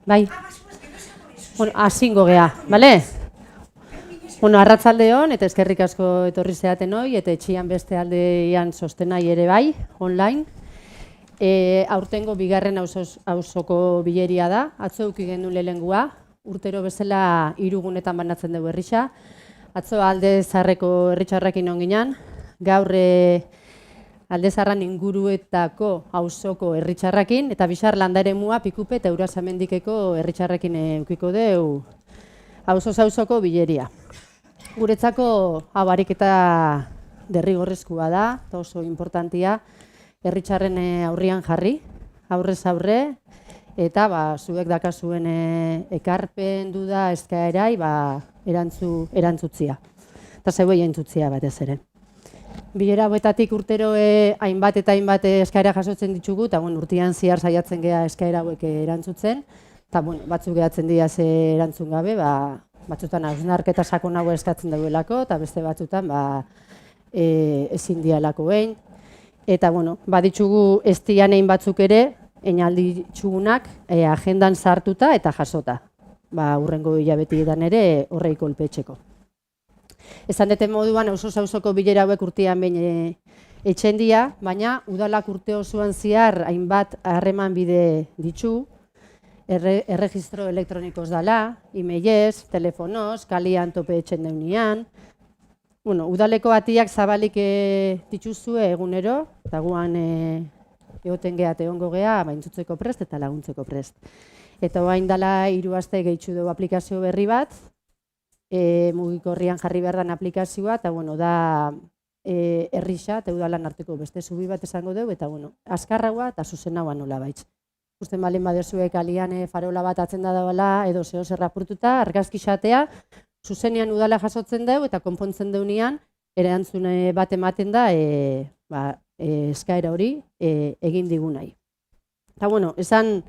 Bai. Bueno, asingo gea, bale? Bueno, arratsaldeon eta eskerrik asko etorri zeaten hoi, eta etxian beste aldean sostenai ere bai, online. Aurtengo bigarren auzoko bileria da, atzo eduki genuen lehenengua, urtero bezala 3 gunetan banatzen dugu herrisa. Atzo Alde Zaharreko herritxarrekin on ginen, gaur Alde Zaharran inguruetako auzoko herritxarrekin, eta Bixar landaremua Pikupe eta Urasamendikeko herritxarrekin edukiko dugu auzoz-auzoko bileria. Guretzako ariketa derrigorrezkoa da, eta oso importantia, herritxarren aurrian jarri, aurrez aurre, eta zuek dakazuen ekarpen duda eskaerai erantzutzia. Eta zeuei entzutzia batez ere. Bilera hauetatik urtero hainbat eta hainbat eskaera jasotzen ditugu, eta urtean zehar saiatzen gea eskaera hauek erantzutzen, eta batzuk gehatzen dira erantzun gabe, batzutan hausnarketa sakon hau eskatzen daudelako, eta beste batzutan ezin dialako behin. Eta baditugu ez dianein batzuk ere, einaldi txugunak agendan sartuta eta jasota. Urrengo hilabetietan ere horrei kolpetxeko. Esan deten moduan, auzoz-auzoko bilera hauek urtean behin etxendia, baina udalak urte osoan zehar hainbat harreman bide ditu, erregistro elektronikoz dala, emailez, telefonoz, kalian tope etxen deunian. Udaleko atiak zabalik dituzue egunero, eta guan egoten gehat egongo gea, entzutzeko prest eta laguntzeko prest. Eta orain dela 3 aste gehitzu dugu aplikazio berri bat, mugikorrian jarri behar den aplikazioa, eta da herrisa eta udalan arteko beste zubi bat esango dugu, eta azkarragoa eta zuzenagoa nola baitz. Usten balen badezuek alian farola bat atzen da dagoela, edo zeo zer rapurtuta, argazki xatea, zuzenean udala jasotzen dugu eta konpontzen deunean, erantzun bat ematen da eskaera hori egin digunai. Eta esan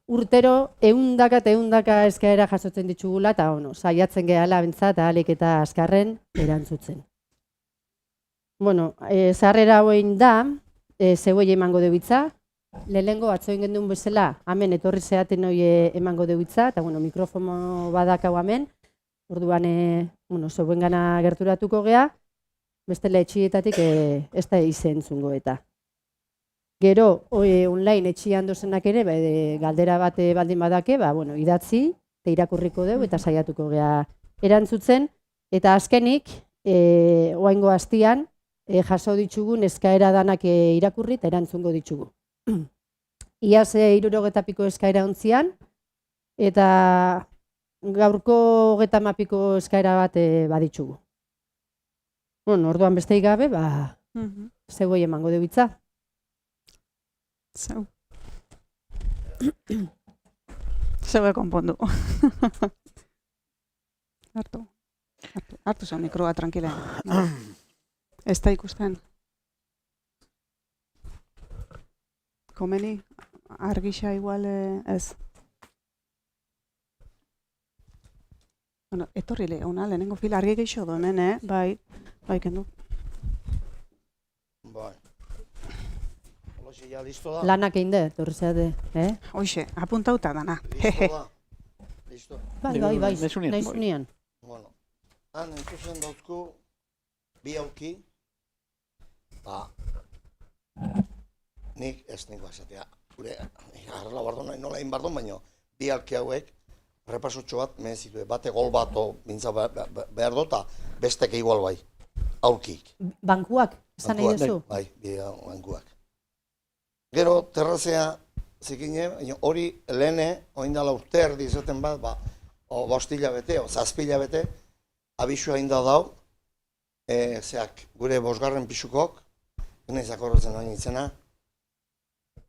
urtero ehundaka eskaera jasotzen ditugula, eta saiatzen gehala bentsat ahalik eta azkarren erantzutzen. Zaharrera hoein da, zeuei emango dugu hitza. Lehenengo atzo egin duen bezala, hemen etorri zeaten hori emango dugu hitza, eta mikrofono badakau hemen, orduan zeuen gana gerturatuko gea, bestela etxietatik ez da izentzungo eta. Gero, online etxian dozenak ere, galdera bat baldin badake, idatzi, eta irakurriko dugu eta saiatuko gea erantzutzen, eta azkenik, oaingo hastian, jaso ditugun eskaera danak irakurri eta erantzungo ditugu. Iaz 60 piko eskaera ontzian, eta gaurko 30 piko eskaera bat baditzugu. Orduan besteik gabe, zeuei emango dugu hitza. Zeue konpondu. Hartu zau mikroa, tranquila. Ez da ikusten. Komeni, argisa igual ez. Etorri lehenengo fila argi geixo du hemen, bai, kendu. Bai. Holoxe, ja, listo da? Lanak egin dut, horri zeate, Hoxe, apuntauta dana. Listo da? Listo? Bai, nahi zunian. Han entzuzen dauzku, bi auki, nik ez niko esatea, gure arrela bardon, nola egin bardon, baina bi alki hauek repasotxo bat mehezitu, bate gol bat bintza behar dota, bestek igual bai, aurkik. Bankuak, esan nahi duzu? Bai, bi bankuak. Gero, terrazea zikine, hori lehene, oindala urte erdi izaten bat, bostila bete, zazpila bete, abisua inda dau, zeak gure 5. pisukok, naizak horretzen baina itzena,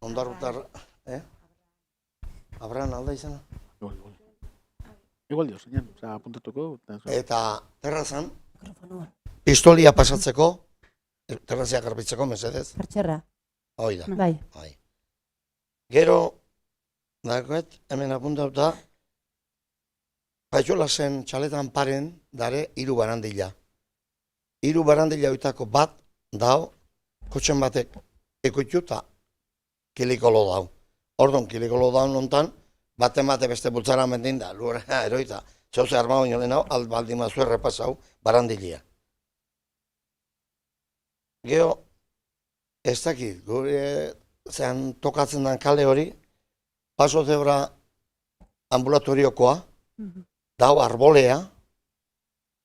ondarrutar, Abraham alda izena? Igual dio, zein, apuntatuko. Eta terrazan, pistolia pasatzeko, terrazia garbitzeko, mesedez. Partxerra. Hoi da. Bai. Gero, dakoet, hemen apuntatuta, Paixolasen txaletan paren dare 3 barandila. 3 barandila oitako bat dao, kotxen batek ekoitu eta kilikolo dau. Ordon, kilikolo dau nontan, bate beste bultzara mendin da, lurra eroita, zauze arma baino lehen hau, albaldin mazu errepasau, barandilia. Gero, ez dakit, gure zean tokatzen den kale hori, Paso Zebra ambulatoriokoa, dau arbolea,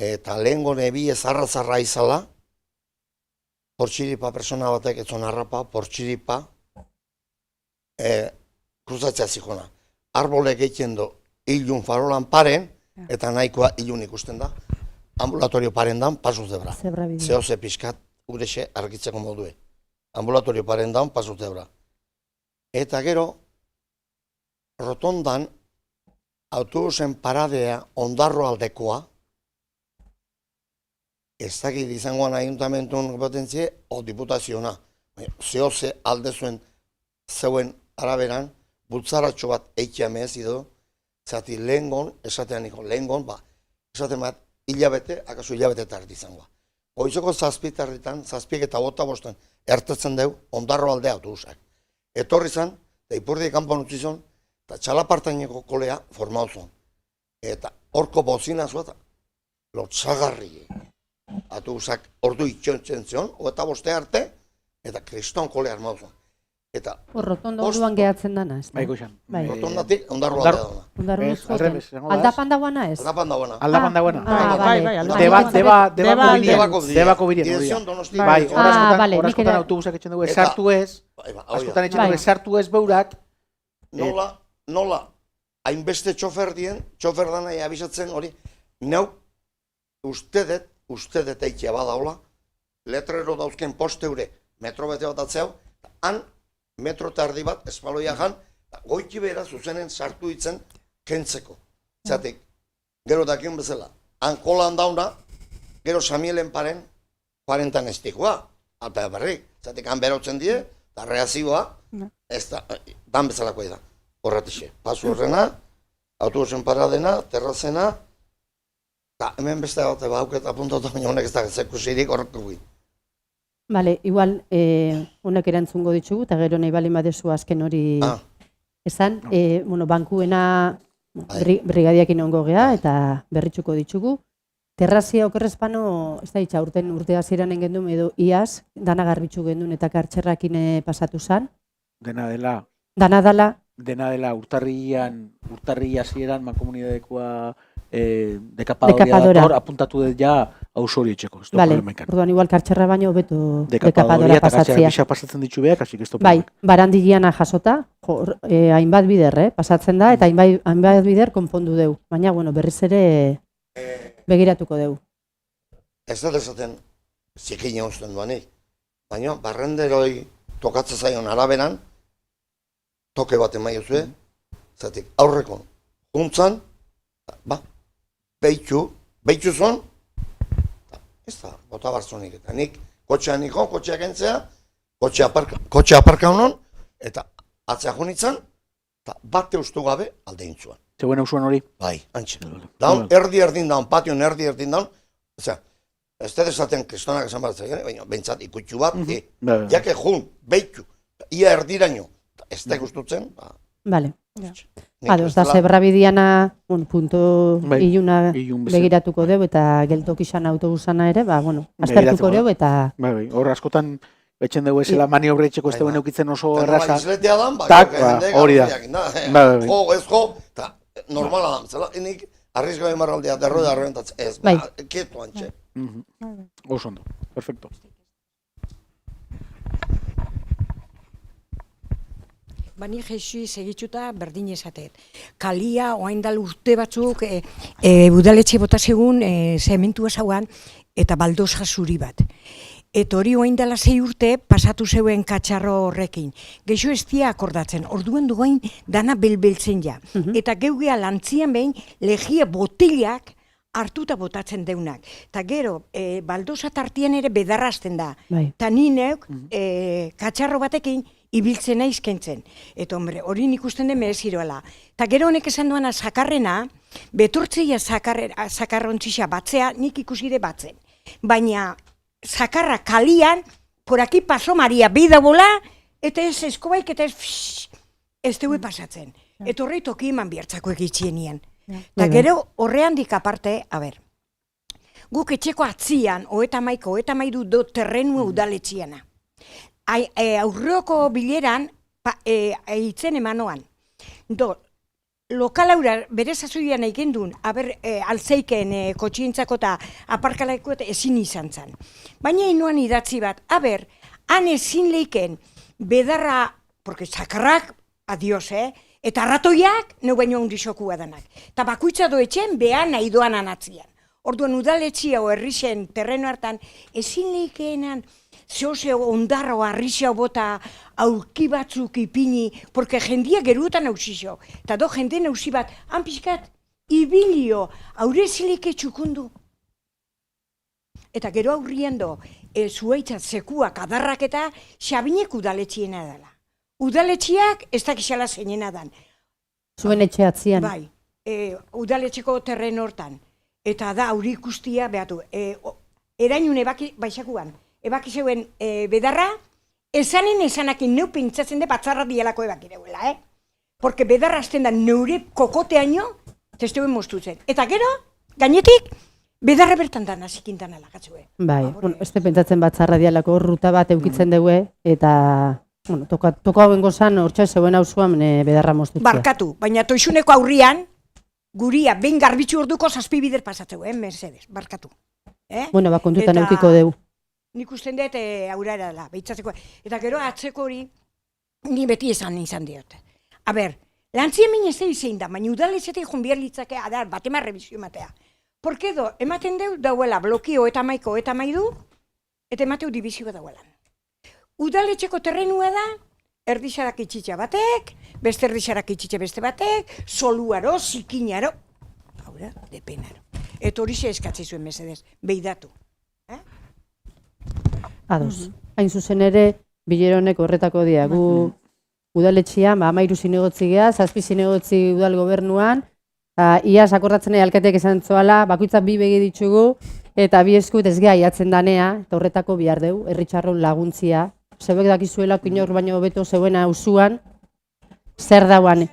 eta lehengo nebie zarra izala, portxiripa persona batek etzon harrapa, portxiripa, kruzatzea zikona. Arbolek egiten du ilun farolan paren, eta nahikoa ilun ikusten da, ambulatorio paren dan, Paso Zebra. Zehoze pixkat, urexe argitzeko modue. Ambulatorio paren dan, Paso Zebra. Eta gero, rotondan, autobusen paradea ondarro aldekoa, ez dakit izangoan ayuntamentuan potentzie, o diputaziona. Zehoze alde zuen zeuen araberan, bultzaratxo bat eikia mehez ido, zati lehengon, esatean niko lehengon, esaten bat hilabete, akaso hilabete tardi izangoa. Goizoko zazpitarritan, zazpiek eta bota bosten, ertetzen deu, ondarro aldea autobusak. Etorri zan, eta ipurdi kanpon utzi zon, eta txalapartaineko kolea formau zon. Eta horko bozina zuata, lotzagarri. Autobusak ordu itxontzen zion, eta boste arte, eta kriston kolea armau zon. Eta rotondo orduan gehatzen dana, ez? Bai, goxan. Rotondatik ondarro aldea dana. Ondarro izkoten. Aldapan dagoana ez? Aldapan dagoena. Aldapan dagoena. Debako birien. Bai, horazkotan autobusak etxen dugu, esartu ez, askotan etxen dugu, esartu ez beurak. Nola, hainbeste txofer dien, txofer dana abisatzen hori, neu, ustedet eikia badaula, letrero dauzken posteure, metro bete bat atzeu, han, metro tardi bat, espaloia jan, goiti behera zuzenen sartu ditzen kentzeko. Zatik, gero dakion bezala, han kolan dauna, gero Samielen paren, 40 estikoa, alta berrik. Zatik, han berotzen die, eta reazioa, ez da, dan bezalakoa da. Horratixe, pasu horrena, autobusen paradena, terrazena, eta hemen beste gaute bauketa apuntatu, baina honek ez da zekusirik horreko gui. Bale, igual, honek erantzungo ditugu, eta gero nahi bali badezu azken hori esan. Bankuena brigadiak inongo gea, eta berritxuko ditugu. Terrazia okerrezpano, ez da itxa, urtea ziren engendun, edo iaz, dana garbitzu gendun eta kartxerrakin pasatu zan. Dena dela. Dana dela. Dena dela, urtarria zieran, mankomunidadekoa dekapadora apuntatu dut ja hausori etxeko. Bale, orduan igual kartxerra baino beto dekapadora pasatzea. Kartxerra pasatzen ditu behar, kasik ez topo. Bai, barandigiana jasota, hainbat bider, pasatzen da, eta hainbat bider konpondu deu. Baina, berriz ere begiratuko deu. Ez da dezaten zikina usten duanik, baina barrenderoi tokatzen zaion araberan, toke bat emaizue, zatik aurreko juntzan, behitxu zon, ez da, bota barzonik, eta nik kotxea niko, kotxeak entzea, kotxea aparka honon, eta atzea junitzen, eta bate ustu gabe alde intzuan. Zegoen hausuan hori? Bai, antxe. Daun, erdi daun, patioan erdi daun, osea, ez da desaten kristonak esan bat zegene, baina bentsat ikutxu bat, jake jun, behitxu, ia erdiraino, ez da ikustutzen, Bale. Ados, da zebra bidiana punto iluna begiratuko deu eta geltokizan autobusana ere, aztertuko deu eta... Hor askotan etxen dugu esela maniobra etxeko ez duen eukitzen oso erraza. Izletea dan, hori da. Jo, ez jo, eta normala da, zela, enik arrizgabe marraldea derro da arrebentatzen, ez, kietu antxe. Oso ondo, perfecto. Bani jeixi segitxuta berdin esatet. Kalia, oaindal urte batzuk, udaletxe botasegun, zementua zauan, eta baldosa zuri bat. Eta hori oaindala 6 urte pasatu zeuen katxarro horrekin. Geixo ez dia akordatzen, orduen dugain dana belbeltzen ja. Eta geugea lantzian behin, legia botilak hartuta botatzen deunak. Eta gero, baldosa tartien ere bedarrazten da. Eta nineuk, katxarro batekin, ibiltzen naiz kentzen. Eta hori nik usten den mereziroela. Eta gero honek esan duana sakarrena, betortzeia sakarrontzixa batzea, nik ikusire batzen. Baina sakarra kalian, por aquí paso Maria, bida bola, eta ez eskobaik, eta ez dugu pasatzen. Eta horrei toki eman biertzako egitxienien. Eta gero horreandik aparte, guk etxeko atzian, hoeta maidu do terrenu udaletxiana. Aurroko bileran, eitzen emanoan. Lokalaura bere zazuian egin duen, altzeiken kotxientzako eta aparkalaiko eta ezin izan zen. Baina inoan idatzi bat, han ezin leiken bedarra, porque zakarrak, adios, eta ratoiak, neu baino ondixokua danak. Eta bakuitza doetxen, behan nahi doan anatzian. Orduan udaletxia o herrixen terreno hartan, ezin leikeenan, zehose ondarra o arrixia bota aurki batzuk ipini, porque jendia geruetan hausixo. Eta do jende nausi bat, han pixkat, ibilio, aurezileke txukundu. Eta gero aurrien do, zuaitzat sekuak adarrak eta xabinek udaletxiena dela. Udaletxiak ez dakixala zeinena dan. Zuen etxe atzian. Bai, udaletxeko terren hortan. Eta da, aurri ikustia, behatu, erainun baixakuan, zeuen bedarra, esanakin neu pentsatzen de batzarra dielako ebakireuela, Porque bedarra azten da neure kokoteaino, testeuen moztutzen. Eta gero, gainetik, bedarra bertan da nazikintan alagatzue. Bai, ez pentsatzen batzarra dielako ruta bat eukitzen dugu, eta toko hauen gozan, hortxe zeuen hausuan bedarra moztutzea. Barkatu, baina toixuneko aurrian, guria, behin garbitzu orduko 7 bider pasatzeu, Mercedes, barkatu. Bueno, kontutan eukiko dugu. Nik usten dut aurrera dela, behitzatzeko. Eta gero atzeko hori, ni beti izan diot. Lantzien minez zein da, baina udaletxetik jonbier litzake, batema revizio matea. Porque ematen deu dauela blokio eta maidu, eta emateu dibizioa dauelan. Udaletxeko terrenua da, erdixarak itxitxa batek, beste erdixarak itxitxa beste batek, soluaro, zikinaro, haura, depenaro. Eta hori xe eskatzi zuen mesedez, beidatu. Ados. Hain zuzen ere, bileronek horretako dia. Gu udaletxian, 13 zinegotzi geha, 7 zinegotzi udal gobernuan, iaz akordatzen alkateak esan zoala, bakoitzak 2 begi ditugu, eta 2 eskut ez geha iatzen danea, eta horretako bihar deu, herritxarron laguntzia. Zeuek dakizuela, inor baino beto zeuena usuan, zer dauan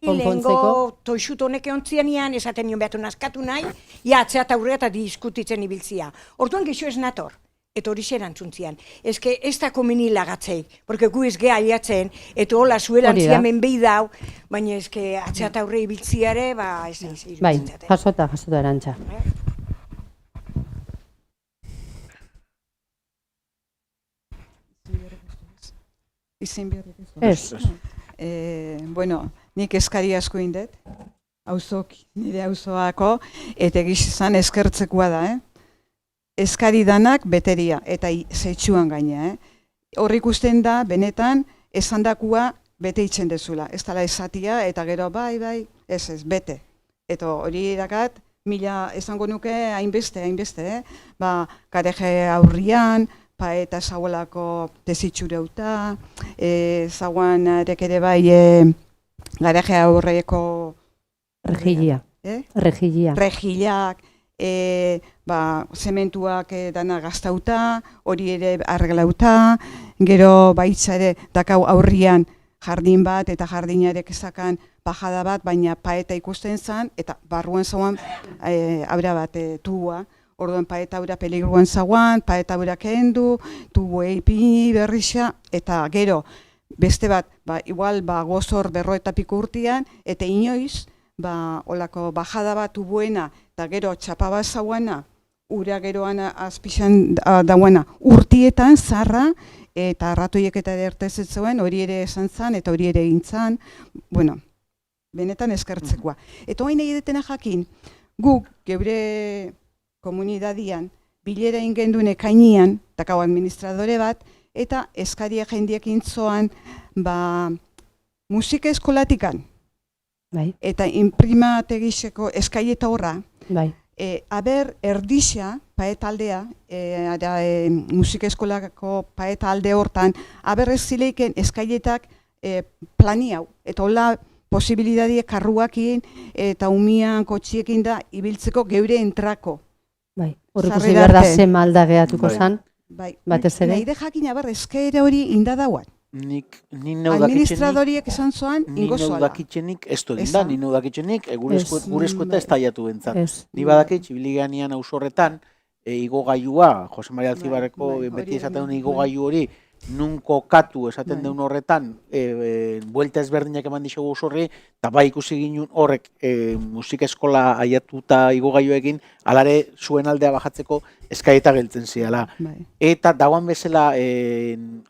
konpontzeko. Lehengo toixut honek eontzianian, esaten nion behatu nazkatu nahi, atzea eta aurrera eta diskutitzen ibiltzia. Orduan gexo ez nator, eta hori zer antzuntzian. Ez da komeni lagatzei, porque gu ez geha aiatzen, eta hola zuerantzian menbei dau, baina ez atzea eta aurre ibiltziare, ez da iruditzen. Bai, jasota erantza. Izin behar Ez. Bueno, nik eskari asko indet, nire auzoako, eta egizan eskertzekoa da, Eskari danak beteria, eta zeitsuan gaina, Horrik ikusten da, benetan, esandakua bete itzen dezula. Ez dala esatia, eta gero bai, ez, bete. Eta hori dakat, mila esango nuke hainbeste, Gareje aurrian, eta zauelako tezitxureuta, zauan ere bai Gareje aurreko Regiliak, zementuak dana gaztauta, hori ere arreglauta, gero baitza ere dakau aurrian jardin bat eta jardinarek ezakan bajada bat, baina paeta ikusten zen, eta barruan zauan aura bat tubua. Orduan paeta aura peligruan zauan, paeta aura kendu, tubu eipini berrixa, eta gero beste bat, igual gozor berro eta piku urtean, eta inoiz, olako bajada bat tubuena, eta gero txapaba zauana, ura geroan azpixan dauana urtietan zarra, eta ratoiek eta ertezet zuen, hori ere esan zan, eta hori ere egin zan, bueno, benetan eskertzekoa. Eta hori nahi detena jakin, guk geure komunidadian, bilera ingendun ekainian, takau administradore bat, eta eskaria jendiek intzoan, musika eskolatikan, eta imprimategizeko eskaieta horra, erdixa, paetaldea, musika eskolako paetalde hortan, ez zileiken eskaietak plani hau, eta hola posibilidadie karruakin eta umian kotxiekin da ibiltzeko geure entrako. Hor ikusi behar da ze malda gehatuko zan, batez ere. Nahi de jakin, eskaera hori indadauan. Nik neu dakitzenik, Administradoriek esan zoan, ingo neu zoala. dakitzenik, ez du egin da, Esan. neu dakitzenik, gure eskueta ez taiatu bentzat. Ez. Ni badakit, ibiliganean ausorretan, igogailua, Jose Maria Alzibarreko bai, beti hori esaten duen hemen, igogailu hori, nun kokatu esaten Bai. deun horretan, buelta ezberdinak eman dixogu ausorri, eta bai ikusi ginen horrek musika eskola aiatuta igogailuekin, alare zuen aldea bajatzeko eskaeta geltzen ziala. Bai. Eta dauan bezala,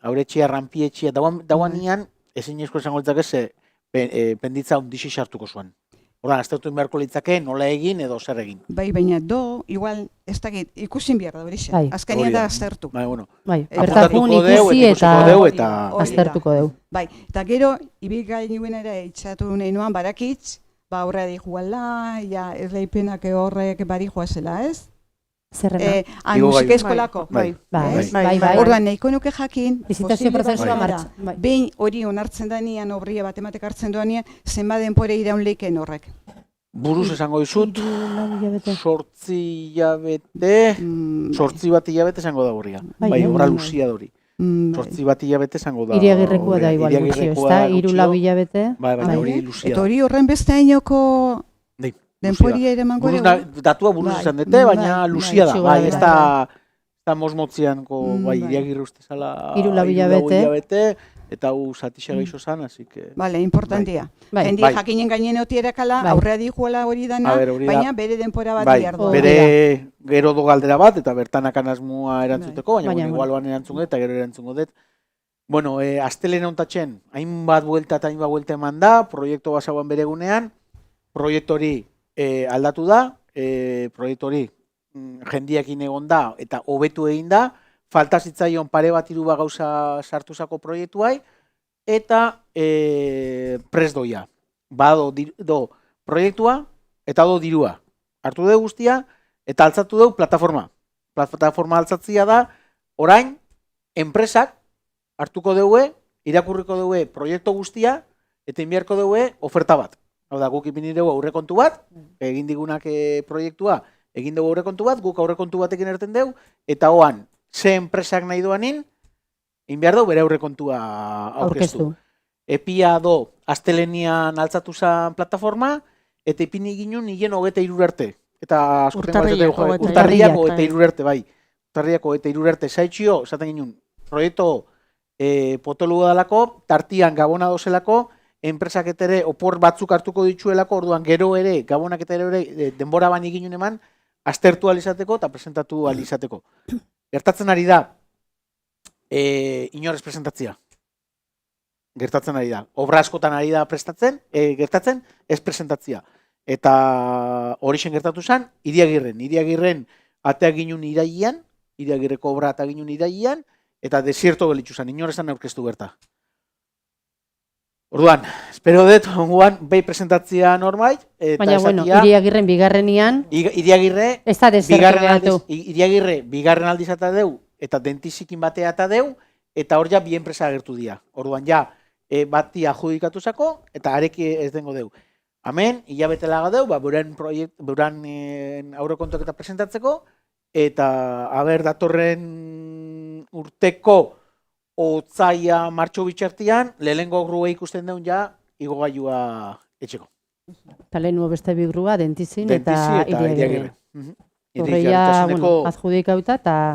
auretxia, rampietxia, dauan nian, ezin esko esango litzak ez, penditza ondixi sartuko zuen. Horra, aztertu beharko litzake, nola egin edo zer egin. Bai, baina igual, ez dakit, ikusin behar da horixe. Bai. Azkenean Hori da. da aztertu. Bai, bueno. Bai, Apuntatuko bertakun deu, ikusi eta eta ikusiko deu, eta Hori da. aztertuko deu. Bai, eta gero, ibilgailuen ere itxatu nahi nuan, barakitz, horre di juala, ja, erleipenak horrek bari joazela, ez? Zerrena. Musika eskolako. Bai. Bai. Orduan, nahiko nuke jakin, Bizitazio posible prozesua bada, martxan. Bai. behin hori onartzen danian, obria bat ematek hartzen duanean, zenba denpore iraun leiken horrek. Buruz esango dizut, 8 hilabete, 8 bat hilabete esango da horria. Bai, Bai, bai. horra luzia da hori. 8 bat hilabete esango da. Iriagirrekoa da igual gutxio, Iriagirrekoa ez da? da 3-4 hilabete. Bai, baina Bai. hori luzia Eta da. hori horren beste hainoko Bai, denpori luzia da. ere emango Buruz dugu. datua buruz Bai, esan dute, baina bai, luzia da. bai, Bai, bai, ez da mosmotzianko, bai, Bai. Iriagirre uste zala 3-4 hilabete, eta hu zatixa gaixo zan, así que... Vale, importantia. Bai. Jendi Bai. jakinen gainen otirakala, Bai. aurrea dijuela hori dana, A ber, hori da. baina bere denpora bat Bai, behar du. bere gero do galdera bat, eta bertanakan asmoa erantzuteko, baina Baina, bueno, igual ban erantzungo dut, eta gero erantzungo dut. Bueno, astelena hontatzen, hainbat buelta eman da, proiektu basauan bere gunean, proiektu hori aldatu da, proiektu hori jendiakin egon da, eta hobetu egin da, falta zitzaion pare bat 3 gauza sartuzako proiektuai, eta prest doia. Bado do proiektua, eta do dirua. Hartu dugu guztia, eta altzatu dugu plataforma. Plataforma altzatzia da, orain, enpresak hartuko dugu, irakurriko dugu proiektu guztia, eta inbiarko dugu oferta bat. Hau da, guk ipini dugu aurrekontu bat, egin digunak proiektua, egin dugu aurrekontu bat, guk aurrekontu batekin erten dugu, eta hoan, ze enpresak nahi doanin, inbiar dugu bere aurrekontua aurkeztu. Epia do, astelenian altzatu zen plataforma, eta ipini ginen nien 23 arte. Eta urtarriak 23 arte, bai. Urtarriak 23 arte. Zaitxio, esaten ginen, proiektu potolu dalako, tartian gabona dozelako, enpresak etere opor batzuk hartuko ditzuelako, orduan gero ere, gabonak ere denbora bani ginen eman, aztertu alizateko eta presentatu alizateko. Gertatzen ari da, inorez presentatzia. Gertatzen ari da. Obra askotan ari da gertatzen, ez presentatzia. Eta horixen gertatu zen, Iriagirren ateak ginen iraian, Iriagirreko obra ateak ginen iraian, eta desierto gelitzu zen, inorezan aurkeztu gerta. Orduan, espero dut, onguan, behi presentatzia norbait, eta baina, bueno, Iriagirren bigarrenian, Iriagirre, ez da desertu behatu. Iriagirre, bigarren aldiz eta deu, eta dentizikin batea eta deu, eta hor ja bi enpresa agertu dira. Orduan, ja, bati adjudikatu zako, eta areki ez dengo deu. Hemen, hilabete laga deu, beuran aurrekontuak eta presentatzeko, eta haber datorren urteko otzaia martxo bitxartian, lehenengo grua ikusten deun ja, igogailua etxeko. Eta lehen beste bi grua, dentizin eta Iriagirren. Horreia, bueno, adjudikauta eta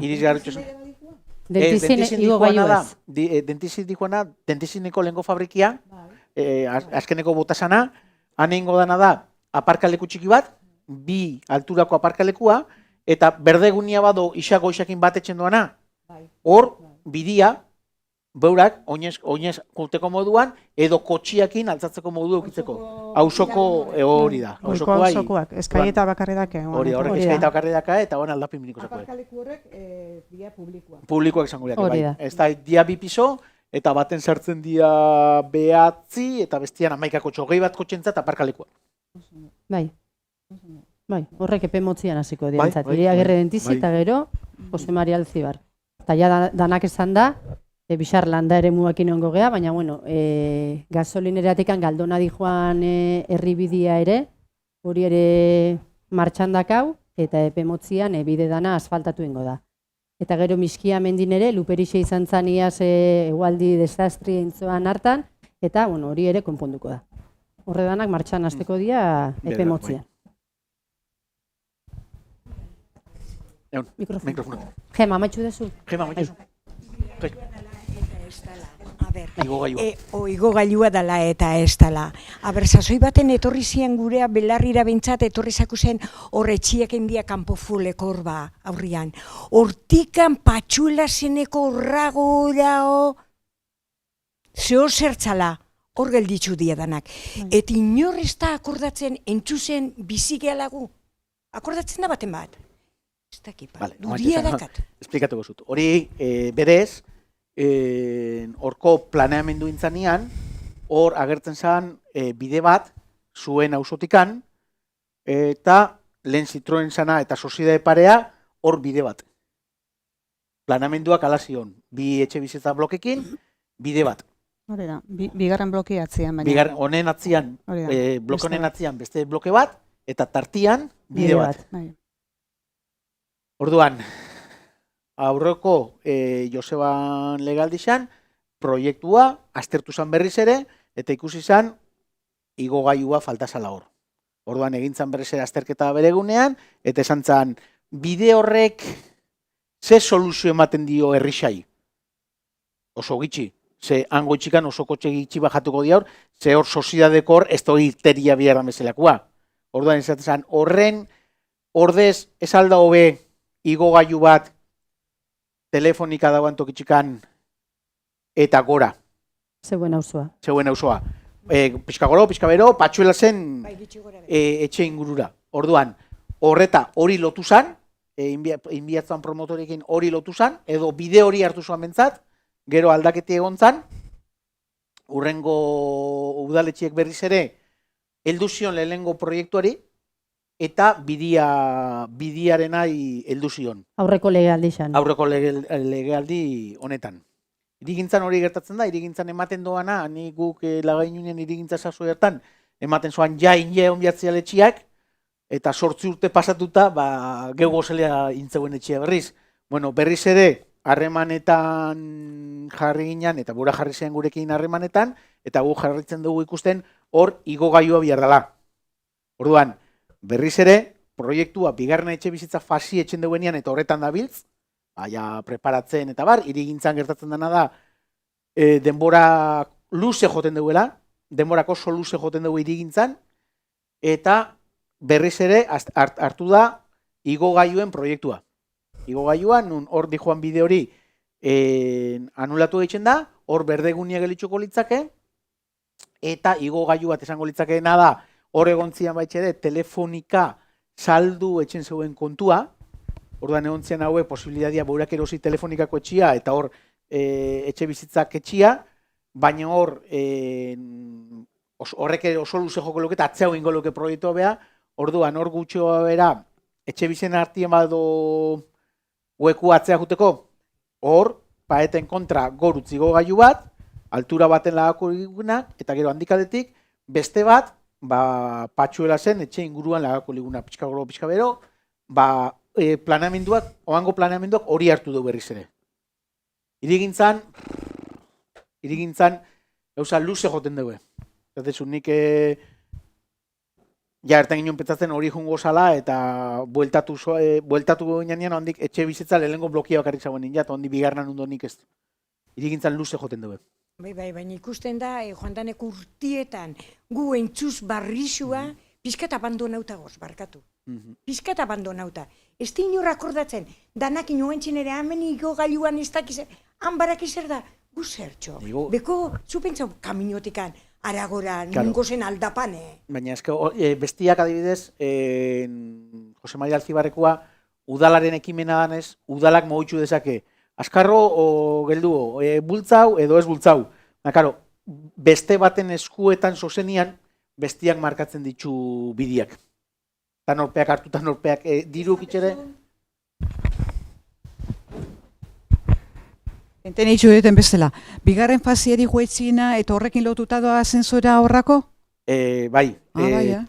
dentizin igogailu ez. Dentizin dijoana, dentizineko lehenko fabrikia, azkeneko botasana, han egingo dana da, aparkaleku txiki bat, 2 alturako aparkalekua, eta berdegunia bado isako isakin bat etxen doana. Hor, bidia, beurak, oinez kulteko moduan, edo kotxiakin altzatzeko modu eukitzeko. Hausoko hori da. Hausokoak, eskaieta bakarri dake. Hori, horrek eskaita bakarri daka, eta hori aldapin miniko zako. Aparkaleku horrek, dia publikoa. Publikoak esango liake, bai. Hori da. Ez da, dia 2 piso, eta baten sartzen dia 9, eta bestian 11 bat kotxentzat aparkalekua. Bai. Bai, horrek epe motzian hasiko Bai, diantzat. bai, Iriagirre bai, dentizi bai. eta gero Jose Maria Alzibar. Eta ja danak esan da, Bixar landa ere muakin ongo gea, baina bueno, gasolineratekan galdona di joan herribidia ere, hori ere martxan dakau, eta epe motzian bide dana asfaltatu ingo da. eta gero Miskia mendin ere, Luperixe izan zan iaz egualdi desastri entzoan hartan, eta bueno, hori ere konponduko da. Horre danak martxan hasteko dira epe motzia. Mikrofono. Gema, amaitxu dezu? Gema, maitxu. Igogailua dela eta ez dela. Aber, sasoi baten etorri zian gurea belarrira bentsat, etorri zaku zen horretxiak endia kanpo fuleko horba aurrian. Hortikan patxuela zeneko horrago dao, zeo zertzala, hor gelditzu diadanak. Eta inor ez da akordatzen entzuzen bizi gealagu. Akordatzen da baten bat. Ez dakipa, duria dakat. Esplikatuko zut. Hori, berez, horko planeamendu intzanean, hor agertzen zen bide bat, zuen auzotikan, eta lehen Citroen zana eta Soziedade parea, hor bide bat. Planeamenduak alazion, bi etxe bizitza blokekin, bide bat. Hori da, bigarren bloke atzian, baina. Honen atzian, bloke honen atzian beste bloke bat, eta tartian bide bat. Orduan, aurreko Joseban Legaldixan proiektua aztertu zan berriz ere, eta ikusi zan igogailua falta zala hor. Orduan egintzan berriz ere azterketa beregunean, eta esan zan, bide horrek ze soluzio ematen dio herrixai? Oso gitxi, ze hango itxikan oso kotxe gitxi bajatuko diaur, ze hor soziedadeko hor ez doi teria biharra bezalakoa. Orduan esaten zan, horren ordez ez alda hobe igogailu bat telefonika dagoan tokitxikan eta gora. Zeuen auzoa. Zeuen auzoa. Pixka goro, pixka bero, patxuela zen etxe ingurura. Orduan, horreta hori lotu zan, inbiatzen promotorekin hori lotu zan, edo bide hori hartu zuen bentzat, gero aldaketi egon zan, urrengo udaletxiek berriz ere, heldu zion lehenengo proiektuari, eta bidiarenai heldu zion. Aurreko legealdi xan. Aurreko legealdi honetan. Irigintzan hori gertatzen da, irigintzan ematen doana, ni guk lagainunen irigintza saso hartan, ematen zoan jain onbiatzialetxiak, eta 8 urte pasatuta, geu gozelea intzeuen etxia berriz. Bueno, berriz ere, harremanetan jarri ginen, eta bura jarri zen gurekin harremanetan, eta gu jarritzen dugu ikusten, hor igogailua bihar dela. Orduan, berriz ere, proiektua bigarren etxe bizitza fasi etxen duenean eta horretan dabiltz, preparatzen eta bar, irigintzan gertatzen dena da, denbora luze joten duela, denborak oso luze joten dugu irigintzan, eta berriz ere hartu da igogailuen proiektua. Igogailua, nun hor dijoan bide hori anulatu egiten da, hor berdegunia gelitzuko litzake, eta igogailu bat esango litzakeena da, hor egontzian baitxere, telefonika saldu etxen zeuen kontua, orduan egontzian haue posibilidadia beurak erosi telefonikako etxia, eta hor etxe bizitzak etxia, baina hor horrek oso luze joko luke, eta atzea ingo luke proiektua beha, orduan hor gutxoa bera, etxe bizen hartien bado ueku atzea juteko, hor, paeten kontra gorutz igogailu bat, altura baten lagako ligunak, eta gero handikaletik, beste bat, patxuela zen, etxe inguruan lagako liguna, pixka goro, pixka bero, planeamenduak, oango planeamenduak hori hartu du berriz ere. Irigintzan, gauza luze joten dugu. Zatezu, nik ertan ginen petzatzen hori jungo zala, eta bueltatu ginean, ondik etxe bizitza lehenengo blokia bakarrik zagoen ninja, eta ondi bigarnan ondo nik ez. Irigintzan luze joten dugu. Baina ikusten da, joan danek urtietan, gu entzuz barrizua, pizkat abandonauta goz, barkatu. Pizkat abandonauta. Ez da inor akordatzen, danak inoentzen ere, hemen igogailuan ez dakiz, han barakizer da, gu zertxo. Beko, zupentzau, kaminotikan, aragora, nungo zen aldapane. Baina bestiak adibidez, Jose Maria Alzibarrekoa, udalaren ekimena danez, udalak mogitxu dezake, askarro o gelduo, bultzau edo ez bultzau. Karo, beste baten eskuetan zozenian, bestiak markatzen ditu bidiak. Tan norpeak hartu, tan norpeak diruk itxere. Enten itxu duten bestela. Bigarren fazieri joetzina eta horrekin lotuta doa ascensora horrako? Bai,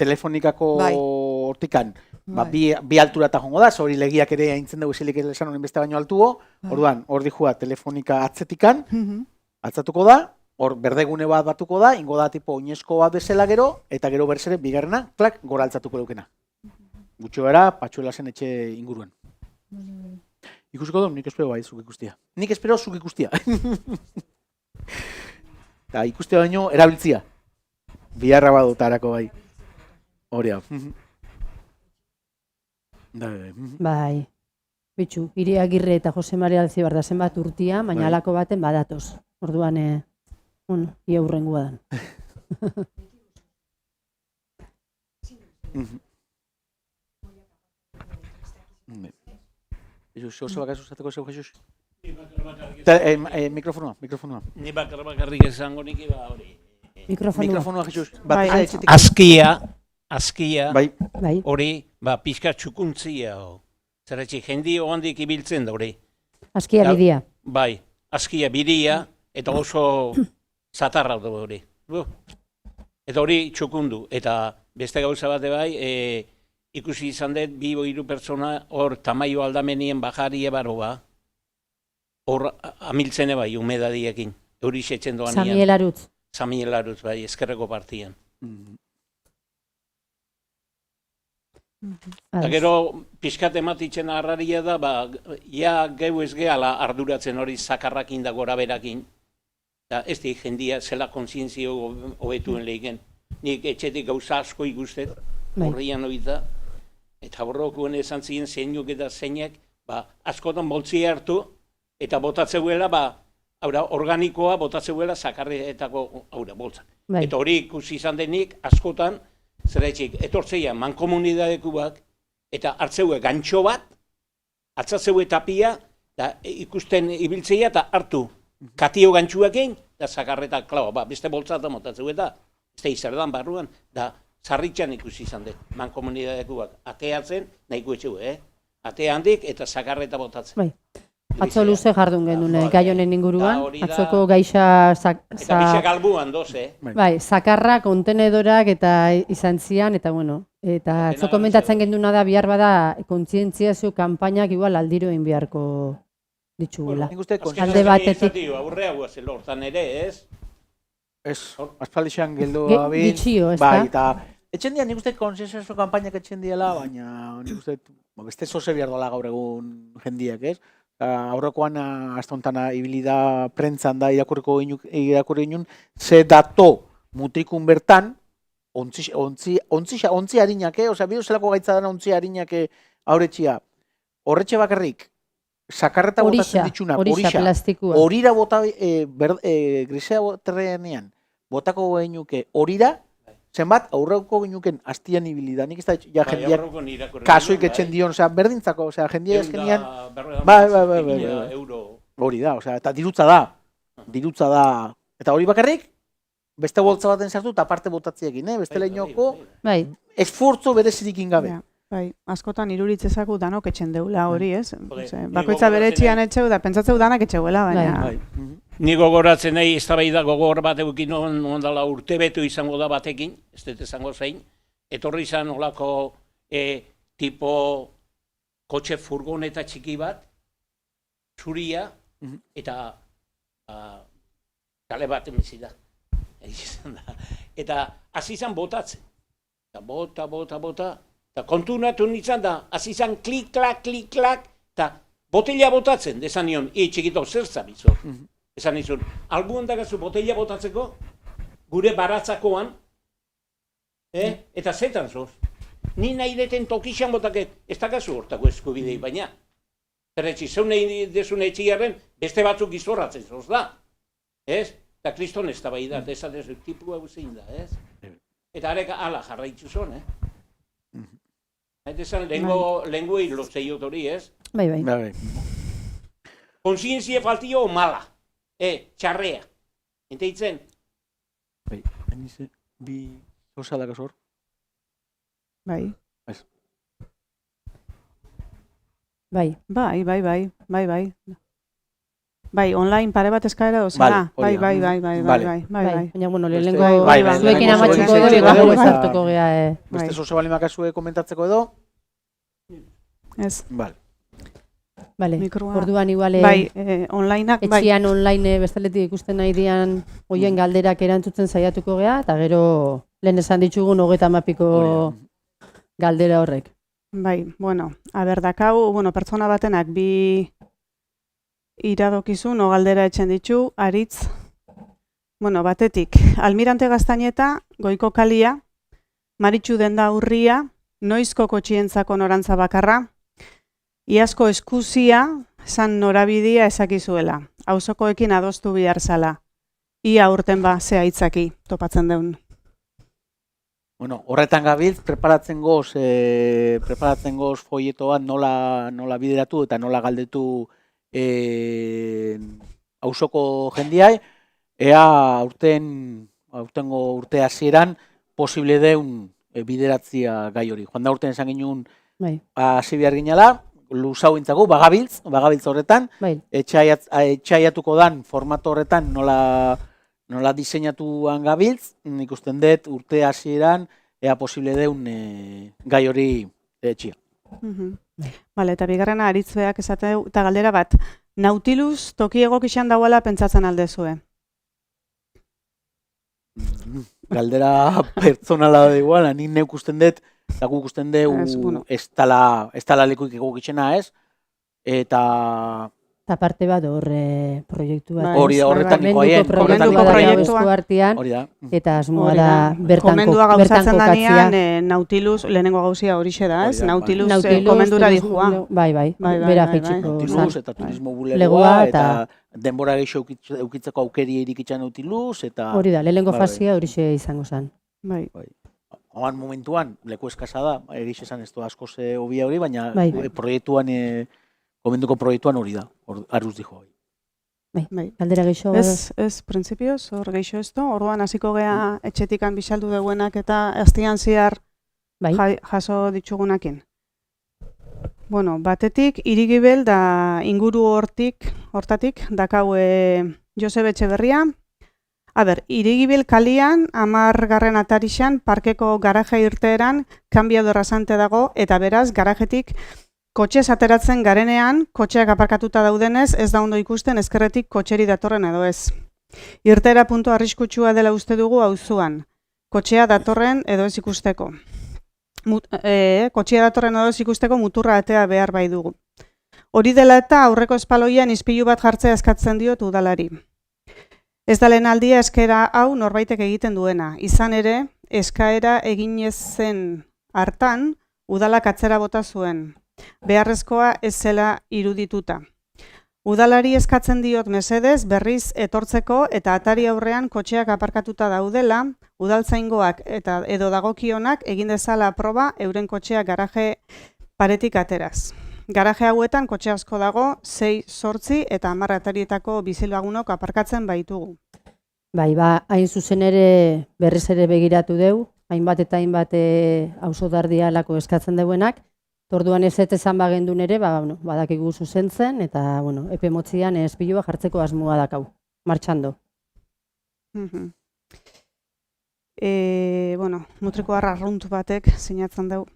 telefonikako hortikan. bi altura eta jongo da, hori legiak ere aintzen dugu eselik esan honen beste baino altuo, orduan, hor dihua telefonika atzetikan, atzatuko da, hor berdegune bat batuko da, ingo da tipo oinezko bat bezala gero, eta gero berzere bigarrena, klak, gora altzatuko dukena. Gutxo gara, Patxuela zen etxe inguruan. Ikusiko du, nik espero bai zuk ikustia. Nik espero zuk ikustia. Eta ikustia baino erabiltzia. Biharra badutarako bai. Hori hau. Bai. Bitxu, Iri Agirre eta Jose Maria Alzibarda zenbat urtia, baina halako baten badatoz. Orduan, ia hurrengua dan. Jesus, oso bakazu zateko zeu, Jesus? Mikrofonua. Ni bakarrik esango niki ba hori. Mikrofonua, Jesus. Azkia, Bai. hori, pixka txukuntzia. Zeratxe, jendi oandik ibiltzen da hori. Azkia bidia. Bai, azkia bidia, eta oso zatarra da hori. Eta hori txukundu. Eta beste gauza bate bai, ikusi izan dut, 2-3 pertsona hor tamaio aldamenien bajarie baro ba. Hor amiltzene bai, humedadiekin. Hori setzen doan nian. Samiel Arutz. Samiel Arutz bai, eskerreko partian. Eta gero, pixkat ematitzen harraria da, ja geu ez gehala arduratzen hori zakarrakin da gora berakin. Eta ez di jendia zela kontzientzio hobetuen lehiken. Nik etxetik gauza asko ikustet, horrian hori da. Eta borrokuen esan ziren zeinuk eta zeinek, askotan boltzia hartu, eta botatzeuela, organikoa botatzeuela zakarretako boltzak. Eta hori ikusi izan denik, askotan, zeraitxik, etortzeia mankomunidadekuak, eta hartzeue gantxo bat, atzatzeue tapia, eta ikusten ibiltzeia eta hartu katio gantxuakin, eta zakarretak klaua, beste boltzata motatzeu eta, ez da izerdan barruan, da zarritxan ikusi izan dut, mankomunidadekuak, ateatzen, nahiko etxeu, ate handik eta zakarreta botatzen. Bai. Atzo luze jardun genuen gai honen inguruan, atzoko gaixa... Eta bixe galbuan doz, Bai, zakarra, kontenedorak eta izan zian, eta bueno, eta atzo komentatzen genduna da, bihar bada, kontzientziazio kanpainak igual aldiro egin beharko ditugula. Alde batetik... Aurre hau ez, hortan ere, ez? Ez, aspaldixan geldo abin... Ditxio, ez da? Bai, eta etxen dian, nik uste kontzientziazio kanpainak etxen diela, baina nik uste, beste zoze behar dola gaur egun jendiak, ez? Aurrekoan astontana ibilida prentzan da irakurri inun, ze dato mutrikun bertan, ontzi harinak, osea, bidu zelako gaitza dana ontzi harinak auretxia. Horretxe bakarrik, sakarreta botatzen ditxunak, horira bota, grisea terrenean, botako gehinuke horira, zenbat aurreko ginuken hastian ibilida, nik ez da jendeak kasuik etxen dion, berdintzako, jendeak ezkenian, bai, hori da, eta dirutza da, eta hori bakarrik, beste boltza baten sartu eta parte botatziekin, beste lehinoko, esfortzo berezirik ingabe. Bai, askotan iruritzezaku danok etxen deula hori, ez? Bakoitza bere etxian etxeu da, pentsatzeu danak etxeuela, baina... Ni gogoratzen nahi, eztabaida gogor bat eukin ondala urtebetu izango da batekin, ez dut izango zein, etorri izan olako tipo kotxe furgoneta txiki bat, zuria, eta kale bat emizi da. Eta hasi izan botatzen. Eta bota, eta kontunatu nintzen da, hasi izan klik-klak, eta botella botatzen, desan nion, txikito, zer zabizo. Esan izun, albuan dagazu botella botatzeko, gure baratzakoan, eta zetan zoz. Ni nahi deten tokixan botaket, ez dagazu hortako eskubidei, baina. Zerretxi, zeu nahi dezun etxiaren, beste batzuk izorratzen zoz da. Ez? Eta kriston ez da bai da, ez da tipu hau zein da, ez? Eta arek ala jarraitzu zon, Eta esan, lengo hilo zeiot hori, ez? Bai. Konsientzia faltio mala. Txarrea. Enteitzen? Bai, enize, bi osalak azor. Bai. Bai. Bai, online pare bat eskaera dozera. Bai. Baina, bueno, lehenengo zuekin amatxiko edo, gero sartuko gea. Beste zoze bali makazue komentatzeko edo? Ez, Vale. Bale, Mikroa- orduan igual bai, onlineak, bai. etxian online bestaletik ikusten nahi dian hoien galderak erantzuten saiatuko gea, eta gero lehen esan ditugun 30 galdera horrek. Bai, bueno, dakau, pertsona batenak bi iradokizun o galdera etxen ditu, aritz, batetik, Almirante Gaztaineta, Goiko Kalia, Maritxu Denda Urria, Noizko kotxientzako norantza bakarra, Iazko eskuzia, san norabidia ezakizuela, auzokoekin adostu bihar zala, ia urten zea hitzaki topatzen deun. Bueno, horretan gabiltz, preparatzen goz foietoa nola bideratu eta nola galdetu auzoko jendiai, ea aurtengo urte hasieran posible deun bideratzia gai hori. Joan da urten esan ginen Bai, hasi behar ginela, luzau intzagu, bagabiltz horretan, bai. etxaiatuko dan formato horretan nola diseinatuan gabiltz, ikusten dut urte hasieran ea posible deun gai hori etxia. Bale, eta bigarrena aritzeak esate du, eta galdera bat, Nautilus toki egokixan dauela pentsatzen aldezue. Galdera pertsonala da igual, nik neuk usten dut, eta guk usten dut ez tala lekuik egokitzena ez, eta Eta parte bat hor proiektu bat. hori da horretan Komenduko proiektua artean, hori da. eta asmoa Hori da da. bertan Komendua gauzatzen kokatzea. danean, Nautilus, lehenengo gauzia horixe da, ez? Hori da, Nautilus Nautilus, komendura turismo- dijoa. Bai, Bai, bera bai, jaitsiko Nautilus zan. eta turismo Legua bulegoa, eta- eta denbora gehiago eukitzeko aukeri irikitzan Nautilus, eta Hori da, lehenengo Bai, fasia horixe izango zen. Bai. hoan momentuan leku eskasa da, egiz esan ez du askoz hobia hori, baina Bai. proiektuan, komenduko proiektuan hori da, arruz dijo hori. Bai. Galdera gehiago bada? Ez, printzipioz, hor geixo ez du, orduan hasiko gea etxetikan bisaldu deuenak eta aztian ziar Bai. jaso ditugunakin. Bueno, batetik, irigibel da inguru hortatik, dakau Josebe Etxeberria. Irigibel kalian, 10. atarixan, parkeko garaje irteeran, kanbiado rasante dago, eta beraz, garajetik kotxez ateratzen garenean, kotxeak aparkatuta daudenez, ez da ondo ikusten ezkerretik kotxeri datorren edo ez. Irteera puntu arriskutsua dela uste dugu auzuan. Kotxea datorren edo ez ikusteko. Kotxea datorren edo ez ikusteko muturra atea behar bai dugu. Hori dela eta aurreko espaloian ispilu bat jartzea eskatzen diot udalari. Ez da lehen aldia eskera hau norbaitek egiten duena. Izan ere, eskaera eginez zen hartan, udalak atzera bota zuen. Beharrezkoa ez zela irudituta. Udalari eskatzen diot mesedez berriz etortzeko eta atari aurrean kotxeak aparkatuta daudela, udaltzaingoak eta edo dagokionak egin dezala proba euren kotxeak garaje paretik ateraz. Garaje hauetan kotxe asko dago, 6, 8 eta 10 atarietako bizilagunok aparkatzen baitugu. Bai, hain zuzen ere berriz ere begiratu deu, hainbat eta hainbat auzodardia lako eskatzen deuenak, orduan ez esan bagendun ere, badakigu zuzentzen, eta epe motzian espilua jartzeko asmoa dakau, martxando. Mutriko arrunt batek sinatzen dugu.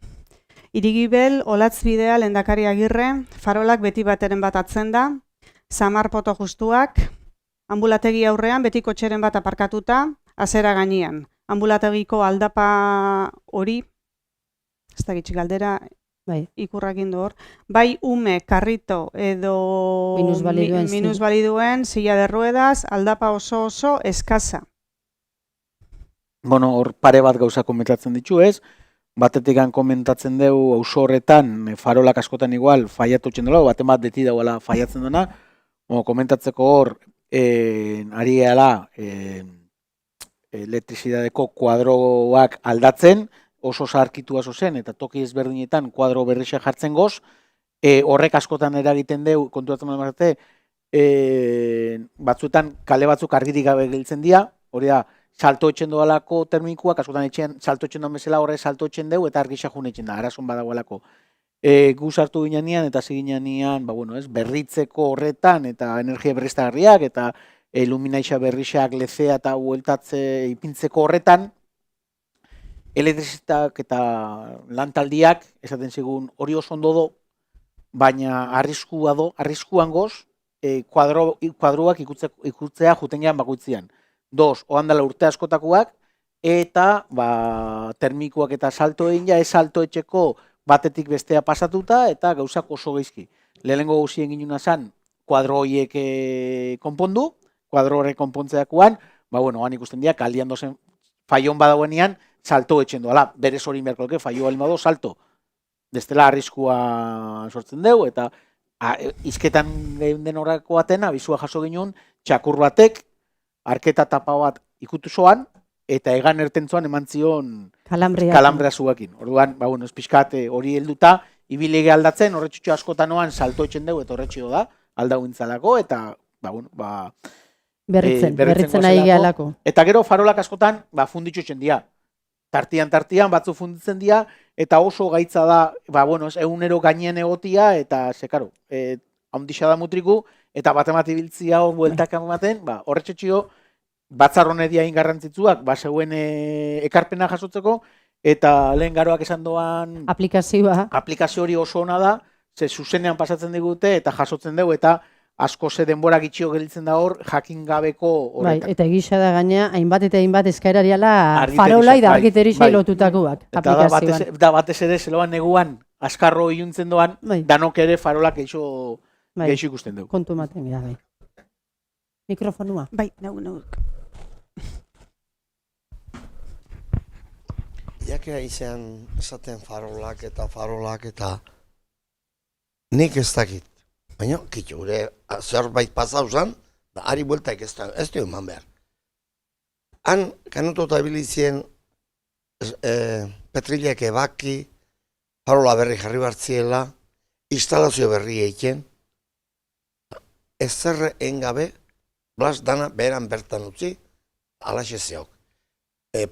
Irigibel, Olatzbidea, Lehendakari Agirre, farolak beti bateren bat atzen da, samar poto justuak, ambulategi aurrean beti kotxeren bat aparkatuta, azera gainean. Ambulategiko aldapa hori, ez da gitxik galdera, ikurrakin hor, bai ume, karrito edo minusbaliduen, silla de ruedas, aldapa oso eskasa. Hor pare bat gauza komentatzen ditu ez, batetik komentatzen dugu auzo horretan, farolak askotan igual, faiatu txen dola, baten bat deti dauela faiatzen dena, komentatzeko hor, ari gehala, elektrizidadeko kuadroak aldatzen, oso zaharkitua zen, eta toki ezberdinetan kuadro berrixa jartzen goz, horrek askotan eragiten deu, konturatzen dut batzuetan kale batzuk argirik gabe gelditzen dira, hori da, salto etxen doalako termikuak, askotan etxean salto etxen doan bezala horre salto etxen deu, eta argisa jun etxen da, arazon badagoelako. Gu sartu ginean eta ziginean, berritzeko horretan, eta energia berriztagarriak, eta luminaixa berrixak lezea eta bueltatze ipintzeko horretan, elektrizitak eta lantaldiak, esaten zigun hori oso ondo do, baina arriskuan goz, kuadroak ikutzea jutenean bakoitzean. 2, ohandala urte askotakoak, eta termikoak eta salto egin ja, ez salto etxeko batetik bestea pasatuta, eta gauzak oso geizki. Lehenengo gauzien ginuna zan, kuadro horiek konpondu, kuadro horrek konpontzeakoan, han ikusten dira, kaldian dozen faion badauenean, salto etxen doala, berez hori merkolke, faio balimado, salto. Destela arriskua sortzen dugu, eta izketan den horako atena, bizua jaso ginen, txakur batek, arketa tapa bat ikutu zoan, eta egan ertentzuan eman zion kalambrea zuekin. Orduan, ez pixkate hori helduta, ibilege aldatzen, horretxutxo askotanoan salto etxen dugu, eta horretxio da, aldauintzalako, eta, berritzen nahi gehalako. Eta gero farolak askotan, funditxo etxen dira. Tartian batzu funditzen dira, eta oso gaitza da, egunero gainen egotia, eta, zekaro, haundixa da mutriku, eta bat ibiltzia hor bueltak ematen, horretxetxio, batzarrone dia ingarrantzitzuak, zeuen ekarpena jasotzeko, eta lehen garoak esan doan aplikazio hori oso ona da, ze zuzenean pasatzen digute, eta jasotzen dugu, eta asko ze denbora gitxio gelitzen da hor, jakin gabeko horretak. Eta egisa da gaina, hainbat eta hainbat eskaerariala farolai da argiterixa lotutakoak aplikazioan. Da batez ere, zeloan neguan, askarro iluntzen doan, danok ere farolak geixo ikusten dugu. Kontu maten gira, bai. Mikrofonua. Bai, nauk. Jakea izan esaten farolak eta nik ez dakit. Baina, kitxure, zerbait pasauzan, da ari bueltak ez du eman behar. Han, kanuto eta bilizien petrilek ebaki, farola berri jarri bartziela, instalazio berri eiken, ez zerre engabe, blas dana beran bertan utzi, alaxe zeok.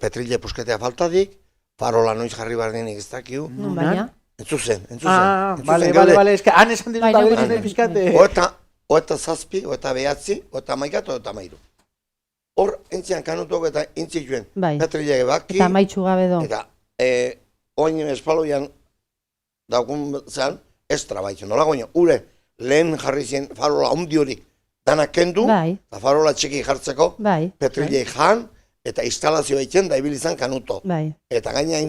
Petrile pusketea faltadik, farola noiz jarri bardenik ez dakiu. Baina? Entzuzen. Bale, eske, han esan diruta gure pizkate. Oeta zazpi, oeta behatzi, oeta maikatu, oeta mairu. Hor, entzian kanutok eta intzituen petrilek ebaki. Eta maitxu gabe do. Eta, oin espaloian daukun zean, ez trabaitzen. Nola goño, ure lehen jarri zen farola ondi horik danak kendu, eta farola txiki jartzeko, petrilek jan, eta instalazioa itzen da ibilizan kanuto. Eta gaina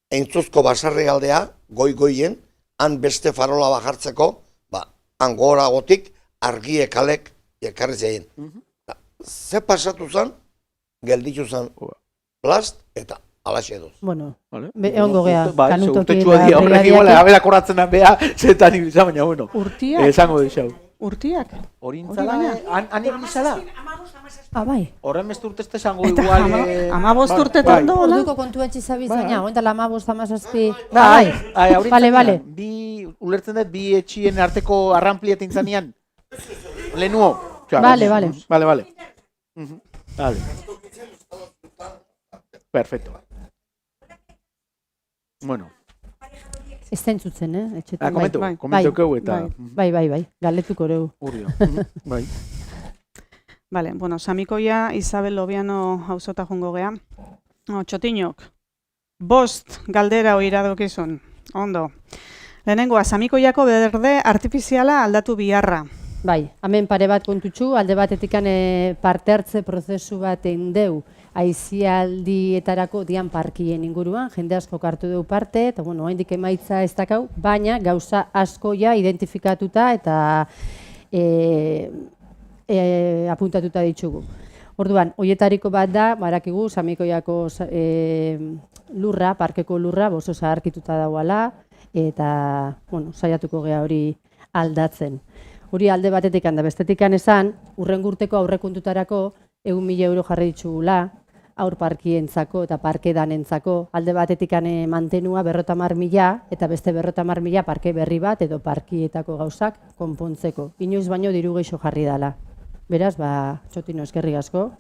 entzuzko basarri aldea, goi-goien, han beste farola bajartzeko, han goragotik argie kalek ekarri zein. Ze pasatu zen, gelditu zen plast eta alaxe duz. Bueno, egongo geha, kanutoki eta horrekin abela korratzenan beha, zetan ibilizan, baina bueno. Urtiak? Esango dixau. Urtiak? Horintzala, han ibilizala? Bai. Horren beste urtezte esango igual... 15 urtetan dola? Orduko kontuan txizabiz, baina, oentala 15-17... Bale. Ulertzen dut, bi etxien arteko arranpli eta intzanean. Lehenuo. Bale. Perfecto. Bueno. Ez da entzutzen, etxetan. Komentukeu eta... Bai, galetuko regu. Urrio. Bai. Bale, Samikoia Isabel Lobiano hauzota jungo geha. Txotinok, 5 galdera oiradokizun. Ondo. Lehenengoa, Samikoiako berde artifiziala aldatu biharra. Bai, hemen pare bat kontutxu, alde batetikan parte hartze prozesu bat endeu aizialdietarako dian parkien inguruan, jende asko hartu dugu parte, eta oraindik emaitza ez dakau, baina gauza asko ja identifikatuta eta apuntatuta ditugu. Orduan, hoietariko bat da, barakigu, Samikoiako lurra, parkeko lurra, oso zaharkituta dagoela, eta, saiatuko geha hori aldatzen. Hori alde batetik handa, bestetik esan, urrengurteko aurrekontutarako 1.000 euro jarri ditugula, aur parkientzako eta parkedanentzako, alde batetik mantenua 50.000 eta beste 50.000 parke berri bat edo parkietako gauzak konpontzeko. Inoiz baino diru geixo jarri dela. Beraz, Txotino, eskerrik asko.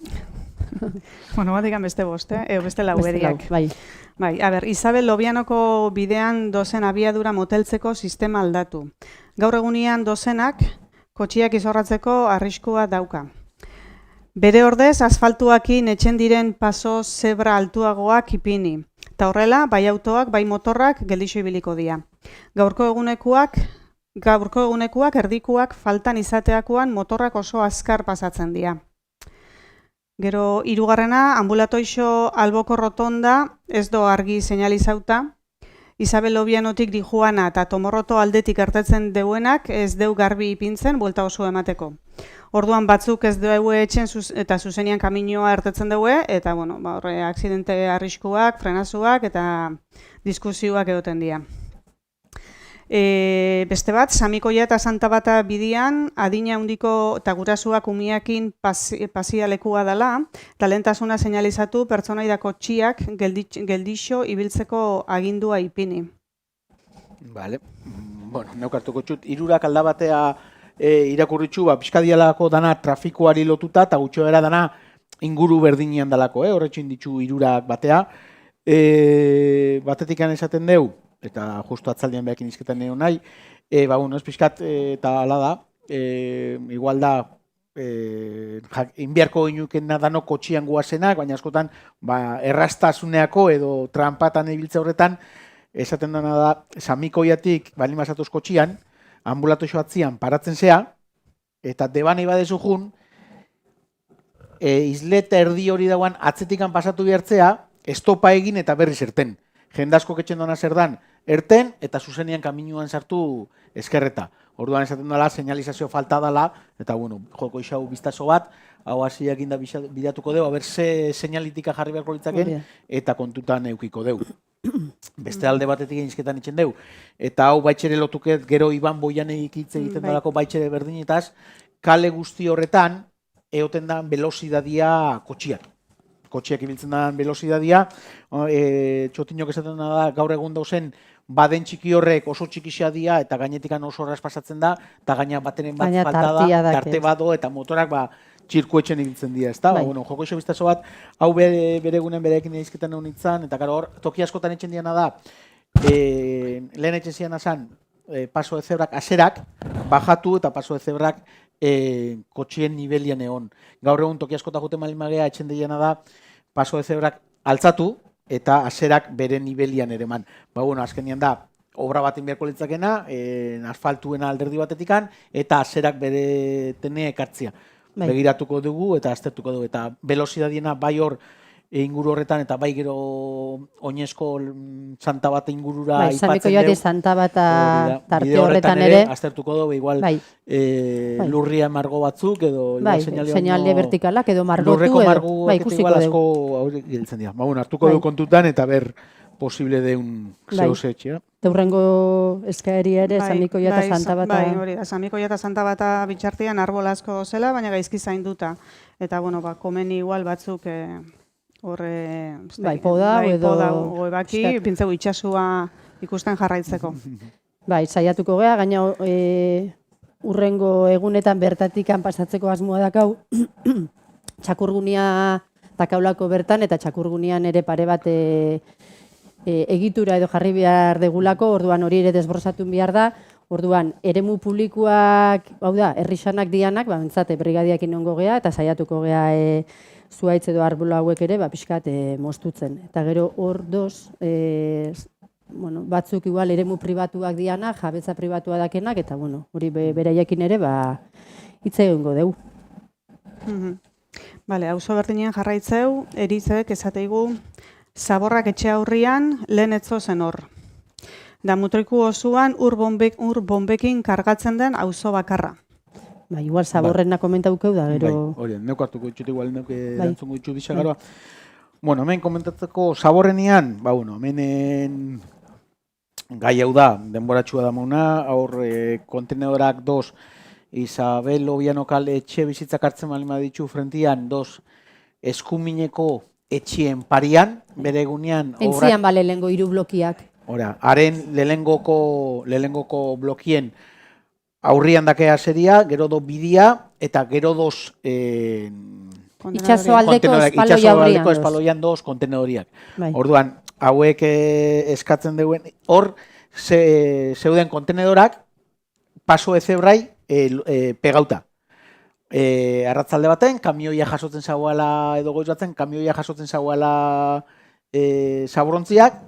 Batikan beste boste, beste lauberiak. Bai, Isabel Lobianoko bidean dozen abiadura moteltzeko sistema aldatu. Gaur egunian dozenak kotxiak izorratzeko arriskua dauka. Bere ordez, asfaltuakin etxen diren paso zebra altuagoak ipini. Eta horrela, bai autoak, bai motorrak geldixo ibiliko dira. Gaurko egunekuak gaurko egunekuak erdikuak faltan izateakoan motorrak oso azkar pasatzen dira. Gero, hirugarrena, ambulatoixo alboko rotonda ez do argi seinalizauta. Isabel Lobianotik dijuana eta Tomorroto aldetik gertatzen deuenak ez deu garbi ipintzen buelta oso emateko. Orduan batzuk ez deu etxen eta zuzenian kaminoa ertetzen deue, eta bueno, horre aksidente arriskuak, frenazuak eta diskusioak egoten dira. Beste bat, Samikoia eta Santa Bata bidian, adina handiko eta gurasuak umiakin pasia lekua dela, eta lehentasuna seinalizatu pertsonaidako txiak geldixo ibiltzeko agindua ipini. Vale. Bueno, neukartuko txut, irurak aldabatea irakurritxu, pixkadialako dana trafikoari lotuta, eta gutxo era dana inguru berdinean dalako, horretxin ditu irurak batea. Batetik esaten deu, eta justu atzaldian behakin izketan nio nahi, ez pixkat eta ala da, igual da, inbiarko inuken nadano kotxian guazenak, baina askotan errastasuneako edo trampatan ibiltza horretan, esaten dena da, Samikoiatik bali masatuz kotxian, ambulatoxo atzian paratzen zea, eta debane badezu jun, isleta erdi hori dagoan atzetikan pasatu behartzea, estopa egin eta berriz erten. Jendasko ketxen dona zer dan, erten eta zuzenian kaminuan sartu eskerreta. Orduan esaten dela, señalizazio falta dela, eta bueno, joko isau biztazo bat, hau hasiak inda bidatuko deu, haber ze señalitika jarri beharko litzaken, eta kontutan eukiko deu. Beste alde batetik egizketan itxen deu. Eta hau baitxere lotuket, gero Iban Boianek hitz egiten dalako baitxere berdinetaz, kale guzti horretan, eoten da velozidadia kotxiak. Kotxiak ibiltzen da velozidadia, txotinok esaten da gaur egun dauzen baden txiki horrek oso txikixea dia eta gainetikan oso horraz pasatzen da, eta gaina batenen bat falta da, tarte bado eta motorak txirkuetxen ibiltzen dira, ez da? Joko iso biztazo bat, hau bere egunen bereekin egizketan egun itzan, eta hor, toki askotan etxen diana da, lehen etxen zian azan, paso de zebrak aserak, bajatu eta paso de zebrak kotxien nivelian egon. Gaur egun toki askota juten malimagea etxen diana da, paso de zebrak altzatu, eta aserak bere nivelian ere man. Azkenian da, obra baten beharko litzakena, asfaltuena alderdi batetikan, eta aserak bere tene ekartzia. Begiratuko dugu eta aztertuko dugu. Eta velozidadiena bai hor inguru horretan, eta bai gero oinezko Santa Bata ingurura aipatzen dugu. Samikoia Santa Bata tarte horretan ere. Aztertuko dugu, igual lurria margo batzuk, edo señale vertikalak, edo margotu, lurreko margo igual asko giltzen dira. Hartuko dugu kontutan, eta ber posible deun zeusetxea. Teurrengo eskaeri ere, Samikoia eta Santa Bata. Bai, hori da, Samikoia eta Santa Bata bitxartian arbol asko zela, baina gaizki zainduta. Eta, komeni igual batzuk horre... Bai, poda, edo... Goebaki, pintzeu itxasua ikusten jarraitzeko. Bai, saiatuko gea, gaina urrengo egunetan bertatikan pasatzeko asmoa dakau, Txakurgunia dakaulako bertan, eta Txakurgunian ere pare bat egitura edo jarri behar degulako, orduan hori ere desborzatun behar da, orduan eremu publikoak, hau da, herrixanak dianak, bentsate brigadiak inongo gea, eta saiatuko gea zuaitz edo arbolo hauek ere, pixkat moztutzen. Eta gero hor doz, batzuk igual eremu pribatuak dianak, jabetza pribatua dakenak, eta hori beraiekin ere, hitz egingo deu. Bale, auzo berdinean jarraitzeu, eritzek esateigu, zaborrak etxe aurrian lehen etzo zen hor. Da mutriku osoan ur bombekin kargatzen den auzo bakarra. Ba, igual zaborrena komentaukeu da, gero... Hori, neuko hartuko ditut, igual neuko erantzungo ditut bizagaroa. Hemen komentatzeko zaborrenian, hemen gai hau da, denboratxua da mauna, aur kontenedorak dos, Isabel Lobiano kale etxe bizitzak hartzen malima ditu frentian, dos, eskumineko etxien parian, bere egunean... Entzian bale lehengo hiru blokiak. Hora, haren lehengoko blokien aurrian dakea seria, gero do bidia, eta gero dos... Itxasoaldeko espaloian dos kontenedoriak. Orduan, hauek eskatzen duen, hor zeuden kontenedorak paso de zebrai pegauta. Arratzalde baten, kamioia jasotzen zagoala, edo goiz batzen, kamioia jasotzen zagoala zaborontziak,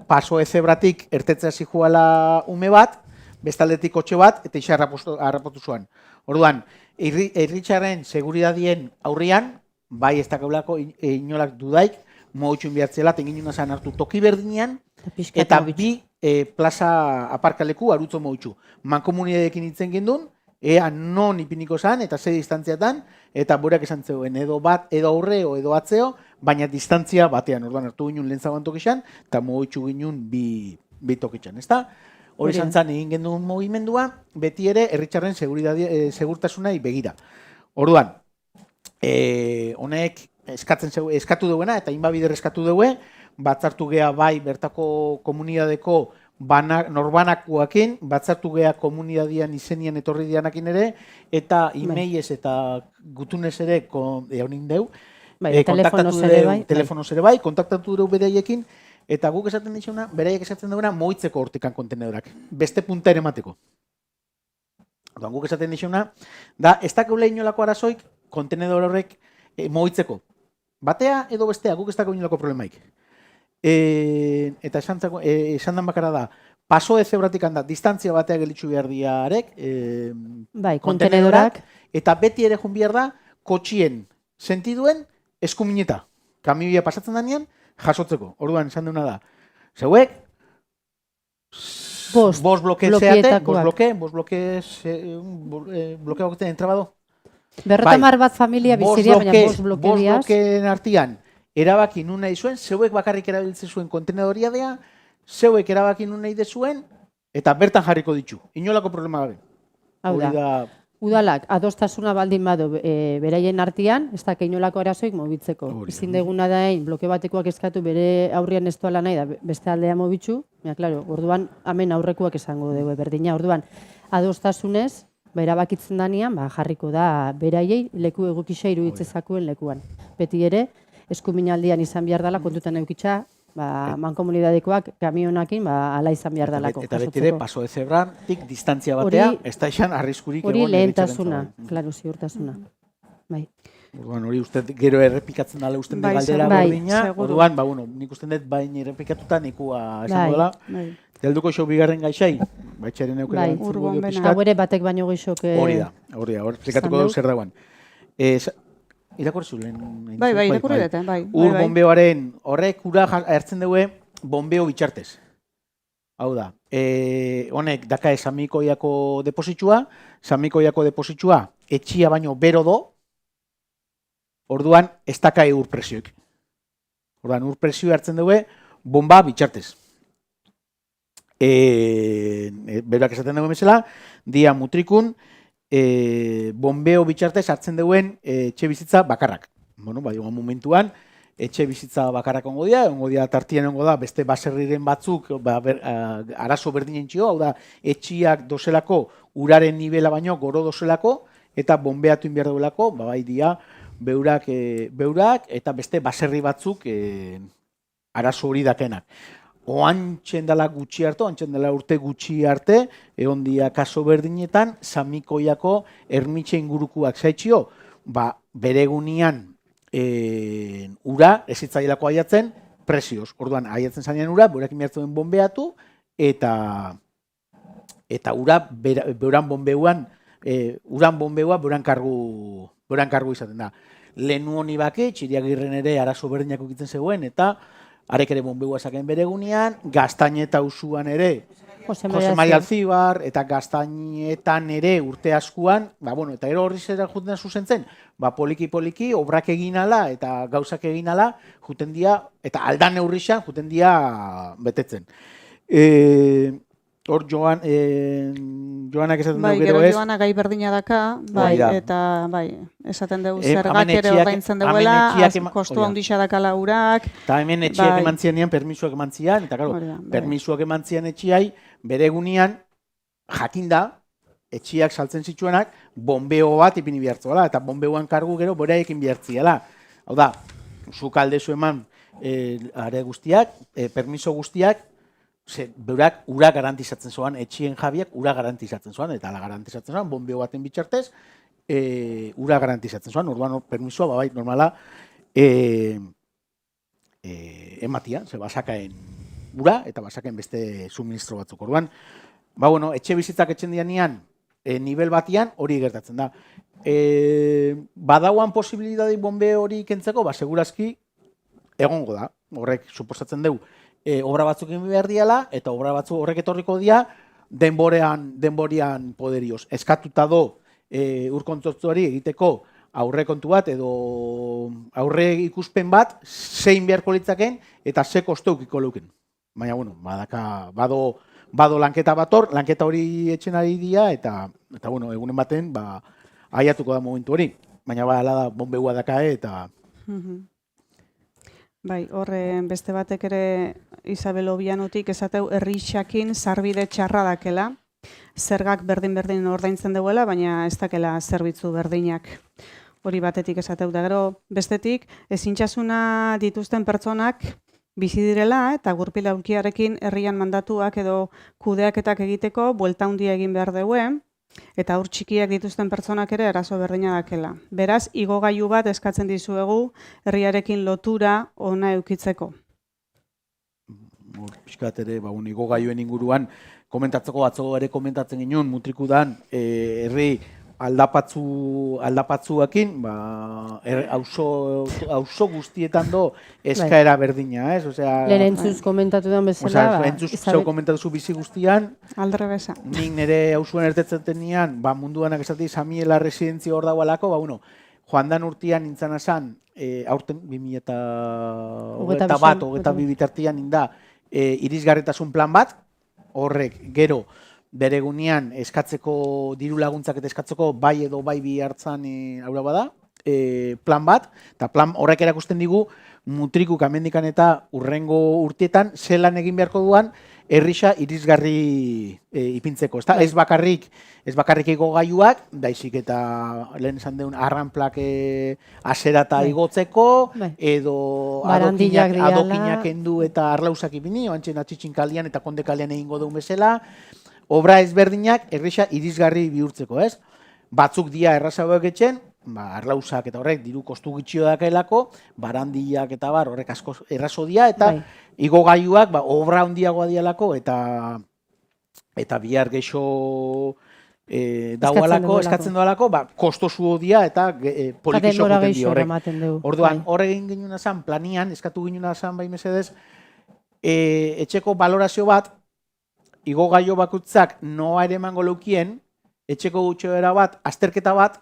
paso de zebratik ertetzea zijoala ume bat, bestaldetik kotxe bat, eta isa harrapotu zuen. Orduan, herritxarren seguridadien aurrian, bai ez dakaulako inolak dudaik, mogutxun bihartzela, tengin unazan hartu toki berdinean, eta bi plaza aparkaleku arutzo mogutxu. Mankomunidadekin hitzen gendun, ea non ipiniko zan, eta ze distantziatan, eta borak esan zeuen, edo bat, edo aurreo, edo atzeo, baina distantzia batean, orduan hartu ginen lehen zagoan tokixan, eta mogutxu ginen bi tokixan, ezta? Hori izan zan egin gendun mugimendua, beti ere herritxarren segurtasunai begira. Orduan, honek eskatu duena, eta inbabider eskatu dugu, batzartu gea bai bertako komunidadeko norbanakuakin, batzartu gea komunidadian izenian etorri dianakin ere, eta imeiez eta gutunez ere honin deu, telefonoz ere bai, kontaktatu dugu beraiekin, eta guk esaten dixuna, beraiek esaten duena moitzeko hortikan kontenedorak, beste punta ere mateko. Guk esaten dixuna, da, ez dakeula inolako arazoik kontenedor horrek moitzeko. Batea edo bestea, guk ez dago inolako problemaik. Eta esan dan bakara da, paso de zebratik handa, distantzia batea gelitzu behar diarek, kontenedorak, eta beti ere jun behar da, kotxien sentiduen eskumineta. Kamioia pasatzen danean, jasotzeko. Orduan, esan duna da, zeuek, bost bloke zeate, bloke bakoten entrabado. Berrotamar bat familia biziria, baina bost bloke diaz. Bost blokeen artian, erabaki nun nahi zuen, zeuek bakarrik erabiltzen zuen kontenedoria dea, zeuek erabaki nun nahi dezuen, eta bertan jarriko ditu. Inolako problema gabe. Hau da, udalak, adostasuna baldin badu beraien artian, ez da inolako arazoik mobitzeko. Ezin deguna dain, bloke batekoak eskatu bere aurrian ez doala nahi, da beste aldea mobitzu, orduan, hemen aurrekoak esango dugu berdina, orduan, adostasunez, erabakitzen danean, jarriko da beraiei leku egokisa iruditzezakuen lekuan. Beti ere, eskuminaldian izan behar dela, kontutan eukitza, mankomunidadekoak kamionakin ala izan behar dalako. Eta beti ere, paso de zebratik distantzia batea, ez da esan arriskurik egon. Hori lehentasuna, klaro, ziurtasuna. Orduan, hori uste gero errepikatzen dala usten de galdera berdina. Orduan, nik usten dut bain errepikatuta nikua esango dela. Helduko xo bigarren gaixai, baitxaren eukera. Hau ere batek baino geixok. Hori da, hori esplikatuko dugu zer dagoen. Irakorri zu lehen? Bai, irakorri dut, bai. Ur bombeoaren horrek ura hartzen dugu bombeo bitxartez. Hau da, honek daka Samikoiako depositxua, etxia baino bero do, orduan ez daka ur presioik. Orduan, ur presioa hartzen dugu bomba bitxartez. Berak esaten dugu mesela, dia mutrikun, bombeo bitxartez hartzen duen etxe bizitza bakarrak. Momentuan, etxe bizitza bakarrak ongo dia tartian ongo da, beste baserriren batzuk arazo berdinen txio, hau da, etxiak dozelako, uraren nivela baino goro dozelako, eta bombeatu inbiar duelako, bai dia, beurak, eta beste baserri batzuk arazo hori dakenak. Oantxen dela gutxi arte, oantxen dela urte gutxi arte, egon dia kaso berdinetan, Samikoiako ermitxe ingurukuak zaitxio, beregunian ura, ezitzaielako aiatzen, presioz. Orduan, aiatzen zanean ura, beurak inbertzen bombeatu, eta ura, beuran bombeuan, uran bombeua beuran kargu izaten da. Lehenu honi bake, Txiriagirren ere arazo berdinak ukitzen zegoen, eta arek ere bombeua esaken beregunean, Gaztaineta usuan ere, Jose Maria Alzibar, eta Gaztainetan ere urte askuan, eta ero horri zera juten zuzentzen, poliki-poliki, obrak egin ala, eta gauzak egin ala, juten dia, eta aldan neurrixan, juten dia betetzen. Hor Joanak esaten dugu gero ez. Joanak gai berdina daka, eta esaten dugu zergak ere ordaintzen duguela, kostu handixa dakala urak. Eta hemen etxiak emantzian ean, permisuak emantzian, eta permisuak emantzian etxiai, bere egunean, jakinda, etxiak saltzen zitsuenak, bombeo bat ipini bihartzuela, eta bombeoan kargu gero boreaekin bihartziela. Hau da, zuk aldezu eman are guztiak, permiso guztiak, beurak ura garantizatzen zoan, etxien jabiak ura garantizatzen zoan, eta ala garantizatzen zoan, bombeo baten bitxartez, ura garantizatzen zoan, orduan permisoa, normala, ematia, ze basakaen ura, eta basakaen beste suministro batzuk. Orduan, ba, bueno, etxe bizitzak etxen dianean, nivel batian hori gertatzen da. Badauan posibilidadei bombe hori kentzeko, ba, segurazki egongo da. Horrek suposatzen dugu obra batzuk egin behar diala, eta obra batzuk horrek etorriko dia denborian poderioz. Eskatuta do urkontzotzuari egiteko aurrekontu bat edo aurre ikuspen bat zein beharko litzaken eta ze kosteukiko luken. Baina, bueno, bado lanketa bator, lanketa hori etxen ari dira eta bueno, egunen baten, ba, aiatuko da momentu hori. Baina, ba, ala da, bombeua dakae eta... Bai, horre beste batek ere Isabel Obianotik esateu herrixakin sarbide txarra dakela, zergak berdin ordaintzen duela, baina ez dakela zerbitzu berdinak. Hori batetik esateu da, gero bestetik ezintxasuna dituzten pertsonak bizi direla eta gurpil aulkiarekin herrian mandatuak edo kudeaketak egiteko buelta handia egin behar dugu, eta aur txikiak dituzten pertsonak ere eraso berdina dakela. Beraz, igogailu bat eskatzen dizuegu herriarekin lotura ona eukitzeko. Piskat ere, ba, igogailuen inguruan komentatzeko atzo ere komentatzen ginen, mutrikudan herri aldapatzuekin, ba, auzo guztietan do eskaera berdina, ez? Lehen entzuz komentatu den bezala. Entzuz zeu komentatu zu bizi guztian. Aldre beza. Nik nire auzuen ertetzen nian, ba, munduanak esati Samiela residentzia hor dagoelako, ba, bueno, joan dan urtean nintzen esan, aurten 2022 bitartian inda, irisgarritasun plan bat, horrek gero, bere egunean eskatzeko diru laguntzak eta eskatzeko bai edo bai bi hartzan aurra bada, plan bat, eta plan horrek erakusten digu mutrikuk amendikan eta urrengo urteetan zelan egin beharko duan herrisa irisgarri ipintzeko. Ez bakarrik igogailuak, daizik eta lehen esan deun arranplak aserata igotzeko, edo adokinak endu eta arlausak ipini, oantxen atxitxin kalian eta konde kalian egingo duen bezala, obra ezberdinak erresa irisgarri bihurtzeko, ez? Batzuk dia errazagoak etxen, arlausak eta horrek diru kostu gitxio dakaelako, barandiak eta bar horrek asko errazo dia, eta igogailuak obra handiagoa dialako, eta bihar geixo daualako, eskatzen doalako, kostosu dia eta polikixo guten di horrek. Orduan, horre egin ginen azan, planian, eskatu ginen azan bai mesedez, etxeko balorazio bat, igogailu bakutzak noa ere emango leukien, etxeko gutxoera bat, azterketa bat,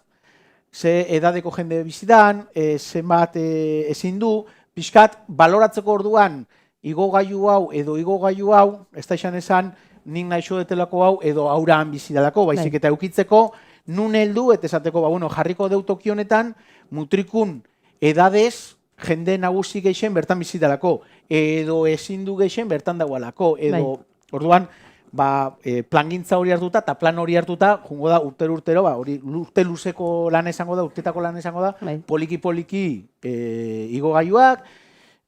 ze edadeko jende bizidan, zenbat ezin du, pixkat, baloratzeko orduan, igogailu hau edo igogailu hau, ez da esan, nik naixo detelako hau edo auraan bizidalako, baizik eta eukitzeko, nun heldu, eta esateko, jarriko deutoki honetan, mutrikun edadez, jende nagusi geixen bertan bizidalako, edo ezin du geixen bertan dagoalako, edo, orduan, plangintza hori hartuta, eta plan hori hartuta, jungo da urtero, urte luzeko lan esango da, urtetako lan esango da, poliki-poliki igogailuak,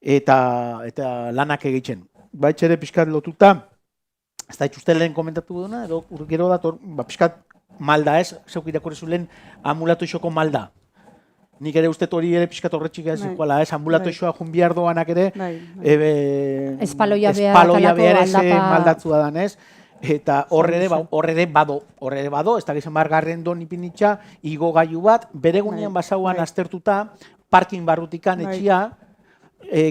eta lanak egiten. Baitxere pixkat lotuta, ez da itxuste lehen komentatu duna, edo gero dator, pixkat malda ez, zeuk irakorrezu lehen ambulatu isoko malda. Nik ere uste hori ere pixkat horretxik ez ikuala, ambulatu isoa junbiar doanak ere, espaloia behar ez maldatzu da danez, eta horre bado, ez da gizan bargarren do nipinitxa, igogailu bat, bere gunean basauan aztertuta, parkin barrutikan etxia,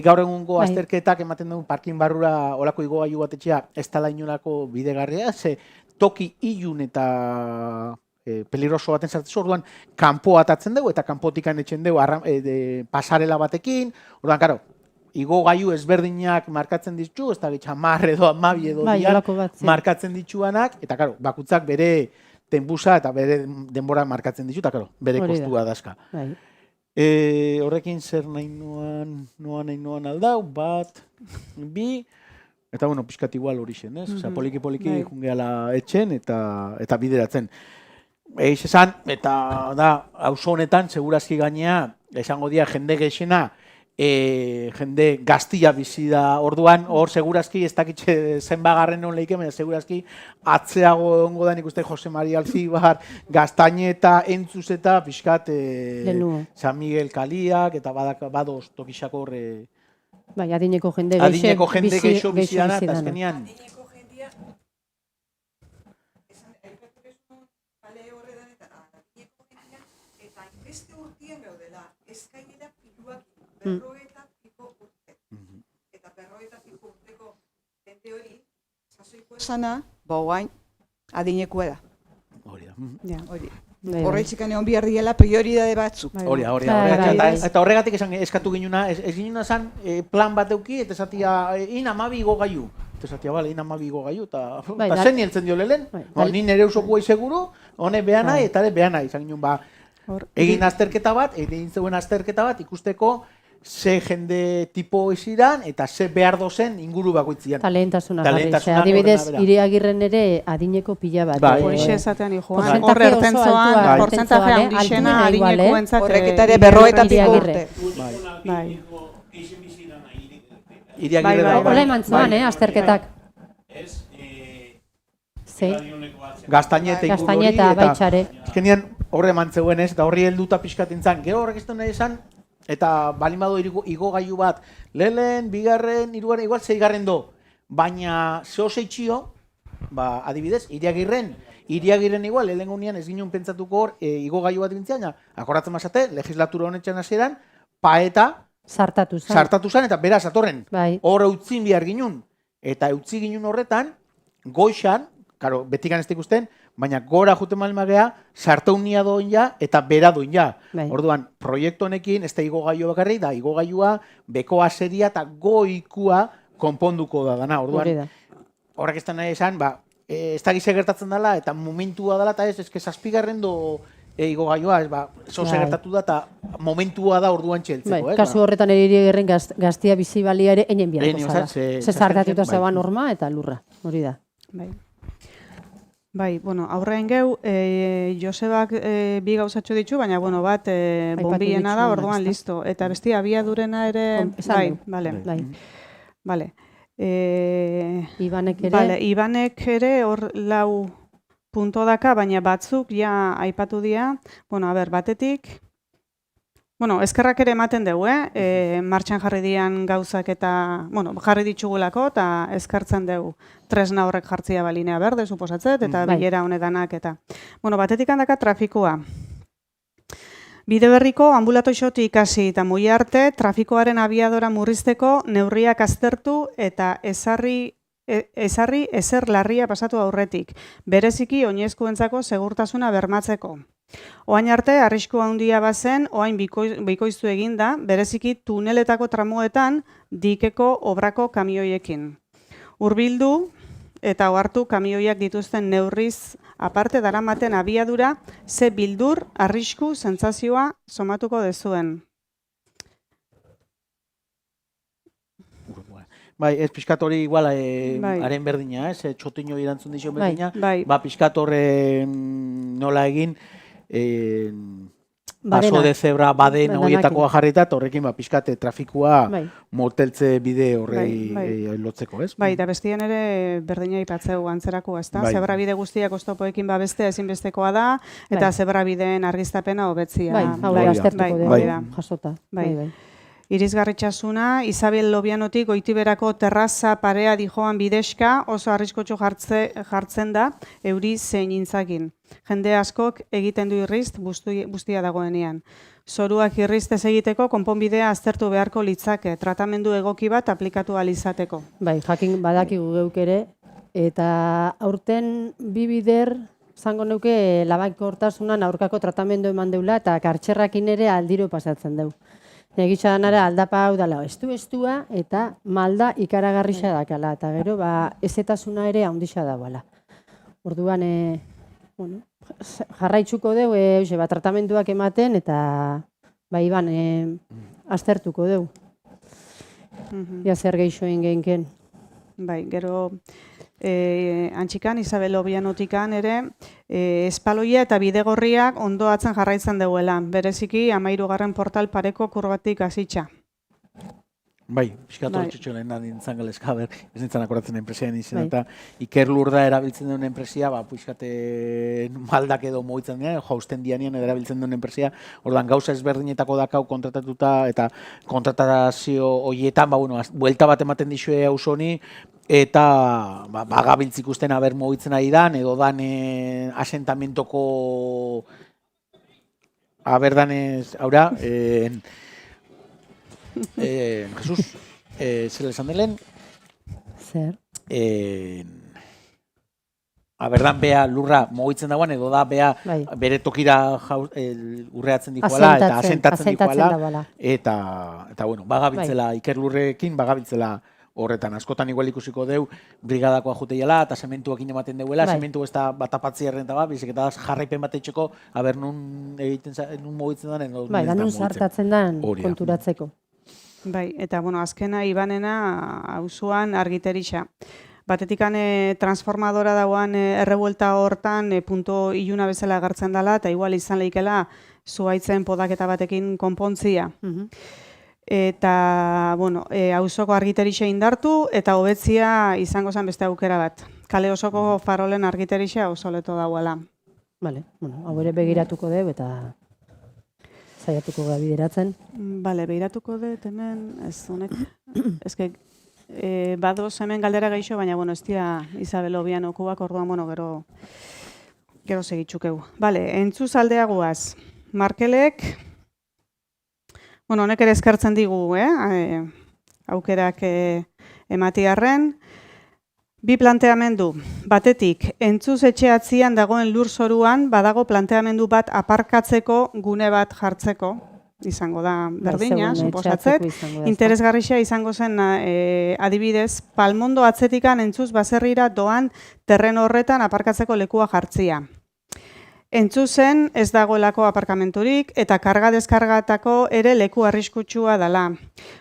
gaur egungo azterketak ematen dugu parkin barrura olako igogailu bat etxia, ez tala inolako bidegarria, ze toki ilun eta peligroso baten sartzu, orduan kanpo atatzen dugu eta kanpotikan etxen dugu pasarela batekin, orduan, karo, igogailu ezberdinak markatzen ditu, ez da gitxa marre edo amabi edo markatzen dituanak, eta karo, bakutzak bere tenbusa eta bere denbora markatzen ditu, eta karo, bere kostua dazka. Horrekin zer nahi noan aldau, bat, bi, eta bueno, pixkat igual hori zen, ez? Osa, poliki-poliki jungeala etxen eta bideratzen. Eiz esan, eta da, auzo honetan, segurazki gainea, esango dia jende gexena, jende gaztia bizi da orduan, hor segurazki, ez dakitxe zenbagarren non lehike, baina segurazki atzeago ongo da nik uste Jose Maria Alcibar, Gaztañeta, Entzuz eta pixkat San Miguel Kaliak, eta badoz tokixako horre... Bai, adineko jende geixo bizi dana, eta azkenean... krisian gaudela, eskainera piluak 40 urte. Eta 40 urteko jende hori, sasoiko esana, bauain, adinekua da. Hori da. Ja. Hori. Bai, bai. Horretxikan egon biharriela prioridade batzuk. Bai. Hori, Bai, eta horregatik eskatu ginuna, ez ginuna zan plan bat euki, eta esatia, in 12 igogailu. Eta esatia, bale, in 12 igogailu, Bai, eta zen nieltzen dio lehen, Bai. ni nire usokua seguru, hone behana, Bai. eta ere behana, izan ginen, Hor, egin azterketa bat, egin zeuen azterketa bat, ikusteko, ze jende tipo iziran, eta ze behar dozen inguru bakoitzian. Talentasuna jarri. Talentasuna Adibidez, horren arabera. Iriagirren ere adineko pila bat. Bai. Horixe esatean joan, Porcentaje hor erten oso zoan, altua, porcentaje altua, handixena altuena igual, adinekuentzat. Horrek eta ere 40 Iriagirre. urte. Bai. Iriagirre Bai, dago. bai, Hola eman zuan, azterketak. Ze, Gaztaineta inguru hori, Gaztaineta, baitxare. Azkenean horre eman zeuen ez, eta horri helduta pixkatin zan. Gero horrek ez nahi esan, eta balimado igogailu bat, lehen, bigarren, hirugarren, igual zeigarren do. Baina zeo zeitxio, adibidez, Iriagirren igual, lehen gunean ez ginen pentsatuko hor, igogailu bat bintzean, akordatzen mazate, legislatura honetxan hasieran, paeta Sartatu zen. sartatu zen, eta beraz, atorren, Bai. hor eutzin behar ginen. Eta eutzi ginen horretan, goixan, karo, betikan ez ikusten, baina gora juten malmagea, sartaunia doin ja, eta bera doin ja. Bai. Orduan, proiektu honekin, ez da igogailu bakarrik, da igogailua, bekoa seria eta goikua konponduko da dana. Hori Orduan, da. horrek ez da nahi esan, ez da gize gertatzen dela, eta momentua dela, eta ez zazpigarren do igogailua, zoze Bai. gertatu da, eta momentua da orduan txeltzeko. Bai, kasu horretan ere Iriagirren gaztia bizi balia ere enen Enen, bianko zara. ze- Ze zartatuta bai. zegoan norma eta lurra. Hori da. Bai. Bai, bueno, aurrean geu, Josebak bi gauzatxo ditu, baina, bueno, bat Aipatu bonbiena da, ditzuenak, orduan ezta? listo. Eta bestia, abiadurena ere, Esan bai, du. bale, Bai. bale. Ibanek ere. Bale, Ibanek ere hor 4 punto daka, baina batzuk ja aipatu dira. Bueno, a ber, batetik, bueno, eskerrak ere ematen dugu, martxan jarri dian gauzak eta, bueno, jarri ditugulako eta eskartzen dugu tresna horrek jartzia balinea berde, suposatzet, eta Bai. bilera honedanak eta. Bueno, batetik handaka trafikoa. Bide berriko ambulatoixotik ikasi eta mui arte, trafikoaren abiadora murrizteko neurriak aztertu eta ezarri ezer larria pasatu aurretik, bereziki oinezkoentzako segurtasuna bermatzeko. Oain arte, arrisku handia bazen, oain bikoiztu eginda, bereziki tuneletako tramoetan dikeko obrako kamioiekin. Hurbildu eta ohartu kamioiak dituzten neurriz aparte daramaten abiadura, ze bildur, arrisku, sentsazioa somatuko dezuen. Bai, ez pixkat hori igual Bai. haren berdina, ez, txotiño irantzun dixo Bai. berdina, Bai. pixkat horre nola egin, paso Badena. de zebra baden Badanakin. horietakoa jarrita, eta horrekin pixkat trafikua Bai. moteltze bide horrei Bai. lotzeko, ez? Bai, eta bestian ere berdina aipatzeu antzerako, ezta? Bai. Zebrabide guztiak oztopoekin babestea ezinbestekoa da, eta Bai. zebrabideen argiztapena hobetzia. Bai, hau Bai, aztertuko bai, dugu. hori da. Jasota. Bai. Bai. Irisgarritxasuna, Isabel Lobianotik goitiberako terraza parea dijoan bideska oso arriskotsu jartzen da euri zein intzakin. Jende askok egiten du irrizt guztia dagoenean. Zoruak irriztez egiteko konponbidea aztertu beharko litzake, tratamendu egoki bat aplikatu ahal izateko. Bai, jakin badakigu geuk ere, eta aurten bi bider, zango neuke labainkortasunan aurkako tratamendu eman deula, eta kartxerrakin ere aldiro pasatzen deu. Egitza danara aldapa hau dala, estua, eta malda ikaragarrisa dakala, eta gero, ezetasuna ere handixa dagoela. Orduan, bueno, jarraitzuko deu, tratamenduak ematen, eta Iban, aztertuko deu. Ja zer geixo ingeinken. Bai, gero antxikan, Isabel Obianotikan ere, espaloia eta bidegorriak ondo atzen jarraitzen deuela. Bereziki, 13. portal pareko kurbatik hasitza. Bai, pixkat hori Bai. txotxo lehen nintzen galezka, ez nintzen akoratzen enpresian izan, Bai. eta Iker Lurda erabiltzen duen enpresia, pixkate maldak edo moitzen dira, jausten dianean erabiltzen duen enpresia, orduan gauza ezberdinetako dakau kontratatuta, eta kontratazio horietan, buelta bat ematen dixue hausoni, eta gabiltz ikusten aber mogitzen ari dan, edo dan asentamentoko aberdanez, aura, Jesus, zela esan delen, Zer? aberdan bea lurra mugitzen dagoan, edo da bea Bai. bere tokira urreatzen dikoala, eta asentatzen dikoala, dabala. eta bueno, bagabiltzela ikerlurrekin, bagabiltzela horretan. Askotan igual ikusiko deu, brigadakoa juteiala, eta sementuakin ematen deuela, Bai. sementu ez da batapatzi errenta bat, bizik eta jarraipen bat etxeko, aber nun mugitzen den, edo Bai, da nun zartatzen den Hori da. konturatzeko. Bai, eta bueno, azkena Ibanena auzoan argiterisa. Batetikan transformadora dagoan errebuelta hortan punto iluna bezala agertzen dela, eta igual izan leikela zuhaitzen podaketa batekin konpontzia. Eta, bueno, auzoko argiterisa indartu eta hobetzia izango zen beste aukera bat. Kale osoko farolen argiterisa osoleto dagoela. Bale, bueno, hau ere begiratuko deu eta saiatuko gara bideratzen. Bale, behiratuko dut hemen, ez honek, ezke, badoz hemen galdera gaixo, baina, bueno, ez dira Isabel Obian okuak, orduan, bueno, gero segitzukeu. Bale, entzuz aldeagoaz, Markelek, bueno, honek ere eskertzen digu, aukerak ematiarren, bi planteamendu, batetik, entzuz etxeatzian dagoen lurzoruan, badago planteamendu bat aparkatzeko gune bat jartzeko, izango da berdina, suposatzet. Interesgarria izango zen adibidez, Palmondo atzetikan entzuz baserrira doan terreno horretan aparkatzeko lekua jartzia. Entzuzen ez dagoelako aparkamenturik eta karga-deskargatako ere leku arriskutsua dela.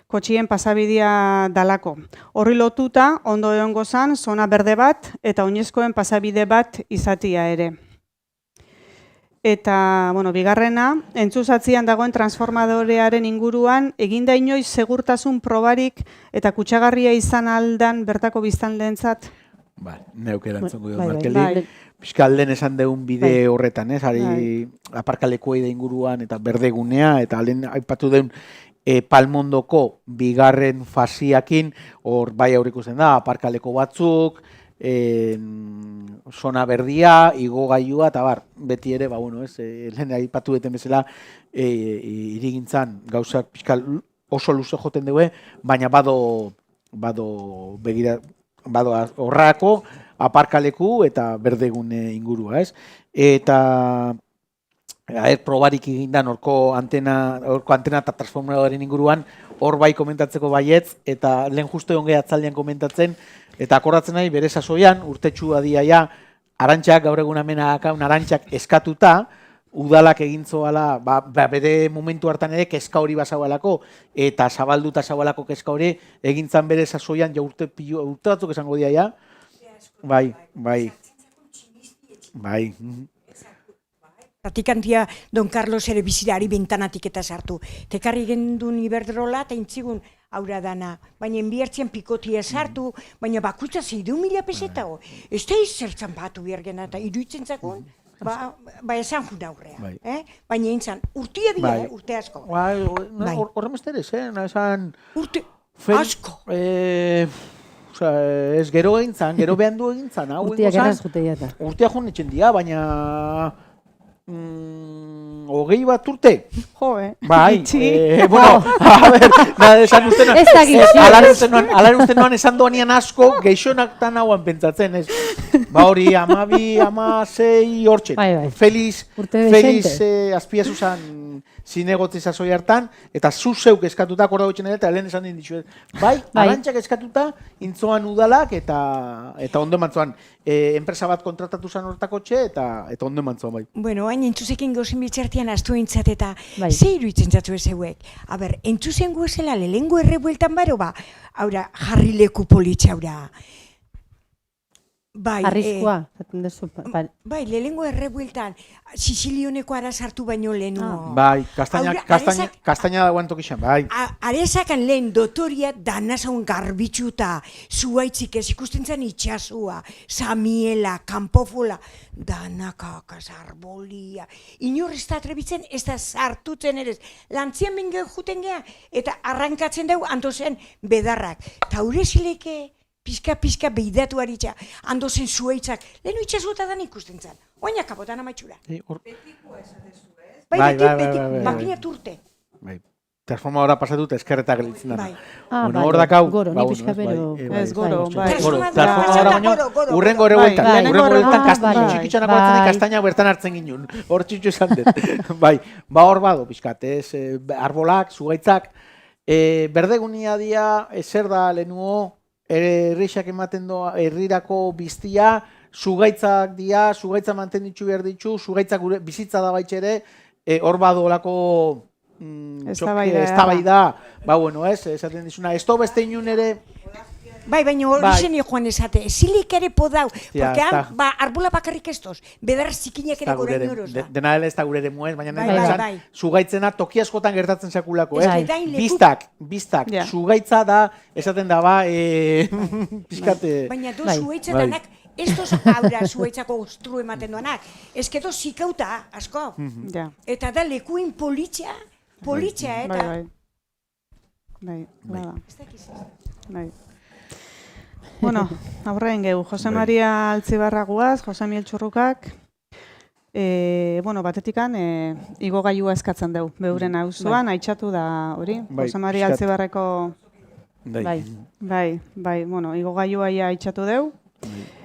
Kotxien pasabidea dalako. Horri lotuta, ondo egongo zan, zona berde bat eta oinezkoen pasabide bat izatia ere. Eta, bueno, bigarrena, entzuzatzian dagoen transformadorearen inguruan, eginda inoiz segurtasun probarik eta kutsagarria izan aldan bertako biztanleentzat? Neuk erantzungo dut, Bai, Markeli. Piskalden esan deun bide horretan, ari aparkalekuei da inguruan eta berdegunea, eta alen aipatu deun Palmondoko bigarren fasiakin, hor bai aurrikusten da, aparkaleko batzuk, zona berdia, igogailua, eta bar, beti ere, lehen aipatu duten bezala, irigintzan gauzak piskal oso luze joten dugu, baina bado horrako, aparkaleku eta berdegune ingurua, ez? Eta probarik egindan horko antena eta transformadoren inguruan, hor bai komentatzeko baietz, eta lehen justu egon gehiatzaldean komentatzen, eta akordatzen nahi bere sasoian, urtetxu adiaia, arantxak, gaur egun amena arantxak eskatuta, udalak egintzoala, bere momentu hartan ere kezka hori basaualako, eta zabalduta zaualako kezka hori, egintzan bere sasoian, urte batzuk esango diaia, Bai. Pratikantia Don Carlos ere bizirari bentanatik eta sartu. Tekarri gendun Iberdrola eta intzigun aurra dana. Baina enbiartzian pikotia sartu, baina bakutza 6.000 peseta. Ez da izertzan batu biergena eta iruitzen zakun, esan juna aurrea. Baina intzan, urtia dira, urte asko. Horren besteres, esan... Urte asko. Ez gero egintzan, gero behan du egintzan. Urtiak erraz juteia eta. Urtiak joan etxen dira, baina... 20 bat urte? Bai, bueno, a ver, esan uste noan... Ez da gitxi. Alare uste noan esan doanian asko, geixonak tan hauan pentsatzen, ez? Hori, 12, 16 hortxen. Feliz azpiazuzan zinegotzi sasoi hartan, eta zuzeuk eskatuta, akorda gotxen ere, eta lehen esan din ditu. Bai, arantxak eskatuta, intzoan udalak, eta ondo emantzoan. Enpresa bat kontratatu zan hortako txe, eta ondo emantzoan, bai. Bueno, hain entzuzekin gauzen bitxartian astu entzat, eta ze iruitzen zatu ez hauek. Aber, entzuzen guazela, lehengo errebueltan baro, haura, jarri leku politxe, haura. Arriskua, zaten dezu. Bai, lehengo errebueltan, Sicilioneko ara sartu baino lehenu. Bai, kastaina dagoen tokixan, bai. Arezakan lehen dotoria danazaun garbitxuta, zuaitzik ez ikusten zen itxasua, Samiela, Kanpofola, danakakaz, arbolia. Inor ez da atrebitzen, ez da sartutzen ere. Lantzian bingen juten geha, eta arrankatzen dugu andozen bedarrak. Taurezileke... Pizka beidatu haritza, handozen zueitzak, lehenu itxasuta dan ikusten zen. Oina kapotan amaitxura. Betikoa esatezu, ez? beti, makina turte. Bai. Transformadora pasatu eta eskerreta gelditzen dara. Bai. Bueno, hor dakau. Goro, ni bueno, pixka bero. Ez goro, bai. Transformadora baino, urrengo ere bueltan. Bai, Urrengo bueltan bai. kastaina, txikitxanako hartzen kastaina bertan hartzen ginen. Hor txitxo esan dut. Bai, hor bado, pixkat, ez, arbolak, zugaitzak. Berdegunia dia, zer da lehenuo, herrixak ematen doa, herrirako biztia, zugaitzak dia, zugaitza mantenditzu behar ditzu, zugaitzak gure bizitza da baitxere, hor bado olako eztabaida, ba bueno, ez, esaten dizuna, ez to beste inun ere... Bai, baina hori zen joan esate, zilik ere podau, porque han, arbola bakarrik estos, bedar zikinak ere gora inoroz da. Dena dela ez da gure ere muez, baina Bai, nahi bai, esan, bai. zugaitzena toki askotan gertatzen sekulako, Bai. Biztak, Ja. zugaitza da, esaten da, ba, pizkate... Baina do Bai. zuaitzetanak, estos aura zuaitzako ostru ematen duanak, ezkedo zikauta, asko. Ja. Eta da lekuin politxea, eta... Bai. Ez dakiz. Bai. Bueno, aurrein gehu, Jose Maria Altzibarra guaz, Jose Miel Txurrukak, bueno, batetikan igogailua eskatzen dugu, beuren auzoan, aitxatu da hori, Bai, Jose Maria pixkat. Altzibarreko, Bai. bai, bueno, igogailua ja aitxatu dugu,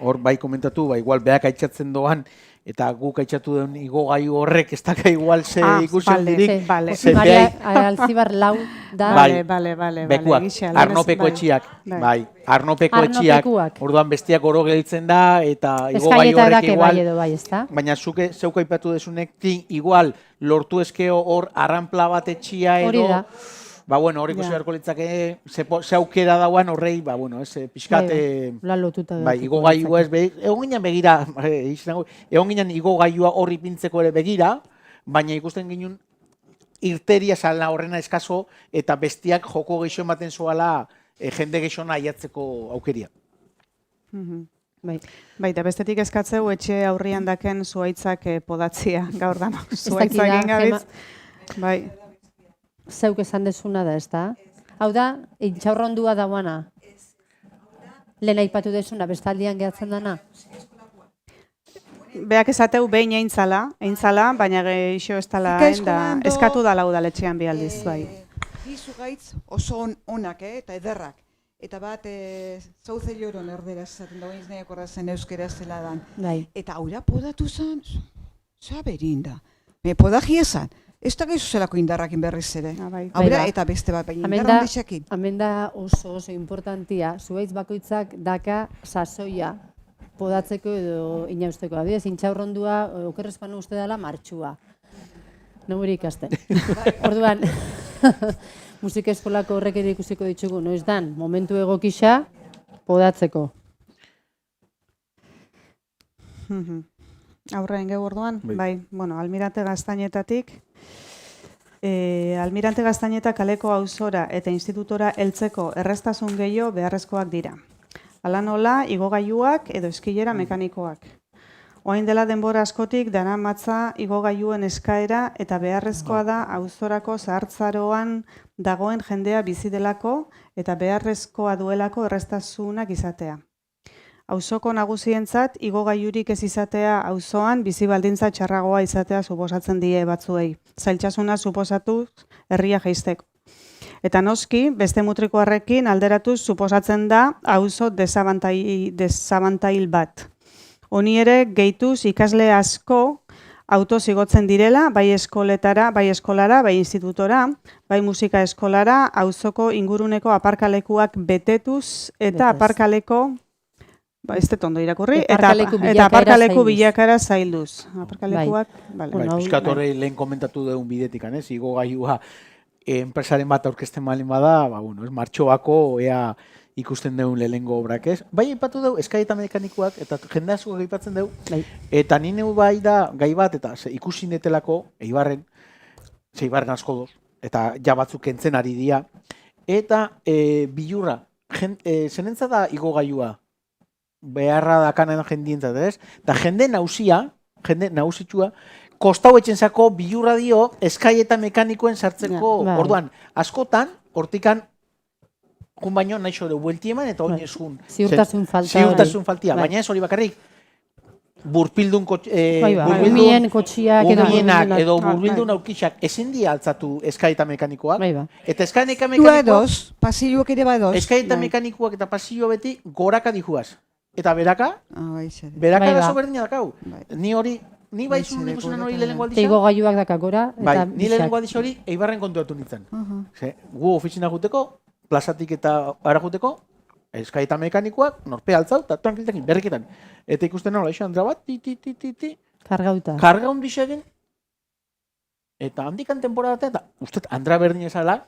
Hor bai komentatu, ba, igual beak aitzatzen doan, eta guk aitzatu den igogailu horrek ez daka igual ze ikusten dirik. Vale. Ze Maria beak- Altzibar lau da. Bai. Vale. Bekuak, gisa, Arnopeko bai. etxiak, Bai. bai, Arnopeko etxiak, Arnopekuak. orduan bestiak oro gelditzen da, eta igogailu Eskaileta horrek edake bai igual, edo bai, ezta? baina zuke zeuk aipatu desunek, igual lortu eskeo hor arranpla bat etxia edo, Hori da. ba bueno, hor ikusi Ja. beharko litzake, ze aukera dauan horrei, ba bueno, ez, pixkat, La lotuta. bai, igogailua ez, egon ginen begira, egon ginen igogailua horri pintzeko ere begira, baina ikusten ginen irteria zala horrena eskaso, eta bestiak joko geixo ematen zoala jende geixona aiatzeko aukeria. Bai. Baita, bestetik eskatzeu etxe aurrian daken zuaitzak podatzia, gaur da, dakit zuaitzak da, ingabitz. Bai, Zeuk esan dezuna da, ezta? Hau da, intxaurrondua dauana. Lehen aipatu dezuna, bestaldian gehatzen dana. beak esateu behin eintzala, baina geixo ez tala Ikaizkoan do- eskatu dala udaletxean bi aldiz, bai. Bi zugaitz oso onak, eta ederrak. Eta bat, zauze joron erderaz esaten dagoen izneak horrezen euskera zela dan. Bai. Eta aura podatu zen, zaberinda. Podaji esan, ez da gehiago zelako indarrakin berriz ere. Bai. Aura Bai, eta beste bat, baina Hemen indarra da, handixekin. hemen da oso importantia, zuhaitz bakoitzak daka sasoia podatzeko edo inausteko. Adibidez, intxaurrondua, okerrezpano uste dela martxua. Noguri ikasten. Orduan, musika eskolako horrek ere ikusiko ditugu, noiz dan, momentu egokisa podatzeko. Aurrein geu orduan, Bai. bai, bueno, Almirante Gaztainetatik, Almirante Gaztaineta kaleko auzora eta institutora heltzeko erreztasun gehiago beharrezkoak dira. Hala nola, igogailuak edo eskilera mekanikoak. Orain dela denbora askotik daramatza igogailuen eskaera eta beharrezkoa da auzorako zahartzaroan dagoen jendea bizi delako eta beharrezkoa duelako erreztasunak izatea. Auzoko nagusientzat igogailurik ez izatea auzoan bizi baldintza txarragoa izatea suposatzen die batzuei. Zailtasuna suposatuz herria jaisteko. Eta noski, beste mutrikoarrekin alderatuz suposatzen da auzo desabantail bat. Honi ere, gehituz ikasle asko autoz igotzen direla, bai eskoletara, bai eskolara, bai institutora, bai musika eskolara, auzoko inguruneko aparkalekuak betetuz eta Betez. aparkaleko, ez dut ondo irakurri, Aparkaleku eta bilakaera aparkaleku zainduz. bilakara zailduz. Aparkalekuak, bale. Bai, Bueno, pixkat bai. horrei lehen komentatu dugun bidetikan, ez? Igogailua enpresaren bat aurkezten malin bada, ba, bueno, ez, martxoako ea ikusten dugun lehenengo obrak, ez? Bai, aipatu dugu, eskaita mekanikoak, eta jende asko aipatzen dugu, Bai. eta nire bai da gai bat, eta ikusi netelako, Eibarren asko doz, eta ja batzuk kentzen ari dira, eta bilurra, zenentza da igogailua, beharra dakanen jendientzat, ez? Eta jende nausitxua, kostau etxenzako bilurra dio eskaieta mekanikoen sartzeko, Ja, bai. orduan, askotan, hortikan, jun baino nahi xore buelti eman eta oin Bai. ez jun. Ziurtasun falta Ziurtasun hori. faltia, Bai. baina ez hori bakarrik. burpildun umien kotxiak edo umienak edo bai. burbildun aurkixak ezin di altzatu eskaita mekanikoak. Bai, ba. Eta eskaita Dua mekanikoak, edoz, pasilluak ere badoz. eskaita Bai. mekanikoak eta pasillo beti goraka dijuaz. Eta beraka, Bai, zer. beraka Bai, da ba. berdina dakau. Bai. Ni hori, ni Bai, baizun zure ikusunan hori goraka lehenengo da. aldisa. Teigo gaiuak daka gora, Bai, eta ni lehenengo aldiz hori Eibarren kontuatu nintzen. Ze, gu ofizina juteko, plazatik eta ara juteko, eskaita mekanikoak, norpe altzau, eta tranquiltekin, berriketan. Eta ikusten nola, eixo, Andra bat, ti, kargauta. karga hundiz egin, eta handikan temporada eta uste Andra berdin esala,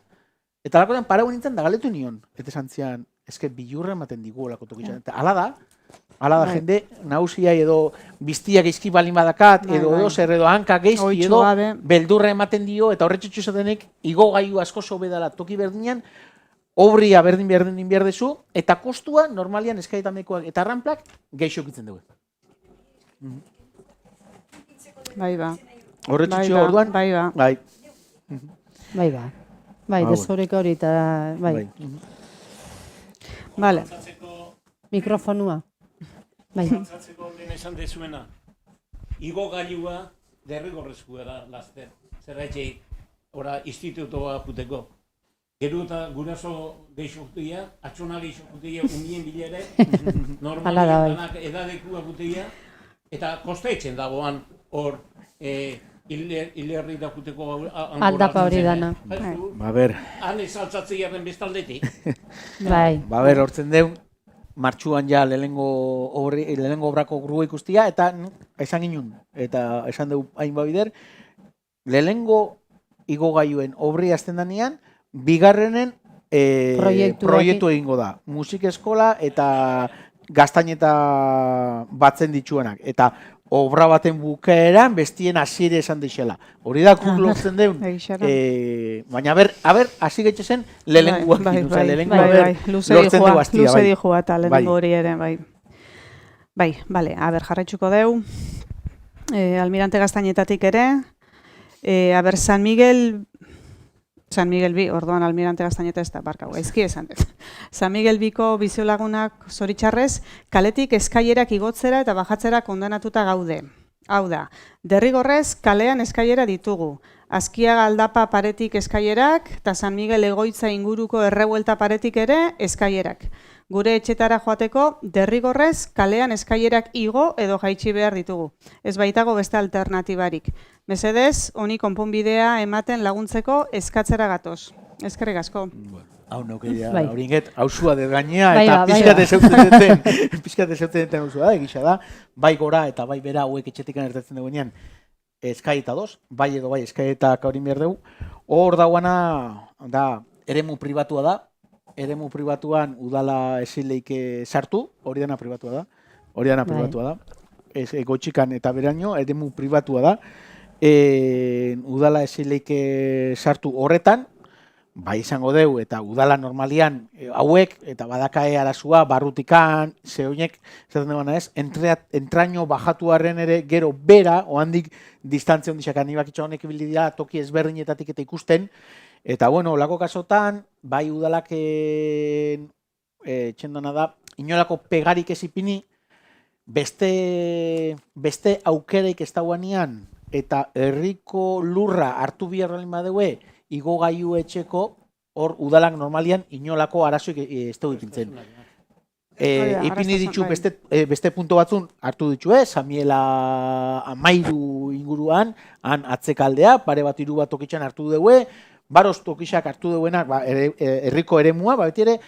eta alakotan parau nintzen da galetu nion. Eta esan zian, eske bilurra ematen digu olako tokitxan. Eta ala da Bai. jende nausiai edo biztiak izki balin badakat, Bai, edo bai. edo zer edo hanka geizki Oitxu edo gabe. beldurra ematen dio, eta horretxutxu esatenek igo gaiu asko sobe dela toki berdinean, obria berdin behar dezu, eta kostua normalian eskaitamekoak eta arranplak geixokitzen dugu. Bai, ba. Horretxutxu Bai, ba, orduan, bai, ba. bai, Bai, ba. Bai, Ah, desoreka hori eta, bai, Vale. mikrofonua. Bai, Pentsatzeko lehen esan dezuena, igo gailua derrigorrezkoa da laster. Zerratxeik, ora institutoa juteko. Gero eta guraso geixo jutia, atxona geixo jutia, unien bilere, Hala da, bai. normalian danak edadekua jutia, eta kosteetzen dagoan hor hilerri da juteko Aldapa hori dana. ba ber, Han esaltzatzeiaren bestaldetik. bai. ba ber, hortzen deun, martxuan ja lehenengo obrako grua ikustia, eta esan ginen, eta esan dugu hainbat bider, lehenengo igogaiuen obri azten danean, bigarrenen proiektu egingo da. Musik eskola eta gaztaineta batzen dituenak. Eta obra baten bukaeran bestien hasiere esan deixela. Hori da guk lortzen deun. Egixara. Baina aber, hasi getxezen lehenengoak. Bai, Osea, lehenengo bai, aber bai. Luze lortzen dijua, dugu hastia, luze bai. dijua eta lehenengo Bai. hori ere, bai. Bai, bale, jarraitzuko deu. Almirante Gaztainetatik ere. San Miguel bi, orduan Almirante Gaztaineta ez da, barkau, gaizki esan dut. San Miguel biko biziolagunak zoritxarrez, kaletik eskailerak igotzera eta bajatzera kondenatuta gaude. Hau da, derrigorrez kalean eskailera ditugu. Azkiaga Aldapa paretik eskailerak eta San Miguel egoitza inguruko errebuelta paretik ere eskailerak. Gure etxetara joateko derrigorrez kalean eskailerak igo edo jaitsi behar ditugu. Ez baitago beste alternatibarik. Mesedez, honi konponbidea ematen laguntzeko eskatzera gatoz. Eskerrik asko. Hau naukeria, Bai. hauringet, hausua de gainea, Bai eta ba, bai pixkat ba. ezeutzen duten, pixkat ezeutzen duten hausua da, egisa da, bai gora eta bai bera hauek etxetikan ertatzen dugunean, eskai eta dos, bai edo bai eskai eta kaurin behar dugu. Hor dagoana, da, eremu pribatua da, eremu pribatuan udala esileike sartu, hori dana pribatua da, gotxikan eta beraino, eremu pribatua da, udala esileike sartu horretan, bai izango deu, eta udala normalian hauek, eta badakae arazua, barrutikan, zehoinek, zaten dugana ez, entraño bajatuaren ere gero bera, ohandik distantzia ondixak anibakitza honek ibili dira toki ezberdinetatik eta ikusten, eta bueno, olako kasotan, bai udalak txendana da, inolako pegarik ez ipini, beste aukereik ez dauanean, eta herriko lurra hartu biharralin badeue, igo gaiu etxeko, hor udalak normalian inolako arazoik ez dugu ipintzen. Ipini ditu beste punto batzun hartu ditu Samiela Amairu inguruan, han atzekaldea, pare bat hiru bat tokitxan hartu dugu, baroz tokixak hartu duenak, herriko eremua, beti ere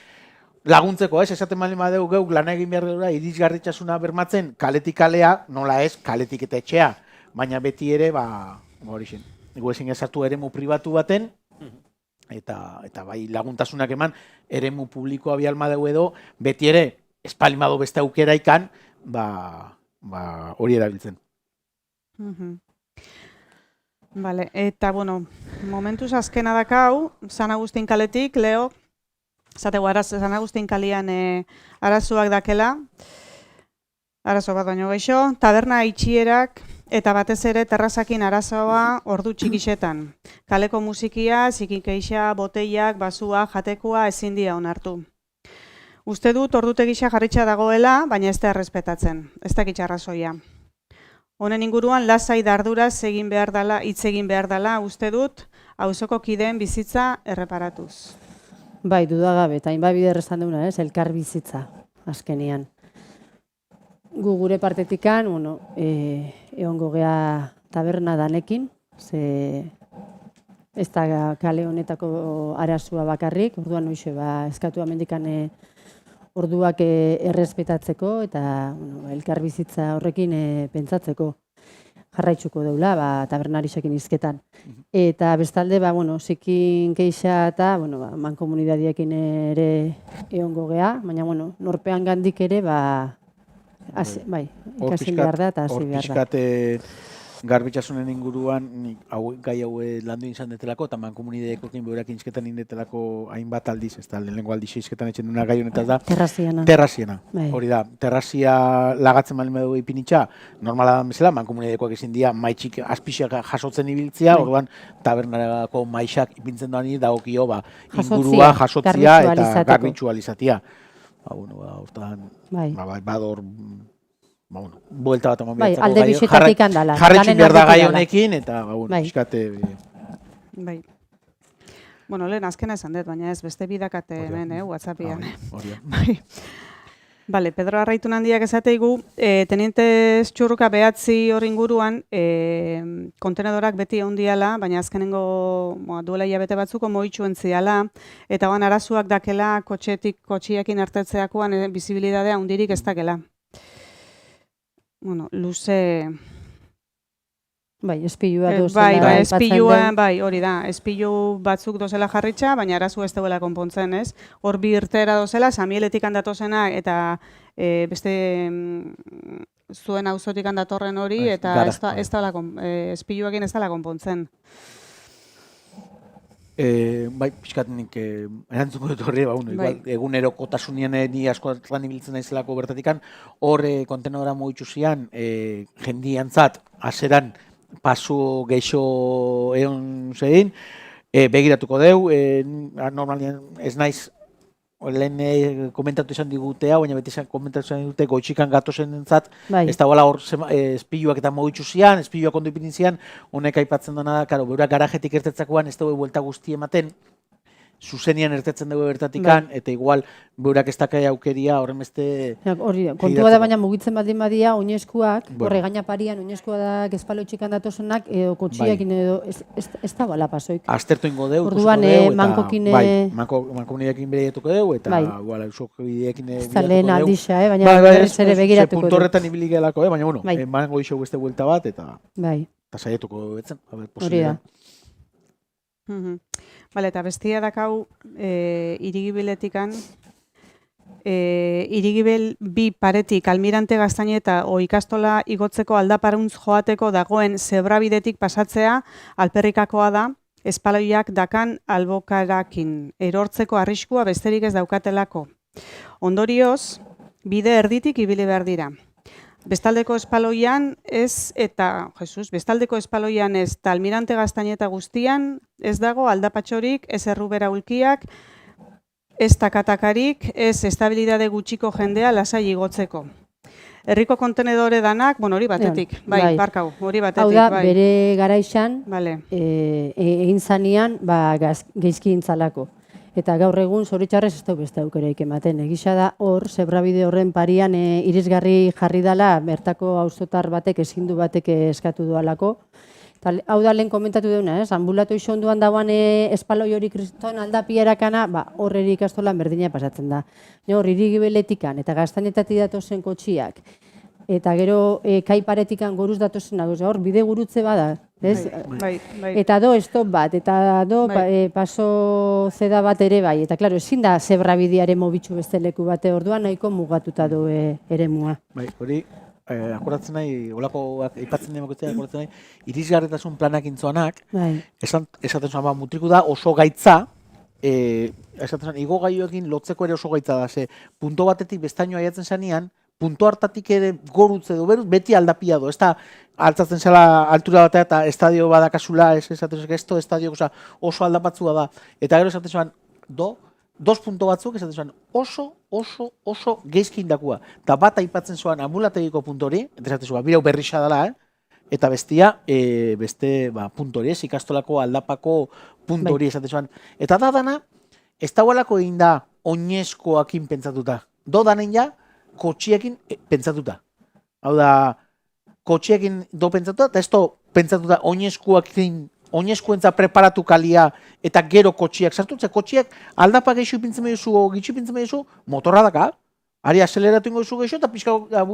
laguntzeko, esaten baldin badeu geuk lan egin behar dura, irisgarritasuna bermatzen, kaletik kalea, nola ez, kaletik eta etxea, baina beti ere, hori zen, ezin ezartu eremu pribatu baten, eta bai laguntasunak eman, eremu publikoa bialmadeu edo, beti ere, espalimado beste aukera ikan, hori erabiltzen. Vale, eta bueno, momentuz azkena dakau, San Agustin kaletik, Leo, zatego San Agustin kalian arazoak dakela, arazo bat baino geixo, taberna itxierak, eta batez ere terrazakin arazoa ordu txikixetan. Kaleko musikia, zikikeixa, boteiak, basua, jatekoa ezin dira onartu. Uste dut ordutegi jarritxa dagoela, baina ez da errespetatzen, ez dakit arrazoia. Honen inguruan lasai darduraz egin behar dela, hitz egin behar dela, uste dut, auzoko kideen bizitza erreparatuz. Bai, dudagabe, eta hainbat bider esan duguna, elkar bizitza, azkenian. Gu gure partetikan, egongo gea taberna danekin, ze ez da kale honetako arazua bakarrik, orduan hoxe, eskatu amendikan orduak errespetatzeko eta elkar bizitza horrekin pentsatzeko jarraitzuko deula tabernarisekin hizketan. Eta bestalde, zikin keixa eta mankomunidadiekin ere egongo gea, baina norpean gandik ere, ikasi behar da eta hasi behar da. Hor pixkat garbitxasunen inguruan, gai hau landu izan detelako, eta mankomunidadekokin beurak inzketan indetelako hainbat aldiz, ez da, lehenengo aldiz izketan etxen duna gai honetaz da. Terraziana. Hori da, terrazia lagatzen bali medu ipinitxa, normala da bezala, mankomunidadekoak ezin dira maitxik azpixak jasotzen ibiltzia, orduan tabernarako maixak ipintzen doan dagokio, ingurua jasotzia eta garbitxualizatia. Hortan, bador, buelta bat eman behatzako alde bisitatik handala. Jarretxun behar da gai honekin, eta piskate... Bai. Lehen azkena esan dut, baina ez beste bidakate hemen, WhatsAppian. Bale, Pedro Arraitun handiak esateigu, teniente txurruka behatzi hor inguruan, kontenedorak beti ondiala, baina azkenengo duela hilabete batzuko moitxuen ziala, eta oan arazuak dakela kotxiakin hartetzeakoan bizibilidadea hundirik ez dakela. Luze... espilua dozela. Espiluan, hori da. Espilu batzuk dozela jarritxa, baina arazu ez duela konpontzen, ez? Hor bi irtera dozela, Samieletik handatozena eta beste zuen auzotik handatorren hori, eta espiluakin ez dela konpontzen. Piskat nik erantzuko dut horri, egunerokotasunien ni askotan ibiltzen naizelako bertatikan, hor kontenedora mugitu zian, jendiantzat, azeran, pasu geixo egon zein, begiratuko deu, normalian ez naiz, lehen komentatu izan digutea, baina beti izan komentatu izan digute goitxikan gatozen entzat, ez da hor espiluak eta mugitu zian, espiluak ondo ipinin zian, honek aipatzen dena da, beurak garajetik ertetzakoan ez dugu buelta guzti ematen, zuzenian ertetzen dugu bertatikan, eta igual beurak ez dakai aukeria horren beste... Kontua da baina mugitzen baldin badia, oinezkuak, horre gaina parian, oinezkoa da gezpalo txikan datozenak, edo kotxiakin edo, ez da bala pasoik. Aztertu ingo deu, orduan, mankokin... mankomunidekin bereietuko deu, eta usok bideekin bereietuko deu. Lehen aldixa, baina berriz ere begiratuko deu. Puntorretan ibili gelako, baina, emango iso beste buelta bat, eta saietuko betzen, hori da. Bale, eta bestia dakau irigibiletikan, irigibel bi paretik Almirante Gaztaineta o ikastola igotzeko aldaparuntz joateko dagoen zebrabidetik pasatzea alperrikakoa da, espaloiak dakan albokarakin, erortzeko arriskua besterik ez daukatelako. Ondorioz, bide erditik ibili behar dira. Bestaldeko espaloian ez, bestaldeko espaloian ez, eta Almirante Gaztaineta guztian ez dago aldapatxorik, ez errubera ulkiak, ez takatakarik, ez estabilidade gutxiko jendea lasai igotzeko. Herriko kontenedore danak, hori batetik, barkau, hori batetik. Hau da, bere garaixan, egin zanean, geizki intzalako. Eta gaur egun zoritxarrez ez da beste aukeraik ematen. Egisa da hor, zebrabide horren parian irisgarri jarri dela, bertako auzotar batek, ezindu batek eskatu dualako. Hau da lehen komentatu deuna, ambulato isonduan dagoan espaloi hori kriston aldapierakana, horreri ikastolan berdina pasatzen da. Hor, irigibeletikan eta Gaztainetatik datozen kotxiak, eta gero kaiparetikan goruz datozen, hor, bide gurutze bada. Eta do stop bat, eta do paso zeda bat ere bai. Eta, klaro, ezin da zebrabideare mobitxu beste leku bate orduan nahiko mugatuta du eremua. Hori, akoratzen nahi, olakoak aipatzen demakotzea, akoratzen nahi, irisgarritasun planak intzoanak, esaten zuen, mutriku da oso gaitza, esaten zuen, igo gaioekin lotzeko ere oso gaitza da, ze punto batetik bestaino aiatzen zanean, punto hartatik ere gorutze du, beti aldapia du, ez da altzatzen zela altura batea eta estadio badakazula, ez estadio oso aldapatzua da, eta gero esaten zuen, dos punto batzuk esaten zuen oso geizki indakua, eta bat aipatzen zuen ambulategiko punto hori, eta esaten zuen, birau berrixa dela, eta bestia, beste puntu hori, ikastolako aldapako puntu hori esate zuan. Eta da dana, ez dagoelako egin da oinezkoakin pentsatuta. Do danen ja, kotxiekin pentsatuta. Hau da, kotxiekin do pentsatuta, eta ez do pentsatuta oinezkoentza preparatu kalia eta gero kotxiak sartu, ze kotxiak aldapa gehiago ipintzen behizu, o gitxu ipintzen behizu, motorra daka, ari azeleratu ingo duzu gehiago, eta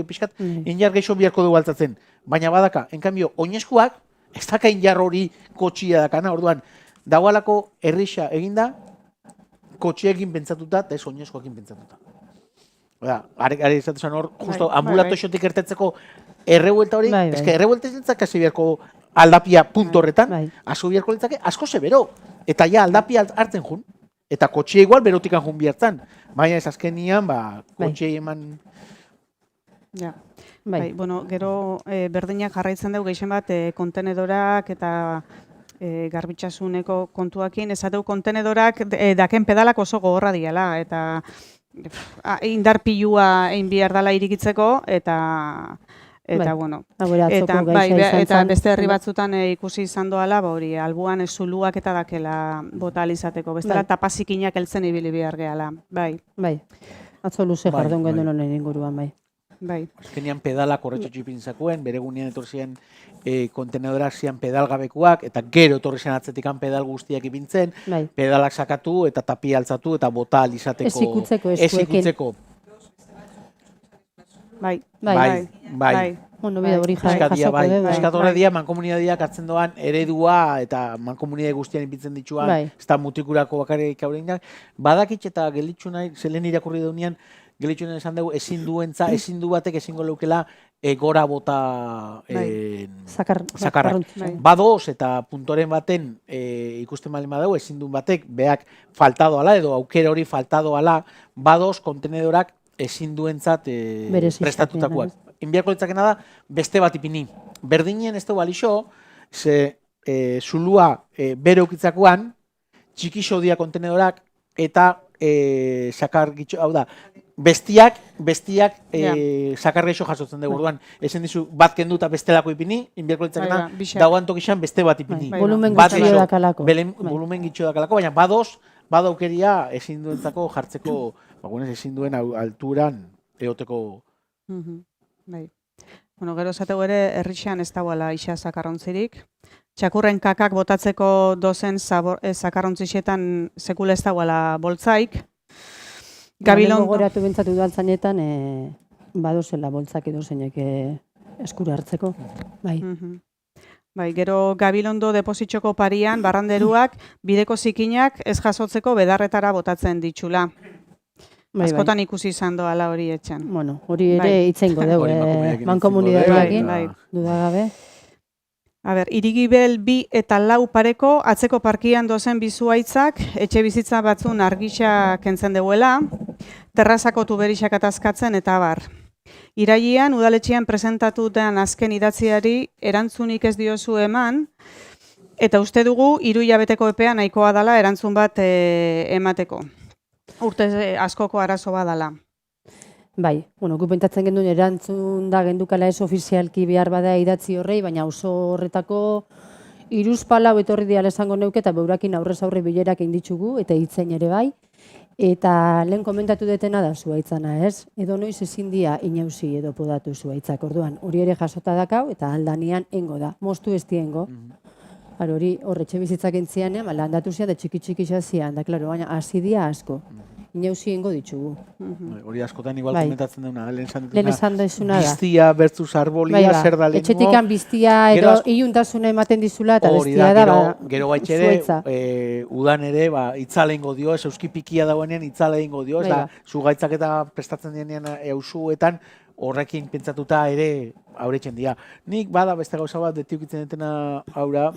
pixkat injar gehiago biharko dugu altzatzen. Baina badaka, enkambio, oinezkoak, ez daka injar hori kotxia dakana, orduan, dagoalako errixa eginda, kotxiekin pentsatuta, eta ez oinezkoakin pentsatuta. Ari izatean hor, justo ambulato xotik ertetzeko errebuelta hori, eske errebuelta zintzak kasi biharko aldapia punto horretan, asko biharko lintzake, asko zebero, eta ja aldapia hartzen jun, eta kotxia igual berotikan jun bihartzen, baina ez azkenian, kotxia eman... Bueno, gero berdinak jarraitzen dugu gehien bat kontenedorak eta garbitxasuneko kontuakin, esateu kontenedorak daken pedalak oso gogorra diala, eta indar pilua egin behar dela irikitzeko, eta bueno, eta beste herri batzutan ikusi izan doala, hori, albuan zuluak eta dakela bota alizateko, bestela tapazikinak heltzen ibili behar gehala, bai. Atzo luze jardun gendun honen inguruan, bai. Azkenean pedalak horretxo txipintzakuen, bere gunean etorzian kontenedorak zian pedalgabekuak, eta gero etorri atzetikan pedal guztiak ipintzen, pedalak sakatu eta tapia altzatu eta bota alizateko. Ez ikutzeko. Bai. Bueno, bide hori jasoko dugu. Eskat horre dia, mankomunidadiak hartzen doan eredua eta mankomunidade guztian ipintzen dituan, ez da mutikurako bakarrik aurreinak. Badakitxe eta gelitxu nahi, zelen irakurri daunean, gelitxu nahi esan dugu, ezin du batek ezingo leukela gora bota sakarrak. Badoz eta puntoren baten ikusten bali badau, ezin du batek beak faltado ala edo aukera hori faltado ala, badoz kontenedorak ezin duentzat prestatutakoak. Inbiarko litzakena da, beste bat ipini. Berdinen ez du balixo, ze zulua bere ukitzakoan, txikixo dia kontenedorak eta sakar gitxo, hau da, bestiak sakar geixo jasotzen dugu orduan. Ezen dizu, bat kendu eta bestelako ipini, inbiarko litzakena, dauan tokixan beste bat ipini. Volumen gitxo dakalako. Volumen gitxo dakalako, baina badaukeria ezin duentzako jartzeko, ezin duen alturan eoteko. Bueno, gero esategu ere, herrixean ez dagoela isa sakarrontzirik. Txakurren kakak botatzeko dozen sakarrontzixetan sekula ez dagoela boltzaik. Gabilondo goratu bentsatu udaltzainetan badozela boltzak edo zeinek eskura hartzeko. Bai, gero Gabilondo depositxoko parian barranderuak bideko zikinak ez jasotzeko bedarretara botatzen ditxula. Askotan ikusi izan doala hori etxan. Bueno, hori ere itzeingo dugu, mankomunidadeekin, dudagabe. Irigibel 2 eta 4 pareko atzeko parkian dozen bizuaitzak etxe bizitza batzun argisa kentzen deuela, terrazako tuberixak atazkatzen eta bar. Irailean udaletxean presentatutean azken idatziari erantzunik ez diozu eman, eta uste dugu 3 hilabeteko epea nahikoa dela erantzun bat emateko. Urte askoko arazo badala. Bai, bueno, gupentatzen genduen erantzun da gendukala ez ofizialki behar bada idatzi horrei, baina oso horretako 3-4 etorri diala esango neuke eta beurakin aurrez aurre bilerak egin ditugu eta hitzein ere bai. Eta lehen komentatu detena da zuaitzana, ez? Edo noiz ezin dia inauzi edo podatu zuaitzak, orduan hori ere jasota dakau eta aldanian engo da, moztu ez diengo. Hori horretxe bizitzak entzianean, landatu zian da txiki zian, da, klaro, baina hasi dia asko. Inauzi engo ditugu. Hori askotan igual komentatzen duna, lehen esan dezuna da. Biztia versus arbolia, zer da lehenko. Etxetikan biztia edo iuntasuna ematen dizula eta bestia da gero baitxere, udan ere, itzale ingo dio, euski pikia dagoenean itzale ingo dio, zugaitzak eta prestatzen denean eusuetan, horrekin pentsatuta ere auretzen dira. Nik bada beste gauza bat detiukitzen detena aura,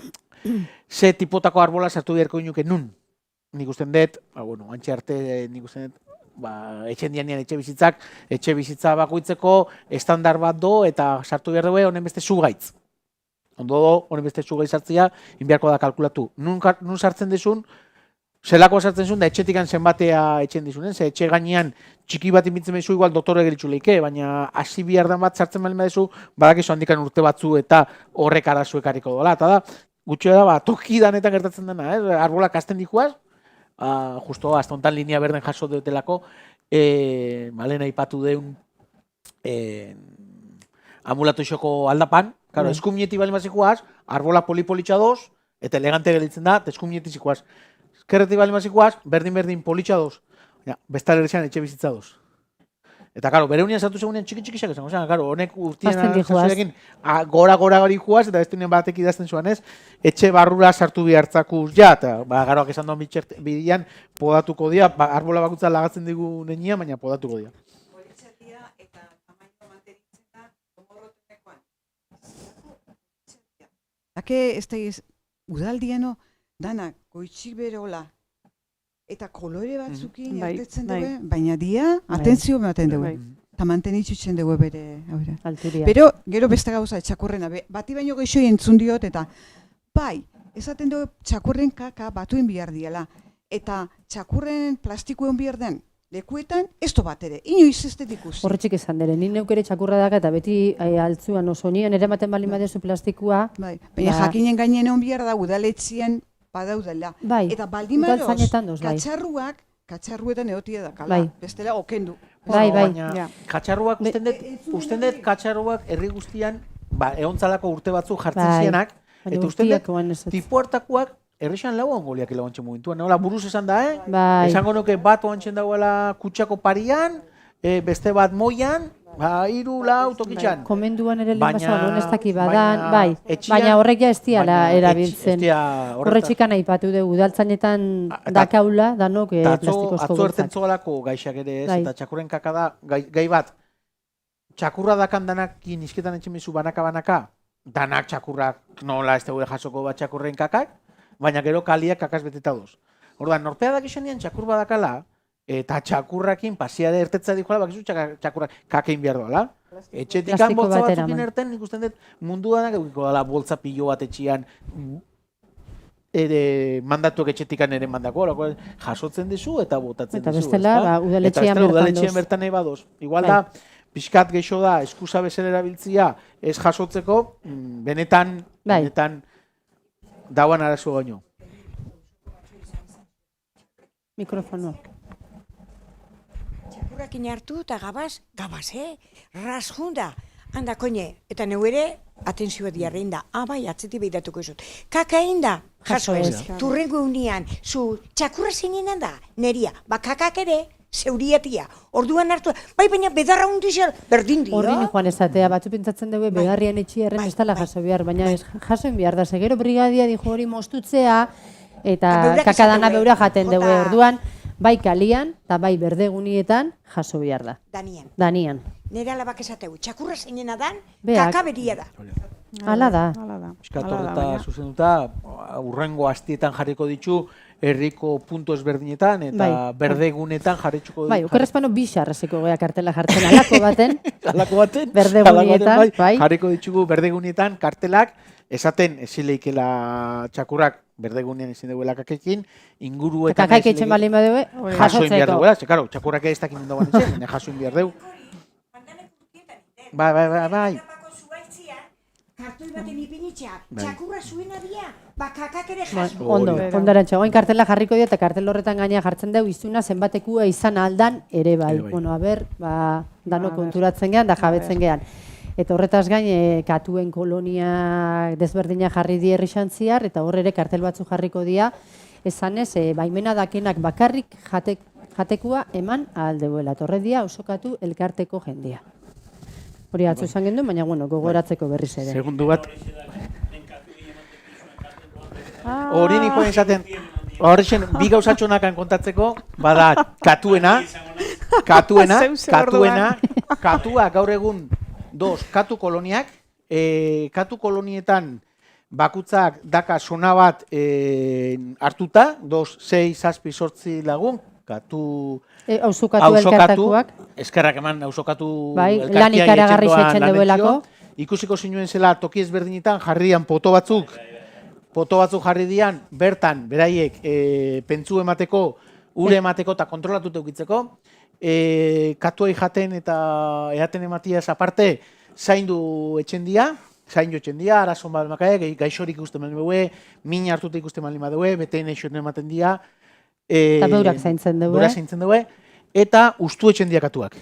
ze tipotako arbola sartu beharko inuke nun. Nik usten dut, antxe arte nik usten dut, etxen dianean etxe bizitza bakoitzeko estandar bat do eta sartu behar dugu honen beste zugaitz. Ondo do, honen beste zugaitz sartzea, inbiarko da kalkulatu. Nun sartzen dezun, zelako sartzen zuen, da etxetikan zenbatea etxen dizunen, ze etxe gainean txiki bat inbitzen behizu igual doktore geritxu leike, baina hasi bihardan bat sartzen bali badezu, badakizu handikan urte batzu eta horrek arazuekariko dola, eta da, gutxo da, toki danetan gertatzen dena, arbolak azten dikuaz, justo, hasta hontan linea berden jaso dutelako, malena ipatu deun ambulatu xoko aldapan, claro, eskumieti bali mazikuaz, arbola polipolitxa doz, eta elegante gelitzen da, eta eskumieti zikuaz. Eskerreti bali mazikuaz, berdin politxa doz, bestal errexan etxe bizitza doz. Eta, karo, bere unian sartu segunean txiki-txikixak esan, karo, honek urtien jasoekin gora hori juaz, eta beste batek idazten zuan ez, etxe barrura sartu bihartzakuz ja, eta, garoak esan doan bidian, podatuko dia, arbola bakutza lagatzen digu nenia, baina podatuko dia. Dake, ez da udaldiano, danak, goitxik berola, eta kolore batzukin jartetzen dugu, baina dia, atentzio ematen dugu. Eta mantenitzutzen dugu bere, alturia. Pero, gero beste gauza, txakurrena, bati baino gehiago entzun diot, eta bai, esaten dugu txakurren kaka batuen bihar diela, eta txakurren plastikuen bihar den, lekuetan, ez do bat ere, inoiz ez dut ikusi. Horretxik esan dere, nik neuk ere txakurra daka eta beti altzuan oso nien, ere maten bali badezu plastikua. Bai, baina jakinen gainen hon bihar da udaletxien badaudela. Bai, eta baldin badoz, udaltzainetan doz, bai. katxarruetan egotia dakala, bestela okendu. Bai. Baina, katxarruak, usten dut katxarruak herri guztian, egontzalako urte batzuk jartzen zienak, eta usten dut, tipo hartakoak, errexan lau ongoliak ilagontxe mugintuan. Nola, buruz esan da, esango nuke bat oantxen dagoela kutsako parian, beste bat moian, hiru, lau, tokitxan. Komenduan ere lehen basoan, ez daki badan, bai. Baina horrek ja ez diala erabiltzen. Horretxikan aipatu dugu, udaltzainetan dakaula, danok plastikozko atzo erten zogalako gaixak ere ez, eta txakurren kaka da, gai bat, txakurra dakan danakin izketan etxemizu banaka, danak txakurrak nola ez tegude jasoko bat txakurren kakak, baina gero kaliak kakaz beteta doz. Orduan, norpea dakizanian txakur badakala, eta txakurrakin pasiare ertetza dikola, bakizu txakurrak kakein behar doala. Etxetikan boltza batzukin erten, ikusten dut mundu danak egiko dala boltza pilo bat etxian, mandatuak etxetikan ere mandako, jasotzen dizu eta botatzen dizu. Eta bestela, udaletxean bertan nahi badoz. Igual da, pixkat geixo da, eskusa bezala erabiltzia ez jasotzeko, benetan dauan arazo baino. Mikrofono. Txakurrakin hartu eta gabaz, rasjunda. Handa, koine, eta neu ere, atentzioa diarrein da. Bai, atzeti behidatuko izut. Kaka egin da, jaso ez. Turrengo unian, zu txakurra zeinen da, neria. Kakak ere, zeuriatia. Orduan hartu, bai, baina bedarra hundizia, berdin dio. Horrin joan ezatea, batzu pentsatzen dugu, begarrian etxiarren ez dala jaso behar, baina jasoen behar da, segero brigadia dijo hori mostutzea, eta kakadana beura jaten dugu, orduan, bai kalian, eta bai berdegunietan jaso behar da. Danian. Nera alabak esateu, txakurra zeinena dan, kaka beria da. Hala da. Eskatorreta zuzenduta, urrengo astietan jarriko ditu, herriko puntu ezberdinetan eta berdegunetan jarritxuko dut. Bai, okerrezpano bixarrazeko gea kartela jartzen alako baten, berdegunetan, jarriko ditugu berdegunetan kartelak, esaten ezileikela txakurrak berdegunean ezin duela kakekin, inguruetan kakaik etxen balin badeue, jasoin behar dugu, karo, txakurrak ez dakin dagoen etxen, baina jasoin behar dugu. Bai. Kartoi baten ipinitxea, txakurra zuena dia, kakak ere jaso. Ondarantxa, oain kartela jarriko dira eta kartel horretan gaina jartzen dugu izuna zenbatekua izan aldan ere bai. Bueno, dano konturatzen gehan da jabetzen gehan. Eta horretaz gain, katuen kolonia desberdina jarri di herri xantziar, eta horre ere kartel batzu jarriko dira, esanez, baimena dakenak bakarrik jatekua eman ahaldeuela. Eta horre dia, osokatu elkarteko jendia. Hori atzu esan gendu, baina gogoratzeko berriz ere. Segundu bat. Hori niko esaten, horrexen, bi gauzatxonakan kontatzeko, bada katua gaur egun, katu koloniak, katu kolonietan bakutzak daka sona bat hartuta, 2, 6, 7, 8 lagun, katu elkartakoak. Eskerrak eman ausokatu lanik aragarri setzen duelako. Ikusiko zinuen zela toki ezberdinetan jarrian poto batzuk poto batzuk jarri dian, bertan, beraiek, pentsu emateko, ure emateko eta kontrolatuta eukitzeko, katuai jaten eta eaten ematiaz aparte, zaindu etxendia, arazo bat makaek, gaixorik ikusten bali badue, min hartuta ikusten bali badue, beteen eixoten ematen dia. Eta beurak zaintzen dugu, Beurak zaintzen dugu, eta ustu etxendia katuak.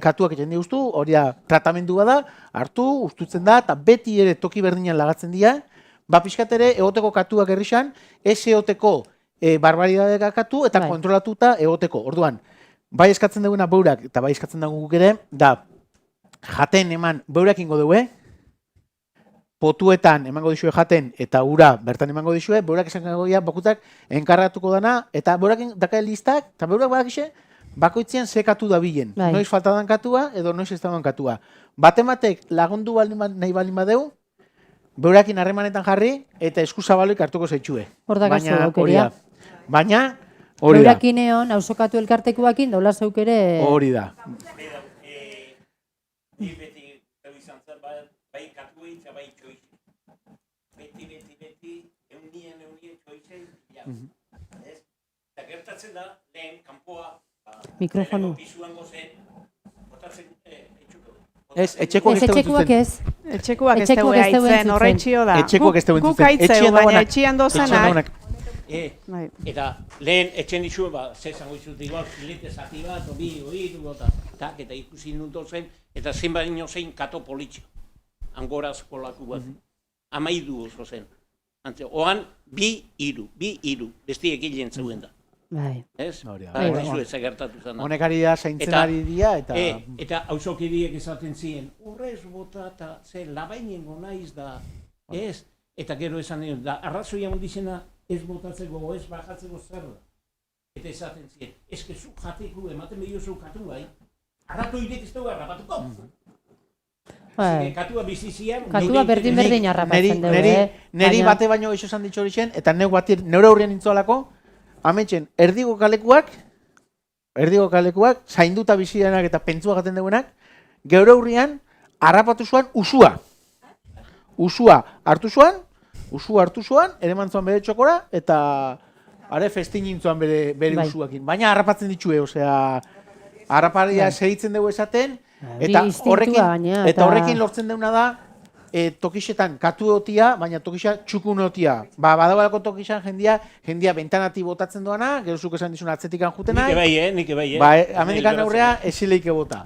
Katuak etxendia ustu, hori da, tratamendua da, hartu, ustutzen da, eta beti ere toki berdinean lagatzen dira, pixkat ere, egoteko katuak errixan, ez egoteko barbaridadeka katu, eta kontrolatuta egoteko. Orduan, bai eskatzen duguna beurak, eta bai eskatzen dugu guk ere, da, jaten eman beurak ingo dugu, potuetan emango dizue jaten eta ura bertan emango dizue, beurak esango dira bakutak enkargatuko dana, eta beurak dakae listak, eta beurak badakixe, bakoitzean ze katu da bilen. Noiz falta dan katua, edo noiz ez dan katua. Batematek lagundu nahi balin badeu, beurakin harremanetan jarri, eta eskuzabaloik hartuko zaitxue. Hor da gazo daukeria. Baina, hori da. Beurakin egon, hausokatu elkartekuakin, daula zaukere... Hori da. Bai katuei eta bai txoize. Beti, eunien txoize, ja. Eta gertatzen da, lehen, kanpoa, mikrofonu. Bizuango zen, botatzen etxuko. Ez, etxekoak ez Etxekuak ez dugu haitzen, horreitxio da. Etxekuak ez dugu Guk haitzeu, baina etxian dozenak. Eta lehen etxen dizu, ze zango izut igual, filete zati bat, bi, hiru, eta ikusi nuntu zen, eta zen badino zein kato politxo. Angorazko laku bat. Amaidu oso zen. Oan, bi, hiru, besti egilen zeuden da. Bai. Ez? Ez gertatu zen. Honek ari da, zaintzen ari dira, eta... Eta hausokiriek esaten ziren, horrez bota eta ze labainen naiz da, ez? Eta gero esan nion, da arrazoia mondizena ez botatzeko, ez bajatzeko zer da. Eta esaten ziren, eskezu jateko ematen behiozu katu bai, arratu irek ez dugu harrapatuko. Katua bizizian... Katua berdin harrapatzen dugu, Neri bate baino eixo esan ditxo hori zen, eta neure aurrean nintzualako, ametxen, erdiko kalekuak, zainduta bizianak eta pentsua gaten dugunak, geure aurrean harrapatu zuan usua. Usua hartu zuan, ere mantzuan bere txokora, eta are festin nintzuan bere usuakin. Baina harrapatzen ditxue, osea, harraparia segitzen dugu esaten, eta horrekin lortzen deuna da, tokixetan katu otia, baina tokixa txukun otia. Badabalako tokixan jendia bentanati botatzen doana, gero zuk esan dizun atzetikan jutenak. Nike bai, Amerikan aurrea esileike bota.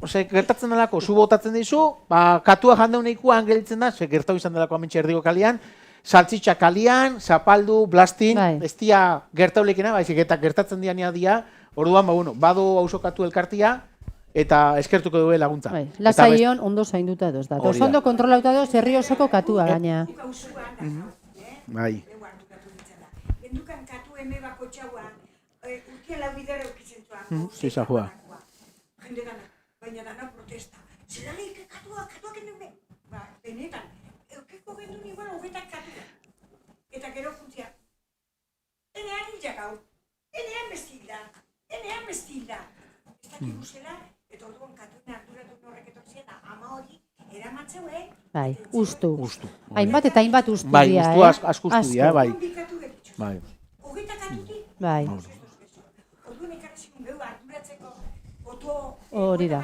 Ose, gertatzen delako, zu botatzen dizu, katua jandeuneikua angelitzen da, gertau izan delako amentxe erdiko kalian, saltzitsa kalian, zapaldu, blastin, ez dia gertaulekena, baizik eta gertatzen dia, orduan, badu hausokatu elkartia, eta eskertuko dugu laguntza. Lasaion ondo zainduta doz da. Ondo kontrolauta doz, herri osoko katua gaina. Bai. Gendukan katu eme bako txaua, urtia lau bidera eukizentuan. Zisa joa. Jende dana, baina dana protesta. Zera leike katuak endume. Benetan, eukeko gendu igual hogetak katua. Eta gero funtzia. Enean hilakau, enean bestilda. Ez dakik guzela, eta orduan katuen arduratu norrek etortzien da, ama hori, eramatzeue. Bai, ustu. Hainbat eta hainbat ustu dira, Bai, ustu asko ustu dira, bai. Bai. Hogeita katutik? Bai. Orduan ekarrizikun behu arduratzeko oto... Hori da.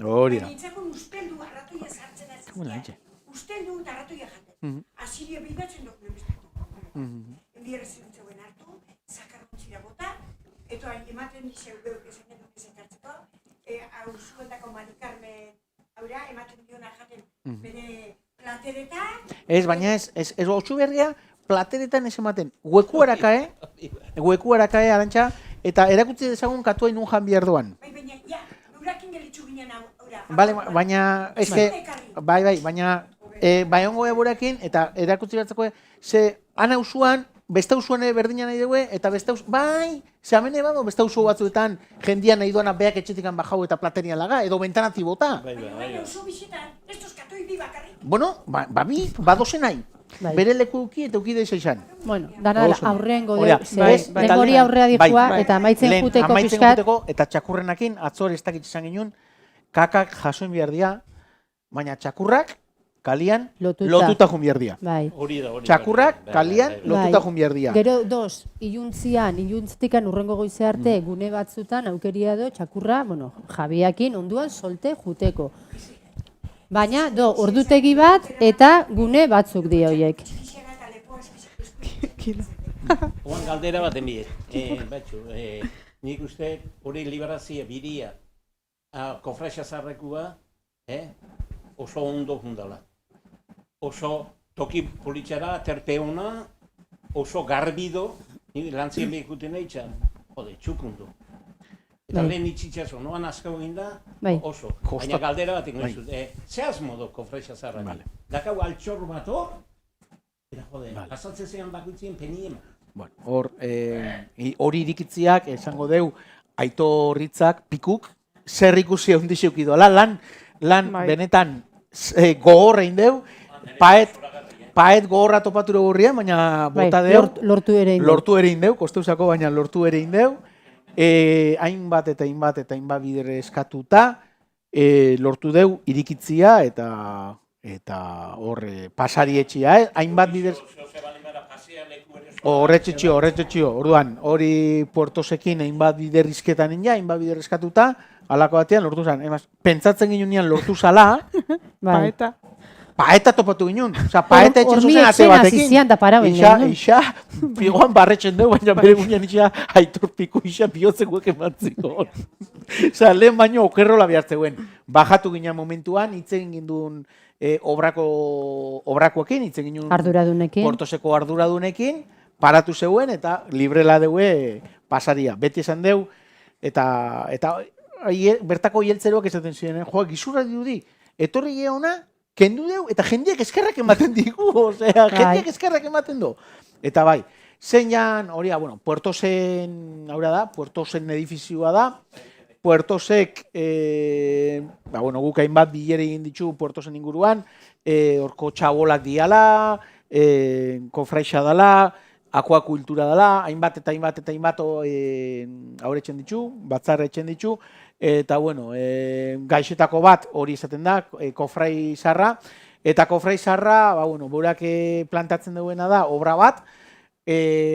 Hori da. Nintzakon usteldu arratoia sartzen azizia. Usteldu eta arratoia jaten. Asiria bidatzen duk nebizteko. Endiera zirentzeuen hartu, zakarrontzira bota, eta ematen dizeu behu esan duk ezenkartzeko, hau zuendako Marikarmen haura, ematen diona jaten bere plateretan. Ez, baina ez hotxu berria, plateretan ez ematen, huekuarakae, Arantxa, eta erakutzi dezagun katua inun jan bihar doan. Baina, ja, beurakin gelitzu ginen haura. Baina, baina, baiongo eborekin, eta erakutzi bertzako, ze, ana usuan, beste usuan berdina nahi dugu, eta beste usuan, bai, ze amene bado, beste usu batzuetan jendia nahi duana beak etxetikan bajau eta platerian laga, edo bentanati bota. Baina usu bizitan, estos katoi bi bakarrik. Bueno, babi, badozen nahi. Bere lekuki eta ukide izan. Bueno, dana aurrengo denbori aurrea dihua, eta amaitzen juteko pixkat. Eta txakurrenakin, atzor ez dakit izan ginen, kakak jasoin behar dira, baina txakurrak, kalian Lotuta. lotuta junbierdia. Bai. Hori da, hori. Txakurrak bai, kalian bai, bai. lotuta junbierdia. Gero, iluntztikan urrengo goize arte, gune batzutan aukeria do, txakurra, bueno, jabiakin onduan solte juteko. Baina, ordutegi bat eta gune batzuk di horiek. Oan galdera bat enbide. Batxu, nik uste hori liberazia biria, kofraxa zarrekua, oso ondo fundala. Oso toki politxara, terpeona, oso garbido, lantzien behikuten eitxan, txukundu. Eta lehen itxitxaso, noan askau ginda, oso. Baina galdera bat ingo izut, zehaz modo kofraxa zarrak. Dakau altxor bat hor, eta pasatzen zean bakuitzien penien. Hor, hori irikitziak, esango deu, Aitorritzak, pikuk, zer ikusi ondixeuk idola, lan benetan gogorrein deu, paet gogorra topatu gurrien, baina bota deu. Lortu ere indeu. Lortu ere indeu, kosteuzako, baina lortu ere indeu. Hainbat bider eskatuta, lortu deu irikitzia eta hor pasari etxia, hainbat bider... Horretxetxio, orduan, hori Puertosekin hainbat biderrizketan ina, hainbat biderrizkatuta, alako batean lortu zen. Pentsatzen ginen lortu zala, paeta topatu ginen. Osa, paeta etxen zuzen ate batekin. Ixa, pigoan barretxen dugu, baina bere gunean ixa Aitor piku ixa bihotzekoek emantziko. Osa, lehen baino okerrola behartzeuen. Bajatu ginen momentuan, hitzen ginduen obrakoekin, hitzen ginen Puertoseko arduradunekin, paratu zeuen eta librela deue pasaria. Beti esan deu, eta bertako hieltzeroak esaten ziren, joa, gizurra dirudi, etorri geona, kendu deu, eta jendeak eskerrak ematen digu, osea, jendeak eskerrak ematen du. Eta bai, zeinan, hori, Puertosen, haura da, Puertosen edifizioa da, Puertosek, guk hainbat bilere egin ditu Puertosen inguruan, horko txabolak diala, kofraixa dala, akuakultura dela, hainbat aurretzen ditu, batzarretzen ditu, eta gaixetako bat hori izaten da, kofrai zarra, eta kofrai zarra, burak plantatzen duena da, obra bat,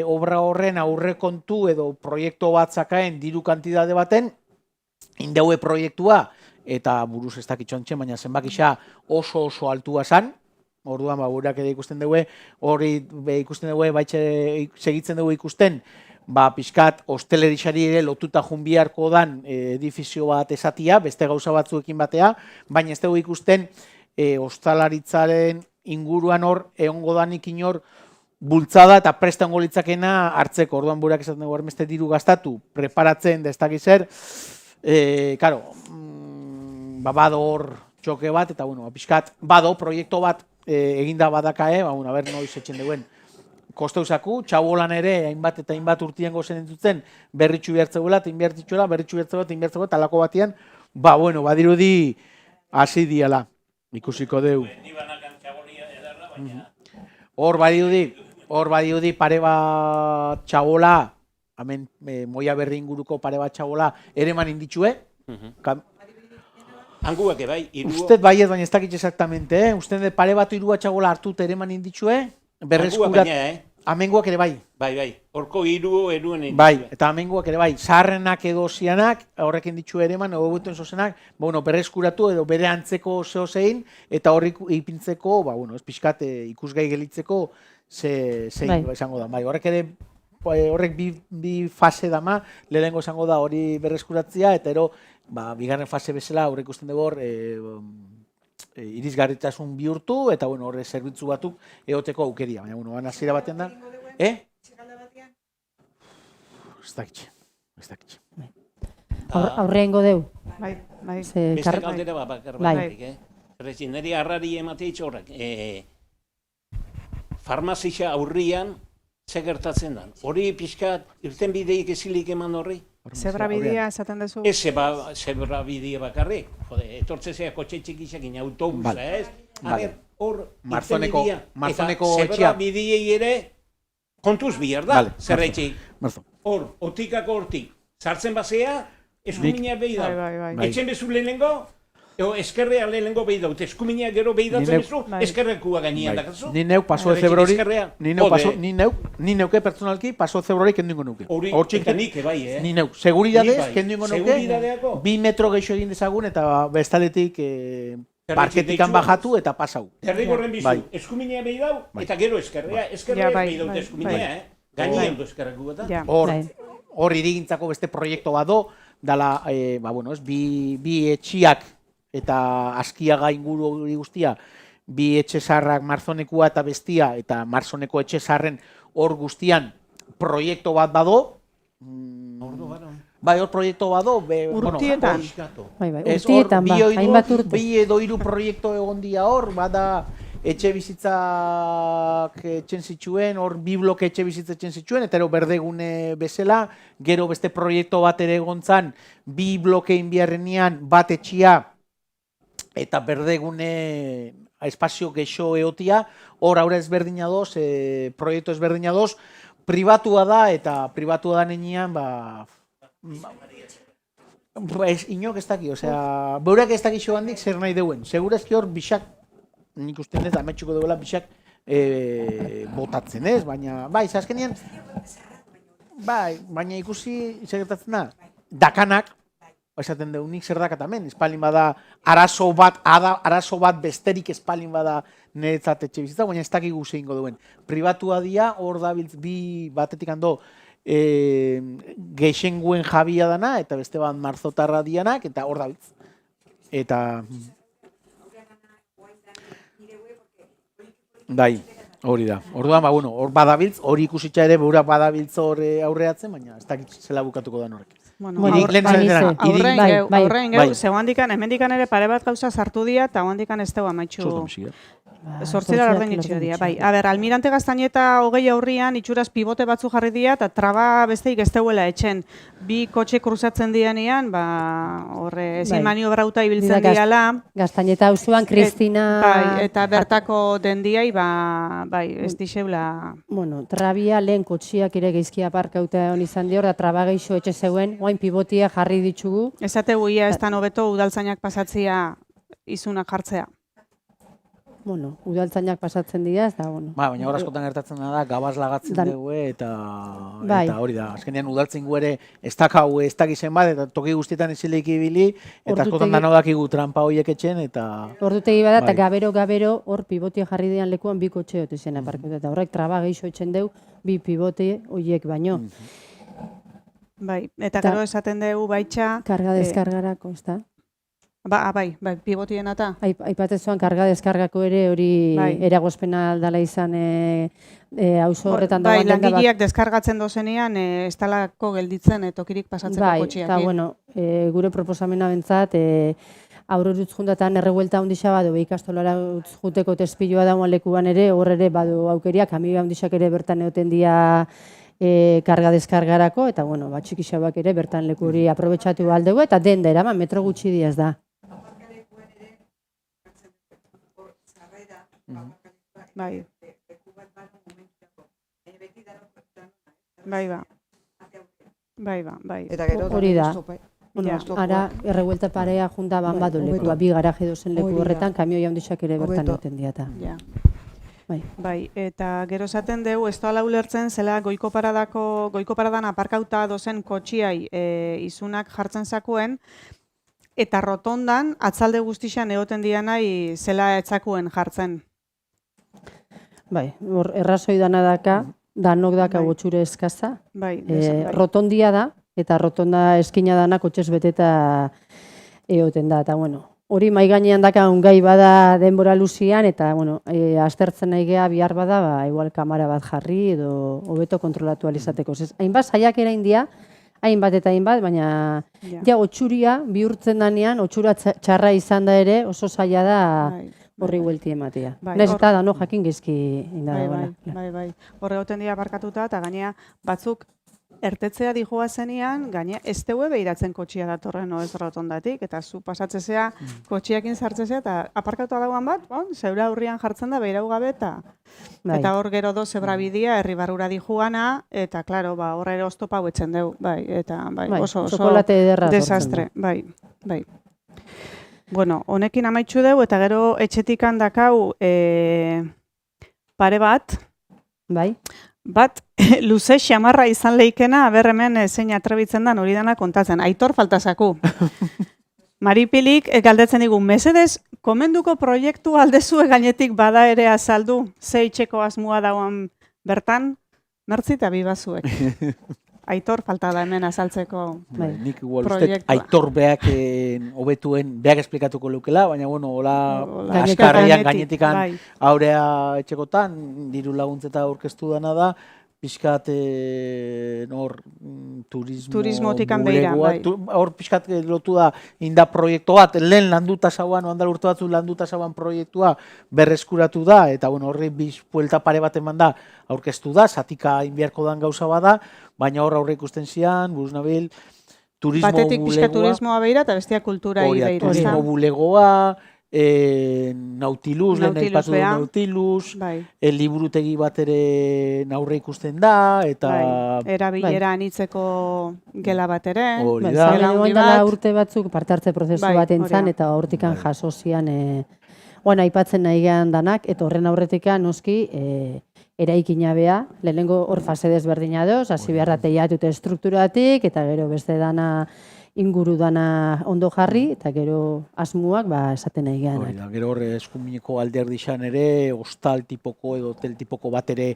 obra horren aurrekontu edo proiektu bat zakaen diru kantidade baten, indeue proiektua, eta buruz ez dakitxontxe, baina zenbak isa oso altua zan, orduan, burak ere ikusten dugu, hori ikusten dugu, segitzen dugu ikusten, pixkat, hostelerixari ere lotuta junbiarko dan edifizio bat esatia, beste gauza batzuekin batea, baina ez dugu ikusten, hostalaritzaren inguruan hor, egongo danik inor, bultzada eta presta ongo litzakena hartzeko, orduan burak esaten dugu, ermeste diru gastatu, preparatzen, da ez dakizer, bado hor txoke bat, eta pixkat, bado proiektu bat, eginda badakae, ber noiz etxen duen. Kosteuzaku, txabolan ere, hainbat urtien gozen entutzen, berritxu behartzeuela, berritxu behartzeuela, talako batean, badirudi hasi diala, ikusiko deu. Hor badirudi pare bat txabola, hemen Moia Berri inguruko pare bat txabola, ere man inditxue, Hanguak ebai, Usted bai ez, baina ez dakit exactamente, Usted pare bat irua txabola hartut ere man inditxue, berreskurat, amenguak ere bai. Bai, horko eruen inditxue. Bai, eta amenguak ere bai, zaharrenak edo zianak, horrekin ditxu ere man, egotuen zozenak, berreskuratu edo bere antzeko zehozein, eta horrik ipintzeko, ez pixkat ikusgai gelitzeko, zein izango da. Bai, horrek ere, horrek bi fase dama, lehenengo izango da hori berreskuratzea, eta ero, bigarren fase bezala, horrek ikusten dugu hor, irizgarritasun bihurtu, eta horre zerbitzu batuk egoteko aukeria. Baina, hasiera batean da. Ez dakitxe. Aurrengo deu. Beste galdera bakar batik, niri harrari emateitz horrek. Farmazia aurrian, ze gertatzen da. Hori pixkat, irten bideik ezilik eman horri? Zebra bidea esaten duzu? Ez zebra bidea bakarrik. Etortzezea kotxe txikisakin autobusa, ez? Hor, irten bidea. Eta zebra bideei ere kontuz bihar da, zerretxik. Hor, otikako hortik. Sartzen bazea, eskumina behi da. Etxen bezu lehenengo, Eskerrea lehenengo behi daut, eskumina gero behi datzen Ni bizu, bai. eskerrekua gainean dakazu. Ni neu paso de febrori, ni neuke pertsonalki paso de febrori kendingo nuke. Eta nik bai, Ni neu, seguridadez Nik bai. kendingo nuke, Seguridadeako? 2 metro gehiago egin dezagun eta bestaletik parketikan deitxua. bajatu eta pasau. Derrigorren bizu, Bai. eskumina behi dau, Bai. eta gero eskerrea, eskerrea Ja, bai, behi daut bai, eskumina, bai. Gainean du eskerreku eta. Ja. Hor irigintzako beste proiektu bat do, dala, bi etxiak eta Askiaga inguru hori guztia, bi etxe zaharrak Marzonekua eta Bestia, eta Marzoneko etxe zaharren hor guztian proiektu bat bado. Bai, hor proiektu bado. Urtietan. Bai, urtietan ba, hainbat urte. Bi edo 3 proiektu egon dia hor, bada etxe bizitzak etxen zituen, hor 2 bloke etxe bizitza etxen zituen, eta ero berdegune bezala, gero beste proiektu bat ere egontzan, 2 bloke inbiarrenean bat etxia, eta berdegune espazio gexo eotia, hor aurre ezberdina doz, proiektu ezberdina doz, pribatua da, eta pribatua da nenean, inok ez daki, osea, beurak ez daki xo handik zer nahi deuen. Segurazki hor bixak, nik usten ez, ametxuko duela bixak botatzen ez, baina, bai, azkenean, bai, baina ikusi gertatzen da, dakanak, esaten dugu nik zer dakatamen, espalin bada arazo bat besterik espalin bada niretzat etxe bizitza, baina ez dakigu zeingo duen. Pribatua dia, hor dabiltz bi batetik hando geixenguen jabia dana, eta beste bat marzotarra dianak, eta hor dabiltz. Eta... Bai, hori da. Orduan, hor badabiltz, hori ikusitza ere beura badabiltz hor aurreatzen, baina ez dakit zela bukatuko da horrek. Aurrein geu, zegoandikan, hemendikan ere pare bat gauza sartu dia, eta oandikan ez dugu amaitxu. Sortzira orden itxio dira, bai. A ber, Almirante Gaztaineta 20 aurrian, itxuraz pibote batzu jarri dira, eta traba besteik ez deuela etxen. 2 kotxe kruzatzen dianean, horre, ezin maniobrauta ibiltzen diala. Gaztaineta auzoan, Kristina... Bai, eta bertako dendiai, bai, ez dixeula... Bueno, trabia lehen kotxiak ere geizkia parkauta hon izan dior, da traba geixo etxe zeuen, oain pibotia jarri ditugu. Esategu ia ez tan hobeto udaltzainak pasatzia izunak jartzea. Bueno, udaltzainak pasatzen dira, ez da, bueno. Baina hor askotan gertatzen da, gabaz lagatzen dugu eta hori da. Azkenean udaltzen gu ere ez dakau ez dakizen bat, eta toki guztietan ezileik ibili, eta askotan dano dakigu trampa horiek etxen, eta... Ordutegi bada, eta gabero, hor pibotia jarri dian lekuan 2 kotxe hoti zen aparkatu, eta horrek traba geixo etxen deu, 2 pibote horiek baino. Bai, eta gero esaten dugu baitxa... Karga deskargarako, ez da? Bai, pibotien eta? Aipatezuan karga deskargako ere hori eragozpena aldala izan auzo horretan da. Bai, langileak deskargatzen dozenean ez talako gelditzen tokirik pasatzeko kotxiak. Bai, eta bueno, gure proposamena bentzat, aurrerutz jundatan errebuelta hondixa badu, ikastolara utz juteko tespilloa dagoen lekuan ere, hor ere badu aukeria, kamioa hondixak ere bertan egoten dia karga deskargarako, eta bueno, txikixabak ere bertan leku hori aprobetxatu aldegu, eta denda eraman, metro gutxi diaz da. Bai. Bai. Eta gero hori da. Ara, errebuelta parea junta badu leku, 2 garaje dozen leku horretan, kamioi handixak ere bertan egoten diata. Bai, eta gero esaten dugu, ez doala ulertzen, zela goiko paradan aparkauta dozen kotxiai izunak jartzen zakuen, eta rotondan atzalde guztixan egoten dianai zela etzakuen jartzen. Bai, errazoi dana daka, danok daka gotxure eskaza. Rotondia da, eta rotonda eskina dana kotxez beteta egoten da, eta bueno, hori mai gainean daka gai bada denbora luzian, eta bueno, aztertzen nahi geha bihar bada, igual kamara bat jarri edo hobeto kontrolatu alizateko. Hainbat saiakera india, hainbat eta hainbat, baina ja otxuria bihurtzen danean, otxura txarra izan da ere, oso zaila da horri huelti ematea. Naiz eta dano jakin gezki indagoela. Bai. Horre goten dira barkatuta, eta gainea batzuk ertetzea dijoa zenean, gainea ez teue behiratzen kotxia datorren ez rotondatik, eta zu pasatzezea kotxiakin sartzezea, eta aparkatu dagoan bat, zeura aurrian jartzen da behirau gabe, eta hor gero do zebra bidea, herri barrura dijoana, eta klaro, horre ere oztopa huetzen dugu, eta oso desastre, bai. Bueno, honekin amaitxu dugu eta gero etxetik handakau pare bat, Bai? bat luze xamarra izan leikena, aber hemen zein atrebitzen da hori dana kontatzen. Aitor faltasaku. Maripilik galdetzen digu, mesedez, komenduko proiektu aldezue gainetik bada ere azaldu, ze itxeko asmoa dagoan bertan, mertzi eta bibazuek. Aitor falta da hemen azaltzeko Nik igual uste proiektua. Aitor beak hobetuen, beak esplikatuko lukela, baina bueno, hola Hola, askarrian gainetik, gainetikan bai. aurea etxekotan, diru laguntzeta aurkeztu dana da, pixkat Turismotikan beira, bai. Hor pixkat lotu da inda proiektu bat, lehen landuta zauan, oandal urte batzu landuta zauan proiektua berreskuratu da, eta bueno, horri buelta pare bat eman da, aurkeztu da, zatika inbiarko dan gauza bada, baina hor aurre ikusten zian, buruz nabil, turismo Batetik pixka bulegoa, turismoa beira eta bestia kultura hori da, beira. turismo bulegoa, Nautilus, lehen Nautilus aipatu du bea. Nautilus, Bai, liburutegi bat ere aurre ikusten da, eta bai. Erabilera anitzeko gela bat ere. hori Bai, da. zale Gela handi egon dela bat. urte batzuk parte hartze prozesu Bai, bat hori entzan, da. eta hortikan jaso zian, aipatzen nahi gehan danak, eta horren aurretikan noski, eraikina bea, lehenengo hor fase desberdina doz, hasi behar da teiatute estrukturatik, eta gero beste dana inguru dana ondo jarri, eta gero asmuak esaten nahi Hori gehan. da, gero hor eskumineko alderdi xan ere, hostal tipoko edo hotel tipoko bat ere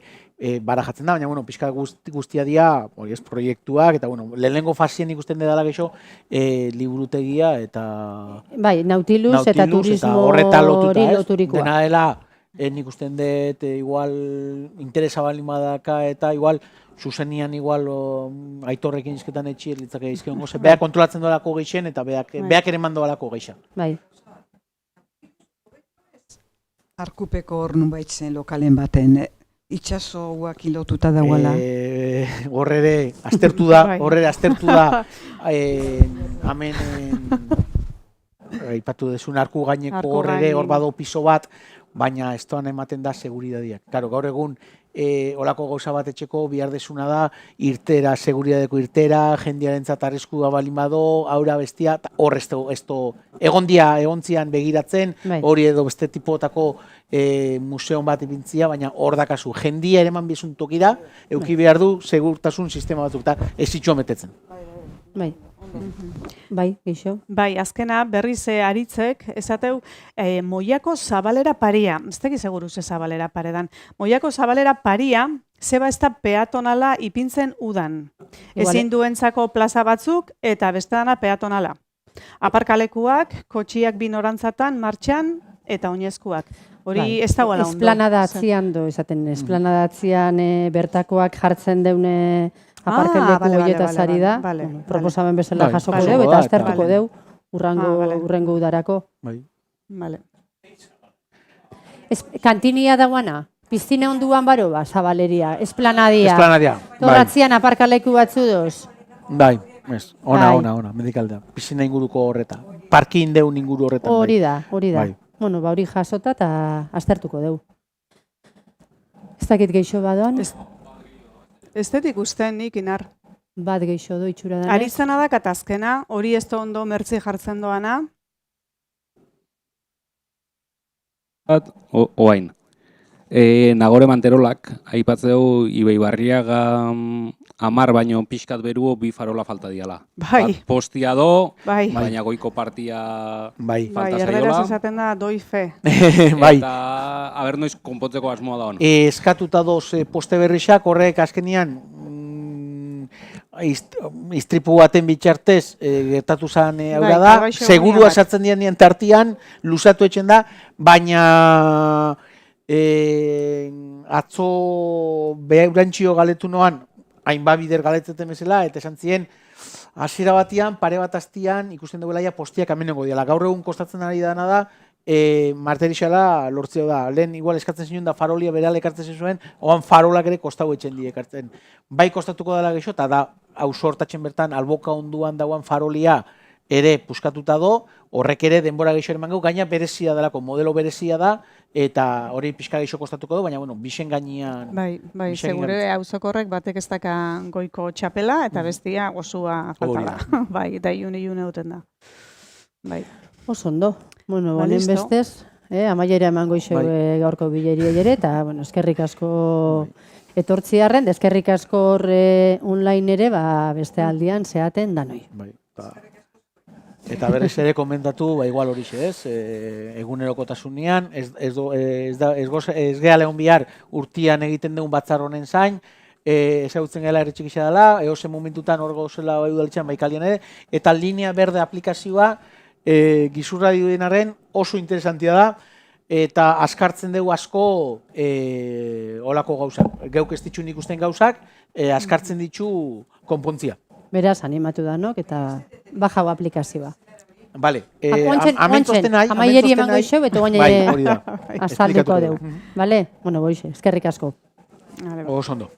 barajatzen da, baina bueno, pixka guztia dira, hori ez proiektuak, eta bueno, lehenengo fasien ikusten dela geixo, liburutegia eta Bai, Nautilus eta turismo horreta lotuta, hori ez? loturikoa. Dena dela, nik usten dut, igual interesa bali madaka, eta igual zuzenian igual Aitorrekin izketan etxi litzake izkeon goze. Beak kontrolatzen doalako geixen, eta beak ere mandoalako geixen. Bai. Arkupeko hor nunbait zen lokalen baten, itxasoak lotuta dagoela. Hor ere, aztertu da, Bai. hemen aipatu desun arku gaineko Arku hor ere, hor gain. bado piso bat, baina ez doan ematen da seguridadiak. Karo, gaur egun, olako gauza bat etxeko bihar desuna da, irtera, seguridadeko irtera, jendiarentzat arriskua balimado, aura bestia, hor egon zian begiratzen, Bai. hori edo beste tipotako museon bat ipintzia, baina hor dakazu, jendia ere eman bizun tokira, euki behar du segurtasun sistema batzuk, eta ez zitxo metetzen. Bai. Bai, geixo. Bai, azkena berriz aritzek, esateu, Moiako zabalera paria, ez teki seguru ze zabalera paredan, Moiako zabalera paria, zeba ez da peatonala ipintzen udan. Igual, Ezin duentzako plaza batzuk eta beste dana peatonala. Aparkalekuak, kotxiak bi norantzatan, martxan eta oinezkoak. Hori Bai. ez dagoela ondo. Esplanadatzean do, esaten, esplanadatzean bertakoak jartzen deune aparkaleku bale, horietaz bale, ari da. bale, Bueno, bale. proposamen bezala Bai, jasoko jasoko deu, da, eta eta- aztertuko Bale. deu urrengo udarako. Bai. Vale. Kantinia dagoana, piztina onduan baro ba, zabaleria, esplanadia. Esplanadia, bai. Torratzian aparkaleku batzu doz. Bai, ez, ona, Bai. ona, medikaldea. Pisina inguruko horreta. Parkin deun inguru horretan. Hori da, hori da. Bai. Bueno, hori jasota eta aztertuko deu. Ez dakit geixo badoan, Ez dut ikusten nik inar. bat geixo do itxura da. Aritzena da katazkena, hori ez da ondo mertzi jartzen doana. Oain. Nagore Manterolak, aipatzeu Ibeibarriaga 10 baino pixkat beruo bi farola falta diala. Bai. Bat postia do, Bai, baina goiko partia Bai. bai, falta erderaz zaiola. esaten da doi fe. Bai. Eta aber noiz konpontzeko asmoa da hona. Eskatuta doz poste berrixak horrek azkenian istripu baten bitxartez gertatu zen aurra Bai, da, kargaixo segurua bat. sartzen dian tartian, luzatu etxen da, baina atzo behaurantxio galetu noan, hainbat bider galetzeten bezala, eta esan zien, hasiera batian, pare bat astian, ikusten duela ja postiak amenengo diala. Gaur egun kostatzen ari dana da, marterixala lortzeo da. Lehen igual eskatzen zinuen da farolia berala ekartzen zuen, oan farolak ere kostau etxen die ekartzen. Bai kostatuko dela geixo, eta da, hau sortatzen bertan, alboka onduan dauan farolia ere puskatuta do, horrek ere denbora geixo eman gau, gaina berezia delako, modelo berezia da, eta hori pixka geixo kostatuko du, baina, bueno, bixen gainean. Bai, bai, Bixen segure gabiltza. auzokorrek batek ez daka goiko txapela eta bestia osua falta Hori da. Bai, eta iune duten da. Bai. Oso ondo. Bueno, Ba, honen listo. bestez, amaiera emango iso Bai. gaurko bileriei ere, eta, bueno, eskerrik asko etortziarren, eskerrik asko online ere, ba, beste aldian zeaten danoi. Bai, eta berriz ere komentatu, ba, igual horixe ez, egunerokotasunean, ez gehala egon bihar urtian egiten dugun batzar honen zain, ezagutzen gela ere txikisa dela, eozen momentutan hor gauzela bai udaletxean baikalian ere, eta linea berde aplikazioa gizurra dioenaren oso interesantia da, eta askartzen dugu asko olako gauzak. Geuk ez ditxun ikusten gauzak, askartzen ditu konpontzia. Beraz, animatu danok, eta bajau aplikazioa. Vale, Oantxen, amaieri emango iso, eta guain bai, hori da. azalduko Esplikatuko deu. Vale? Bueno, boixe, eskerrik asko. Vale, Oso ondo.